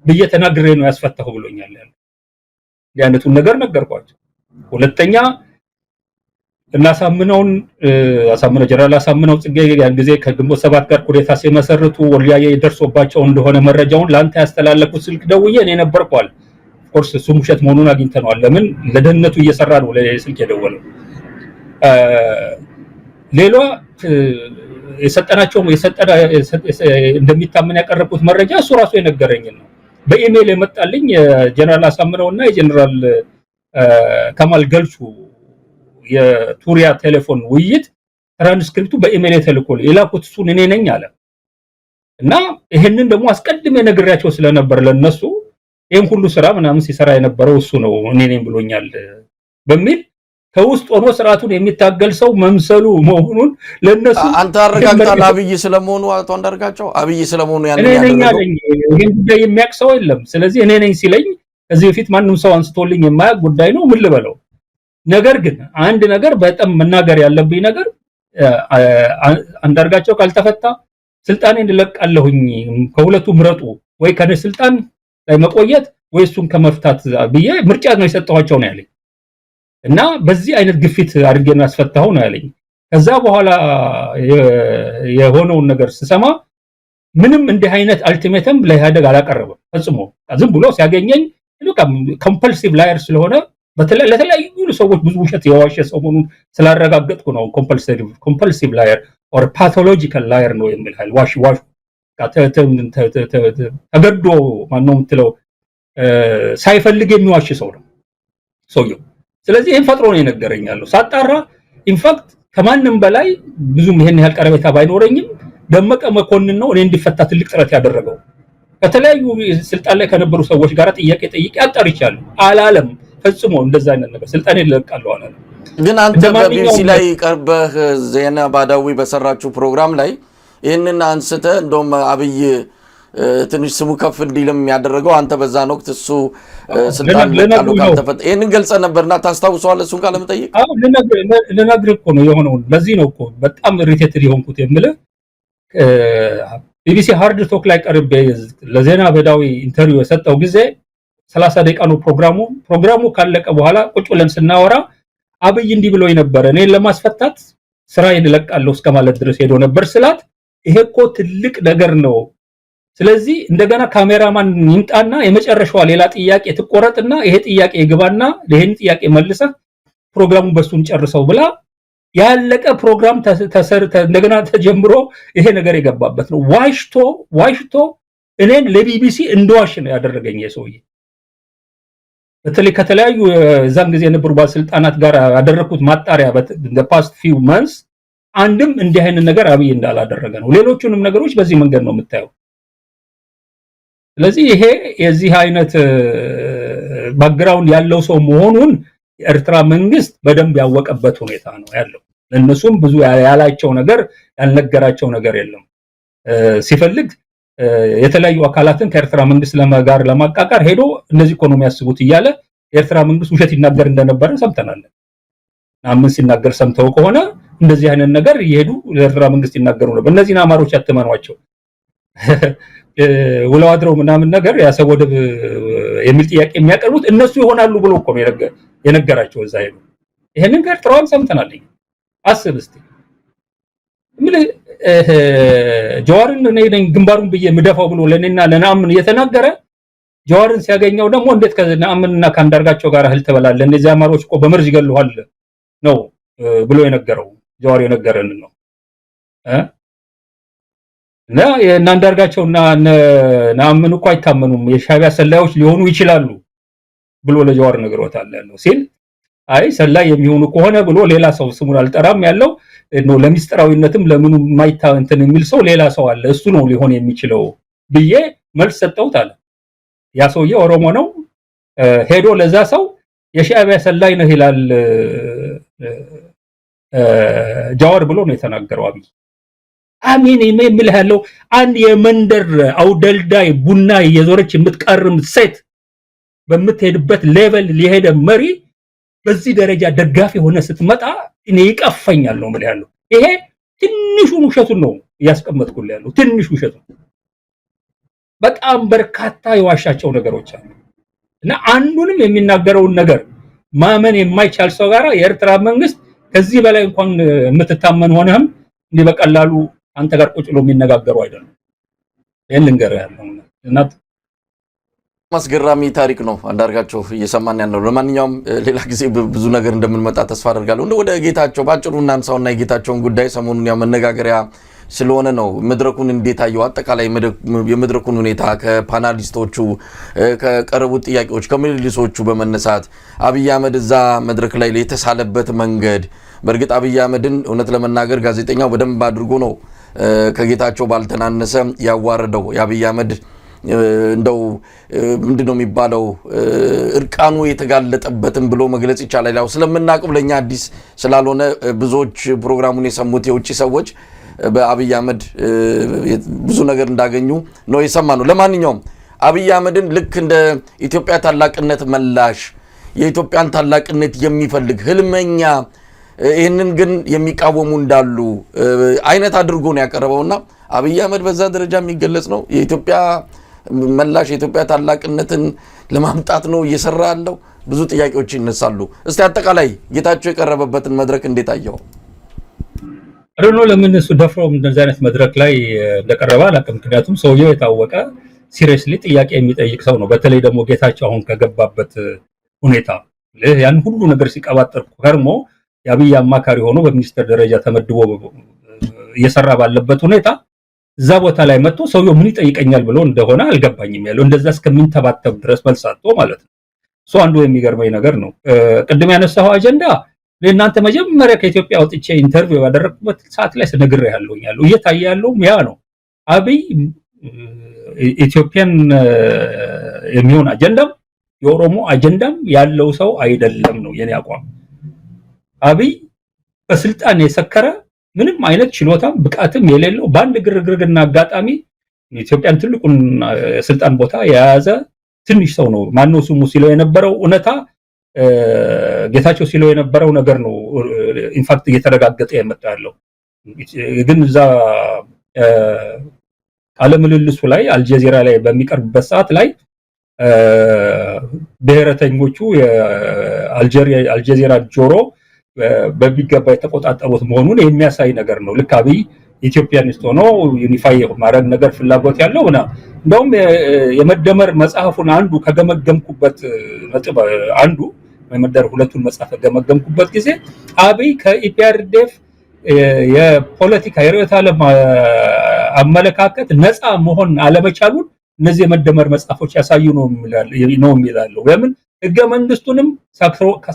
ብዬ ተናግሬ ነው ያስፈታው ብሎኛል ያንቱን ነገር ነገርኳቸው ሁለተኛ እናሳምነውን አሳምነው ጀነራል አሳምነው ጽጌ ያን ጊዜ ከግንቦት 7 ጋር ኩዴታ ሲመሰርቱ ወልያዬ ደርሶባቸው እንደሆነ መረጃውን ላንተ ያስተላለፉት ስልክ ደውዬ እኔ ነበርኳል ኮርስ እሱም ውሸት መሆኑን አግኝተናል ለምን ለደህንነቱ እየሰራ ነው ለስልክ የደወለው ሌላ የሰጠናቸው እንደሚታመን ያቀረቡት መረጃ እሱ ራሱ የነገረኝ ነው በኢሜል የመጣልኝ የጀነራል አሳምነውና የጀነራል ከማል ገልቹ የቱሪያ ቴሌፎን ውይይት ትራንስክሪፕቱ በኢሜል ተልኮል የላኩት እሱን እኔ ነኝ አለ እና ይሄንን ደግሞ አስቀድሜ ነግሬያቸው ስለነበር ለነሱ ይሄን ሁሉ ስራ ምናምን ሲሰራ የነበረው እሱ ነው እኔ ነኝ ብሎኛል በሚል ከውስጥ ሆኖ ስርዓቱን የሚታገል ሰው መምሰሉ መሆኑን ለነሱ አንተ አረጋግጣል አብይ ስለመሆኑ አቶ አንዳርጋቸው አብይ ስለመሆኑ ያንን ያደረገው ይሄን ጉዳይ የሚያቅሰው የለም ስለዚህ እኔ ነኝ ሲለኝ ከዚህ በፊት ማንንም ሰው አንስቶልኝ የማያውቅ ጉዳይ ነው ምን ልበለው ነገር ግን አንድ ነገር በጣም መናገር ያለብኝ ነገር አንዳርጋቸው ካልተፈታ ስልጣኔን ልለቃለሁኝ ከሁለቱ ምረጡ ወይ ከነ ስልጣን ላይ መቆየት ወይ እሱን ከመፍታት ብዬ ምርጫ ነው የሰጠኋቸው ነው ያለኝ እና በዚህ አይነት ግፊት አድርገን አስፈታው ነው ያለኝ ከዛ በኋላ የሆነውን ነገር ስሰማ ምንም እንደ አይነት አልቲሜተም ለኢህአዴግ አላቀረበም ፈጽሞ ዝም ብሎ ሲያገኘኝ ኮምፐልሲቭ ላየር ስለሆነ ለተለያዩ ሰዎች ብዙ ውሸት የዋሸ ሰው መሆኑን ስላረጋገጥኩ ነው ኮምፐልሲቭ ላየር ኦር ፓቶሎጂካል ላየር ነው የሚል ኃይል ዋሽ ተገዶ ማነው የምትለው ሳይፈልግ የሚዋሽ ሰው ነው ሰውየው ስለዚህ ይሄን ፈጥሮ ነው የነገረኛለሁ ሳጣራ ኢንፋክት ከማንንም በላይ ብዙም ይሄን ያህል ቀረቤታ ባይኖረኝም ደመቀ መኮንን ነው እኔ እንዲፈታ ትልቅ ጥረት ያደረገው ከተለያዩ ስልጣን ላይ ከነበሩ ሰዎች ጋር ጥያቄ ጠይቄ አጣርቻለሁ አላለም ፈጽሞ እንደዛ አይነት ነገር ስልጣን ይለቃሉ አላለም ግን አንተ በቢቢሲ ላይ ቀርበህ ዜና ባዳዊ በሰራችሁ ፕሮግራም ላይ ይሄንን አንስተ እንደውም አብይ ትንሽ ስሙ ከፍ እንዲልም ያደረገው አንተ በዛን ወቅት እሱ ስልጣን ለቃሉ ካልተፈታ ይሄንን ገልጸ ነበርና ታስታውሰዋለህ እሱን ቃል መጠይቅ አዎ ለነግርህ እኮ ነው የሆነው ለዚህ ነው እኮ በጣም ሪቴትድ የሆንኩት የምልህ ቢቢሲ ሃርድ ቶክ ላይ ቀርቤ ለዜና በዳዊ ኢንተርቪው የሰጠው ጊዜ 30 ደቂቃ ነው ፕሮግራሙ ካለቀ በኋላ ቁጭ ብለን ስናወራ አብይ እንዲህ ብሎ ነበር እኔን ለማስፈታት ስራዬን ለቃለሁ እስከማለት ድረስ ሄዶ ነበር ስላት ይሄ እኮ ትልቅ ነገር ነው ስለዚህ እንደገና ካሜራማን ይምጣና የመጨረሻው ሌላ ጥያቄ ትቆረጥና ይሄ ጥያቄ ይግባና ይሄን ጥያቄ መልሰህ ፕሮግራሙን በሱን ጨርሰው ብላ ያለቀ ፕሮግራም ተሰርተ እንደገና ተጀምሮ ይሄ ነገር የገባበት ነው ዋሽቶ እኔን ለቢቢሲ እንደዋሽ ነው ያደረገኝ የሰውዬ በተለይ ከተለያዩ ዛን ጊዜ የነበሩ ባለስልጣናት ጋር ያደረኩት ማጣሪያ the past few months አንድም እንዲህ አይነት ነገር አብይ እንዳላደረገ ነው ሌሎቹንም ነገሮች በዚህ መንገድ ነው የምታየው ስለዚህ ይሄ የዚህ አይነት ባክግራውንድ ያለው ሰው መሆኑን የኤርትራ መንግስት በደንብ ያወቀበት ሁኔታ ነው ያለው ለነሱም ብዙ ያላቸው ነገር ያልነገራቸው ነገር የለም ሲፈልግ የተለያዩ አካላትን ከኤርትራ መንግስት ጋር ለማቃቃር ሄዶ እነዚህ ኢኮኖሚ ያስቡት ይያለ የኤርትራ መንግስት ውሸት ይናገር እንደነበረ ሰምተናል አምን ሲናገር ሰምተው ከሆነ እንደዚህ አይነት ነገር ይሄዱ ለኤርትራ መንግስት ይናገሩ ነበር እነዚህን አማሮች ያተማኗቸው ወላው አድረው ምናምን ነገር ያሰብ ወደብ የሚል ጥያቄ የሚያቀርቡት እነሱ ይሆናሉ ብሎ እኮ ነው የነገራቸው እዛ ሄዱ ይሄንን ከኤርትራም ሰምተናል አስብ እስቲ ምን ጀዋርን ነኝ ግንባሩን በየ ምደፋው ብሎ ለኔና ለናምን እየተናገረ ጀዋርን ሲያገኘው ደግሞ እንዴት ከናምንና ካንዳርጋቸው ጋር እህል ተበላለ እነዚህ አማሮች እኮ በመርዝ ይገሉሃል ነው ብሎ የነገረው ጀዋር የነገረን ነው እና የናንዳርጋቸውና ናምን እኮ አይታመኑም የሻቢያ ሰላዮች ሊሆኑ ይችላሉ ብሎ ለጀዋር ነግሮታል ያለው ሲል አይ ሰላይ የሚሆኑ ከሆነ ብሎ ሌላ ሰው ስሙን አልጠራም ያለው ነው ለሚስጥራዊነትም ለምኑ ማይታ እንትን የሚል ሰው ሌላ ሰው አለ እሱ ነው ሊሆን የሚችለው ብዬ መልስ ሰጠውት አለ ያ ሰውዬ ኦሮሞ ነው ሄዶ ለዛ ሰው የሻዕቢያ ሰላይ ነው ይላል ጃዋር ብሎ ነው የተናገረው አብይ አሚን የሚልህ ያለው አንድ የመንደር አውደልዳይ ቡና እየዞረች የምትቀርም ሴት በምትሄድበት ሌቨል ሊሄደ መሪ በዚህ ደረጃ ደጋፊ ሆነ ስትመጣ እኔ ይቀፈኛል ነው ማለት ያለው ይሄ ትንሹን ውሸቱን ነው ያስቀመጥኩልህ ያለው ትንሹ ውሸቱ በጣም በርካታ የዋሻቸው ነገሮች አሉ እና አንዱንም የሚናገረውን ነገር ማመን የማይቻል ሰው ጋር የኤርትራ መንግስት ከዚህ በላይ እንኳን የምትታመን ሆነህም እንዴ በቀላሉ አንተ ጋር ቁጭ ብሎ የሚነጋገሩ አይደለም ይሄን ልንገርህ ያለው እና ማስገራሚ ታሪክ ነው አንዳርጋቸው እየሰማን ያለው ለማንኛውም ሌላ ጊዜ ብዙ ነገር እንደምንመጣ ተስፋ አደርጋለሁ ወደ ጌታቸው ባጭሩ እናንሳውና የጌታቸውን ጉዳይ ሰሞኑን ያው መነጋገሪያ ስለሆነ ነው መድረኩን እንዴት አየው አጠቃላይ የመድረኩን ሁኔታ ከፓናሊስቶቹ ከቀረቡት ጥያቄዎች ከምልልሶቹ በመነሳት አብይ አህመድ እዛ መድረክ ላይ የተሳለበት መንገድ በርግጥ አብይ አህመድን እውነት ለመናገር ጋዜጠኛው በደንብ አድርጎ ነው ከጌታቸው ባልተናነሰ ያዋረደው የአብይ አህመድ እንደው ምንድነው የሚባለው እርቃኑ የተጋለጠበትን ብሎ መግለጽ ይቻላል ያው ስለምናቀው ለኛ አዲስ ስላልሆነ ብዙዎች ፕሮግራሙን የሰሙት የውጪ ሰዎች በአብይ አህመድ ብዙ ነገር እንዳገኙ ነው የሰማነው ለማንኛውም አብይ አህመድን ልክ እንደ ኢትዮጵያ ታላቅነት መላሽ የኢትዮጵያን ታላቅነት የሚፈልግ ህልመኛ ይሄንን ግን የሚቃወሙ እንዳሉ አይነት አድርጎ ነው ያቀረበውና አብይ አህመድ በዛ ደረጃ የሚገለጽ ነው የኢትዮጵያ መላሽ የኢትዮጵያ ታላቅነትን ለማምጣት ነው እየሰራ ያለው ብዙ ጥያቄዎች ይነሳሉ እስቲ አጠቃላይ ጌታቸው የቀረበበትን መድረክ እንዴት አየው አረኖ ለምን እሱ ደፍሮም እንደዚህ አይነት መድረክ ላይ እንደቀረበ አላውቅም ምክንያቱም ሰውየው የታወቀ ሲሪየስሊ ጥያቄ የሚጠይቅ ሰው ነው በተለይ ደግሞ ጌታቸው አሁን ከገባበት ሁኔታ ያን ሁሉ ነገር ሲቀባጠር ከርሞ የአብይ አማካሪ ሆኖ በሚኒስትር ደረጃ ተመድቦ እየሰራ ባለበት ሁኔታ እዛ ቦታ ላይ መጥቶ ሰውየው ምን ይጠይቀኛል ብሎ እንደሆነ አልገባኝም ያለው እንደዛ እስከሚንተባተብ ድረስ መልሳቶ ማለት ነው ሶ አንዱ የሚገርመኝ ነገር ነው ቅድም ያነሳው አጀንዳ ለእናንተ መጀመሪያ ከኢትዮጵያ ወጥቼ ኢንተርቪው ያደረኩበት ሰዓት ላይ ስነግር ያለው እየታየ ያለው ያ ነው አብይ ኢትዮጵያን የሚሆን አጀንዳም የኦሮሞ አጀንዳም ያለው ሰው አይደለም ነው የኔ አቋም አብይ በስልጣን የሰከረ ምንም አይነት ችሎታም ብቃትም የሌለው ባንድ ግርግርና አጋጣሚ ኢትዮጵያን ትልቁን ስልጣን ቦታ የያዘ ትንሽ ሰው ነው ማነው ስሙ ሲለው የነበረው እውነታ ጌታቸው ሲለው የነበረው ነገር ነው ኢንፋክት እየተረጋገጠ የመጣው ያለው ግን እዛ አለምልልሱ ላይ አልጀዚራ ላይ በሚቀርብበት ሰዓት ላይ ብሔረተኞቹ የአልጀዚራ ጆሮ በሚገባ የተቆጣጠሩት መሆኑን የሚያሳይ ነገር ነው ልክ አብይ ኢትዮጵያኒስት ሆኖ ዩኒፋይ ማድረግ ነገር ፍላጎት ያለውና እንደውም የመደመር መጽሐፉን አንዱ ከገመገምኩበት ነጥብ አንዱ የመደመር ሁለቱን መጽሐፍ ከገመገምኩበት ጊዜ አብይ ከኢፒአርዲኤፍ የፖለቲካ የርዕዮተ ዓለም አመለካከት ነፃ መሆን አለመቻሉን እነዚህ የመደመር መጽሐፎች ያሳዩ ነው የሚላለው ለምን ህገ መንግስቱንም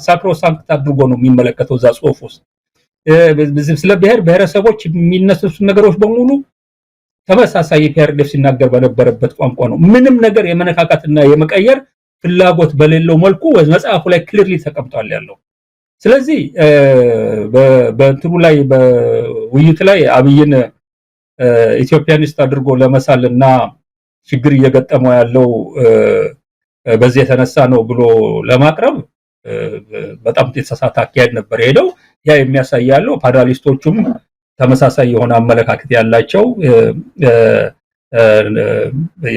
ሳክሮሳንክት አድርጎ ነው የሚመለከተው እዛ ጽሁፍ ውስጥ ስለ ብሔረሰቦች የሚነሱት ነገሮች በሙሉ ተመሳሳይ ኢፒአርዲኤፍ ሲናገር በነበረበት ቋንቋ ነው ምንም ነገር የመነካካትና የመቀየር ፍላጎት በሌለው መልኩ መጽሐፉ ላይ ክሊርሊ ተቀምጧል ያለው ስለዚህ በእንትኑ ላይ በውይይት ላይ አብይን ኢትዮጵያኒስት አድርጎ ለመሳልና ችግር እየገጠመው ያለው በዚህ የተነሳ ነው ብሎ ለማቅረብ በጣም የተሳሳተ አካሄድ ነበር ሄደው ያ የሚያሳያለው ፓናሊስቶቹም ተመሳሳይ የሆነ አመለካከት ያላቸው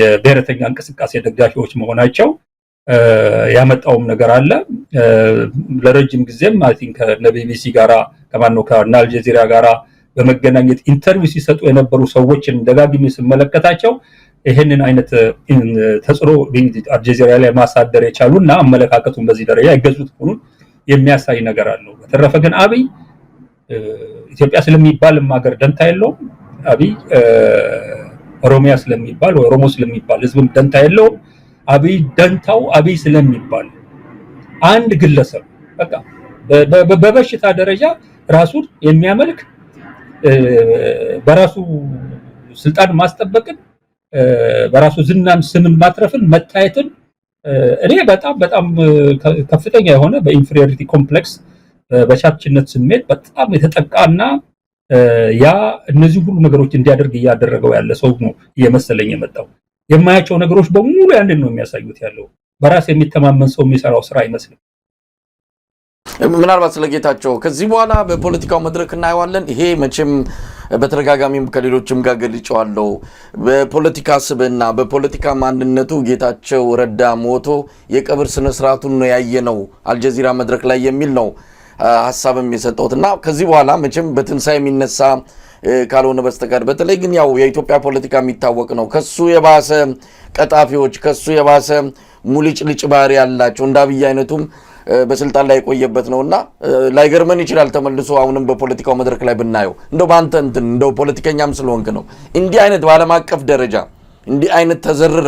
የብሔረተኛ እንቅስቃሴ ደጋፊዎች መሆናቸው ያመጣውም ነገር አለ ለረጅም ጊዜም አይ ቲንክ ከቢቢሲ ጋራ ከማነው ከአልጀዚራ ጋራ በመገናኘት ኢንተርቪው ሲሰጡ የነበሩ ሰዎችን ደጋግሜ ስመለከታቸው ይሄንን አይነት ተጽዕኖ አልጀዚራ ላይ ማሳደር የቻሉና አመለካከቱን በዚህ ደረጃ ይገዙት ሆኖ የሚያሳይ ነገር አለው በተረፈ ግን አብይ ኢትዮጵያ ስለሚባል ማገር ደንታ የለውም አብይ ኦሮሚያ ስለሚባል ኦሮሞ ስለሚባል ህዝብም ደንታ የለውም አብይ ደንታው አብይ ስለሚባል አንድ ግለሰብ በቃ በበሽታ ደረጃ ራሱን የሚያመልክ በራሱ ስልጣን ማስጠበቅን በራሱ ዝናን ስምን ማትረፍን መታየትን እኔ በጣም ከፍተኛ የሆነ በኢንፌሪዮሪቲ ኮምፕሌክስ በሻችነት ስሜት በጣም የተጠቃና ያ እነዚህ ሁሉ ነገሮች እንዲያደርግ እያደረገው ያለ ሰው ነው እየመሰለኝ የመጣው። የማያቸው ነገሮች በሙሉ ያንን ነው የሚያሳዩት ያለው። በራስ የሚተማመን ሰው የሚሰራው ስራ አይመስልም። ምናልባት ስለጌታቸው ከዚህ በኋላ በፖለቲካው መድረክ እናየዋለን። ይሄ መቼም በተደጋጋሚም ከሌሎችም ጋር ገልጬዋለሁ። በፖለቲካ ስብዕና በፖለቲካ ማንነቱ ጌታቸው ረዳ ሞቶ የቀብር ስነ ስርዓቱን ነው ያየነው አልጀዚራ መድረክ ላይ የሚል ነው ሐሳብም የሰጠውትና ከዚህ በኋላ መቼም በትንሳኤ የሚነሳ ካልሆነ በስተቀር በተለይ ግን ያው የኢትዮጵያ ፖለቲካ የሚታወቅ ነው። ከሱ የባሰ ቀጣፊዎች ከሱ የባሰ ሙልጭልጭ ባህሪ ያላቸው እንደ አብይ አይነቱም በስልጣን ላይ የቆየበት ነውና ላይገርመን ይችላል ተመልሶ አሁንም በፖለቲካው መድረክ ላይ ብናየው። እንደው ባንተ እንደው ፖለቲከኛም ስለሆንክ ነው እንዲህ አይነት በዓለም አቀፍ ደረጃ እንዲህ አይነት ተዘርረ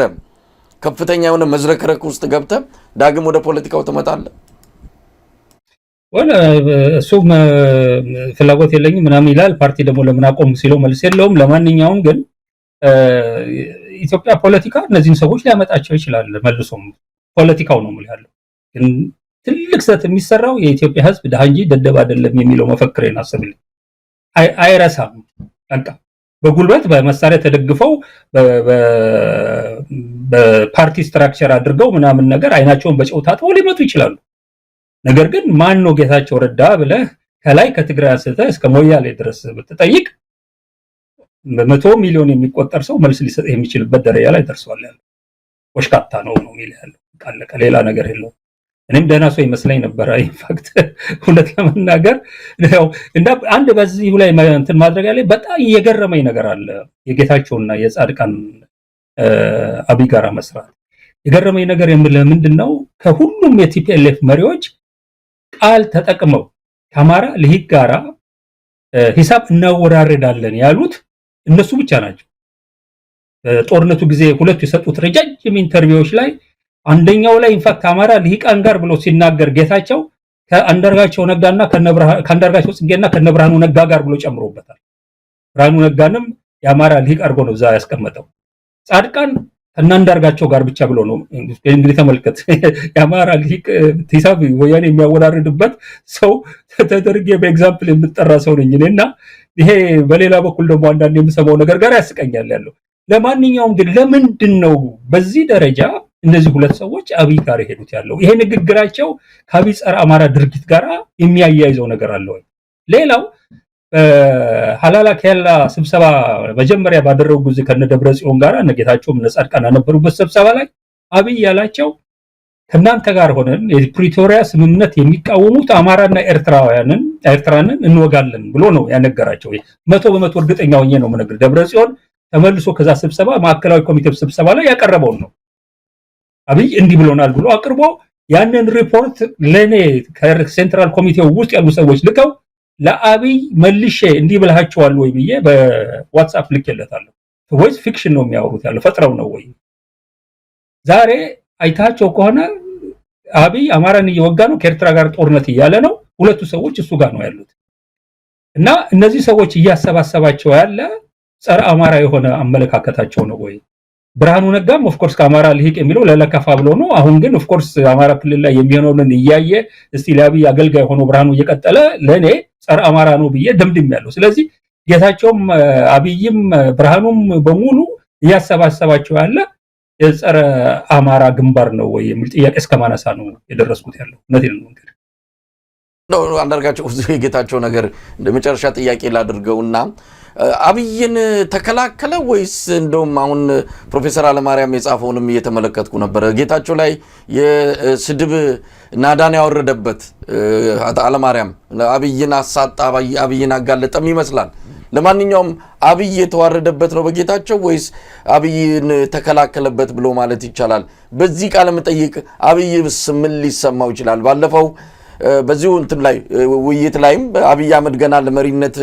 ከፍተኛ የሆነ መዝረክረክ ውስጥ ገብተ ዳግም ወደ ፖለቲካው ትመጣለህ? ወላ እሱም ፍላጎት የለኝም ምናምን ይላል። ፓርቲ ደግሞ ለምን አቆም ሲለው መልስ የለውም። ለማንኛውም ግን ኢትዮጵያ ፖለቲካ እነዚህን ሰዎች ሊያመጣቸው ይችላል። መልሶም ፖለቲካው ነው ማለት ያለው ግን ትልቅ ስህተት የሚሰራው የኢትዮጵያ ሕዝብ ድሃ እንጂ ደደብ አይደለም የሚለው መፈክሬን አስብልኝ። አይረሳም። በቃ በጉልበት በመሳሪያ ተደግፈው በፓርቲ ስትራክቸር አድርገው ምናምን ነገር አይናቸውን በጨው ታጥበው ሊመጡ ይችላሉ። ነገር ግን ማን ነው ጌታቸው ረዳ ብለህ ከላይ ከትግራይ አንስተህ እስከ ሞያሌ ድረስ ብትጠይቅ በመቶ ሚሊዮን የሚቆጠር ሰው መልስ ሊሰጥ የሚችልበት ደረጃ ላይ ደርሷል ያለው። ወሽካታ ነው የሚል ያለው ቃለቀ ሌላ ነገር የለውም። እኔም ደህና ሰው ይመስለኝ ነበር። ኢንፋክት ሁለት ለመናገር ነው እንደ አንድ በዚህ ላይ እንትን ማድረግ ያለ በጣም የገረመኝ ነገር አለ። የጌታቸውና የጻድቃን አብይ ጋራ መስራት የገረመኝ ነገር የምልህ ምንድነው ከሁሉም የቲፒኤልኤፍ መሪዎች ቃል ተጠቅመው ከአማራ ልሂቅ ጋራ ሂሳብ እናወራረዳለን ያሉት እነሱ ብቻ ናቸው። ጦርነቱ ጊዜ ሁለቱ የሰጡት ረጃጅም ኢንተርቪዎች ላይ አንደኛው ላይ ኢንፋክት አማራ ልሂቃን ጋር ብሎ ሲናገር ጌታቸው ከአንዳርጋቸው ነጋና ከአንዳርጋቸው ጽጌና ከነብርሃኑ ነጋ ጋር ብሎ ጨምሮበታል። ብርሃኑ ነጋንም የአማራ ልሂቅ አድርጎ ነው እዛ ያስቀመጠው። ጻድቃን ከአንዳርጋቸው ጋር ብቻ ብሎ ነው። እንግዲህ ተመልከት፣ የአማራ ልሂቅ ሂሳብ ወያኔ የሚያወራርድበት ሰው ተደርጌ በኤግዛምፕል የምጠራ ሰው ነኝ እኔና ይሄ በሌላ በኩል ደግሞ አንዳንድ የምሰማው ነገር ጋር ያስቀኛል ያለው። ለማንኛውም ግን ለምንድን ነው በዚህ ደረጃ እነዚህ ሁለት ሰዎች አብይ ጋር የሄዱት ያለው? ይሄ ንግግራቸው ከአብይ ጸረ አማራ ድርጊት ጋር የሚያያይዘው ነገር አለ ወይ? ሌላው ሐላላ ከያላ ስብሰባ መጀመሪያ ባደረጉ ጊዜ ከነደብረ ጽዮን ጋር እነጌታቸውም ነጻድቃን ነበሩበት ስብሰባ ላይ አብይ ያላቸው ከናንተ ጋር ሆነን የፕሪቶሪያ ስምምነት የሚቃወሙት አማራና ኤርትራንን እንወጋለን ብሎ ነው ያነገራቸው። 100% እርግጠኛ ሆኜ ነው የምነግርህ። ደብረ ጽዮን ተመልሶ ከዛ ስብሰባ ማዕከላዊ ኮሚቴ ስብሰባ ላይ ያቀረበው ነው። አብይ እንዲህ ብሎናል ብሎ አቅርቦ ያንን ሪፖርት ለኔ ከሴንትራል ኮሚቴው ውስጥ ያሉ ሰዎች ልከው ለአብይ መልሼ እንዲህ ብለሃቸዋል ወይ ብዬ በዋትስአፕ ልኬለታለሁ። ወይስ ፊክሽን ነው የሚያወሩት ያለው ፈጥረው ነው ወይ? ዛሬ አይታቸው ከሆነ አብይ አማራን እየወጋ ነው፣ ከኤርትራ ጋር ጦርነት እያለ ነው። ሁለቱ ሰዎች እሱ ጋር ነው ያሉት እና እነዚህ ሰዎች እያሰባሰባቸው ያለ ጸረ አማራ የሆነ አመለካከታቸው ነው ወይ? ብርሃኑ ነጋም ኦፍ ኮርስ ከአማራ ልሂቅ የሚለው ለለከፋ ብሎ ነው። አሁን ግን ኦፍ ኮርስ አማራ ክልል ላይ የሚሆነውን እያየ እስቲ ለአብይ አገልጋይ ሆኖ ብርሃኑ እየቀጠለ ለኔ ጸረ አማራ ነው ብዬ ደምድም ያለው። ስለዚህ ጌታቸውም አብይም ብርሃኑም በሙሉ እያሰባሰባቸው ያለ የጸረ አማራ ግንባር ነው ወይ የሚል ጥያቄ እስከማነሳ ነው የደረስኩት ያለው። እውነቴን ነው እንግዲህ ነው አንዳርጋቸው የጌታቸው ነገር ለመጨረሻ ጥያቄ ላድርገውና አብይን ተከላከለ ወይስ እንደውም አሁን ፕሮፌሰር አለማርያም የጻፈውንም እየተመለከትኩ ነበር። ጌታቸው ላይ የስድብ ናዳን ያወረደበት አለማርያም አብይን አሳጣ አብይን አጋለጠም ይመስላል። ለማንኛውም አብይ የተዋረደበት ነው በጌታቸው ወይስ አብይን ተከላከለበት ብሎ ማለት ይቻላል? በዚህ ቃለ መጠይቅ አብይስ ምን ሊሰማው ይችላል? ባለፈው በዚሁ እንትን ላይ ውይይት ላይም አብይ አህመድ ገና ለመሪነት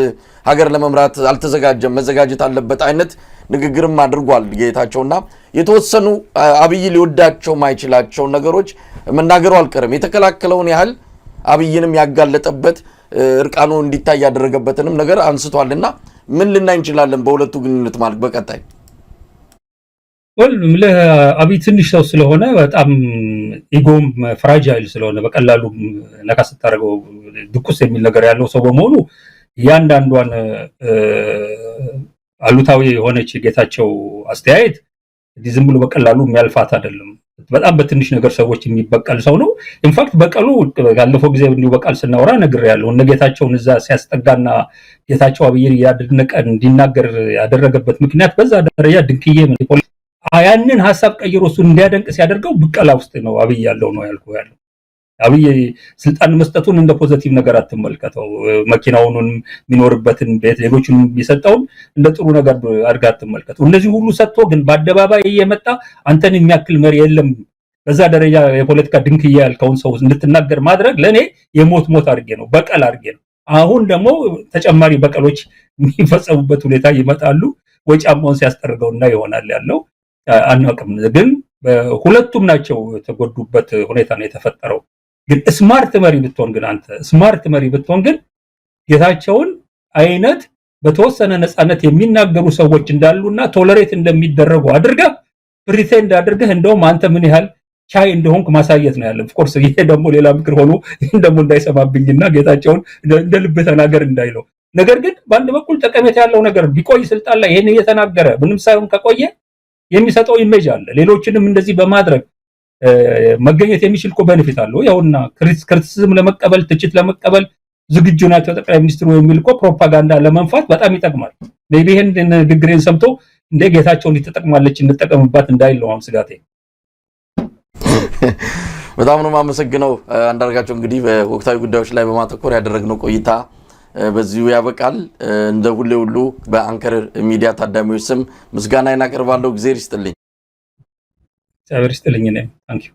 ሀገር ለመምራት አልተዘጋጀም መዘጋጀት አለበት አይነት ንግግርም አድርጓል ጌታቸውና የተወሰኑ አብይ ሊወዳቸው ማይችላቸው ነገሮች መናገሩ አልቀረም የተከላከለውን ያህል አብይንም ያጋለጠበት እርቃኑ እንዲታይ ያደረገበትንም ነገር አንስቷልና ምን ልናይ እንችላለን በሁለቱ ግንኙነት ማለት በቀጣይ አብይ ትንሽ ሰው ስለሆነ በጣም ኢጎም ፍራጃይል ስለሆነ በቀላሉ ነካ ስታደርገው ድቁስ የሚል ነገር ያለው ሰው በመሆኑ ያንዳንዷን አሉታዊ የሆነች ጌታቸው አስተያየት ዝም ብሎ በቀላሉ የሚያልፋት አይደለም በጣም በትንሽ ነገር ሰዎች የሚበቀል ሰው ነው ኢንፋክት በቀሉ ያለፈው ጊዜ እንዲሁ በቃል ስናወራ ነገር ያለው እነ ጌታቸውን እዛ ሲያስጠጋና ጌታቸው አብይን ያድነቀ እንዲናገር ያደረገበት ምክንያት በዛ ደረጃ ድንቅዬ ያንን ሐሳብ ቀይሮ እሱ እንዲያደንቅ ሲያደርገው ብቀላ ውስጥ ነው አብይ ያለው ነው ያልኩ ያለው አብይ ስልጣን መስጠቱን እንደ ፖዚቲቭ ነገር አትመልከተው መኪናውን ሚኖርበትን ቤት ሌሎችን ቢሰጣውን እንደ ጥሩ ነገር አድርጋ አትመልከተው እነዚህ ሁሉ ሰጥቶ ግን በአደባባይ እየመጣ አንተን የሚያክል መሪ የለም በዛ ደረጃ የፖለቲካ ድንክያ ያልከውን ሰው እንድትናገር ማድረግ ለኔ የሞት አድርጌ ነው በቀል አድርጌ ነው አሁን ደግሞ ተጨማሪ በቀሎች የሚፈጸሙበት ሁኔታ ይመጣሉ ወጫማውን ሲያስጠርገውና ይሆናል ያለው አናውቅም ግን ሁለቱም ናቸው ተጎዱበት ሁኔታ ነው የተፈጠረው ግን ስማርት መሪ ብትሆን ግን ጌታቸውን አይነት በተወሰነ ነፃነት የሚናገሩ ሰዎች እንዳሉና ቶለሬት እንደሚደረጉ አድርጋ ፕሪቴንድ አድርገህ እንደውም አንተ ምን ያህል ቻይ እንደሆንክ ማሳየት ነው ያለው ኦፍ ኮርስ ይሄ ደግሞ ሌላ ምክር ሆኖ እንደሞ እንዳይሰማብኝና ጌታቸውን እንደ ልብ ተናገር እንዳይለው ነገር ግን በአንድ በኩል ጠቀሜታ ያለው ነገር ቢቆይ ስልጣን ላይ ይሄን እየተናገረ ምንም ሳይሆን ከቆየ የሚሰጠው ኢሜጅ አለ ሌሎችንም እንደዚህ በማድረግ መገኘት የሚችል እኮ ቤኔፊት አለው ያውና ክሪቲሲዝም ለመቀበል ትችት ለመቀበል ዝግጁ ናቸው ጠቅላይ ሚኒስትሩ የሚል እኮ ፕሮፓጋንዳ ለመንፋት በጣም ይጠቅማል ሜቢ ይሄን ንግግሬን ሰምቶ እንደ ጌታቸው እንድትጠቅማለች እንጠቀምባት እንዳይለው አሁን ስጋቴ በጣም ነው ማመሰግነው አንዳርጋቸው እንግዲህ በወቅታዊ ጉዳዮች ላይ በማተኮር ያደረግነው ቆይታ በዚሁ ያበቃል እንደ ሁሉ በአንከር ሚዲያ ታዳሚዎች ስም ምስጋና እናቀርባለሁ እግዚአብሔር ይስጥልኝ ነኝ ታንክ ዩ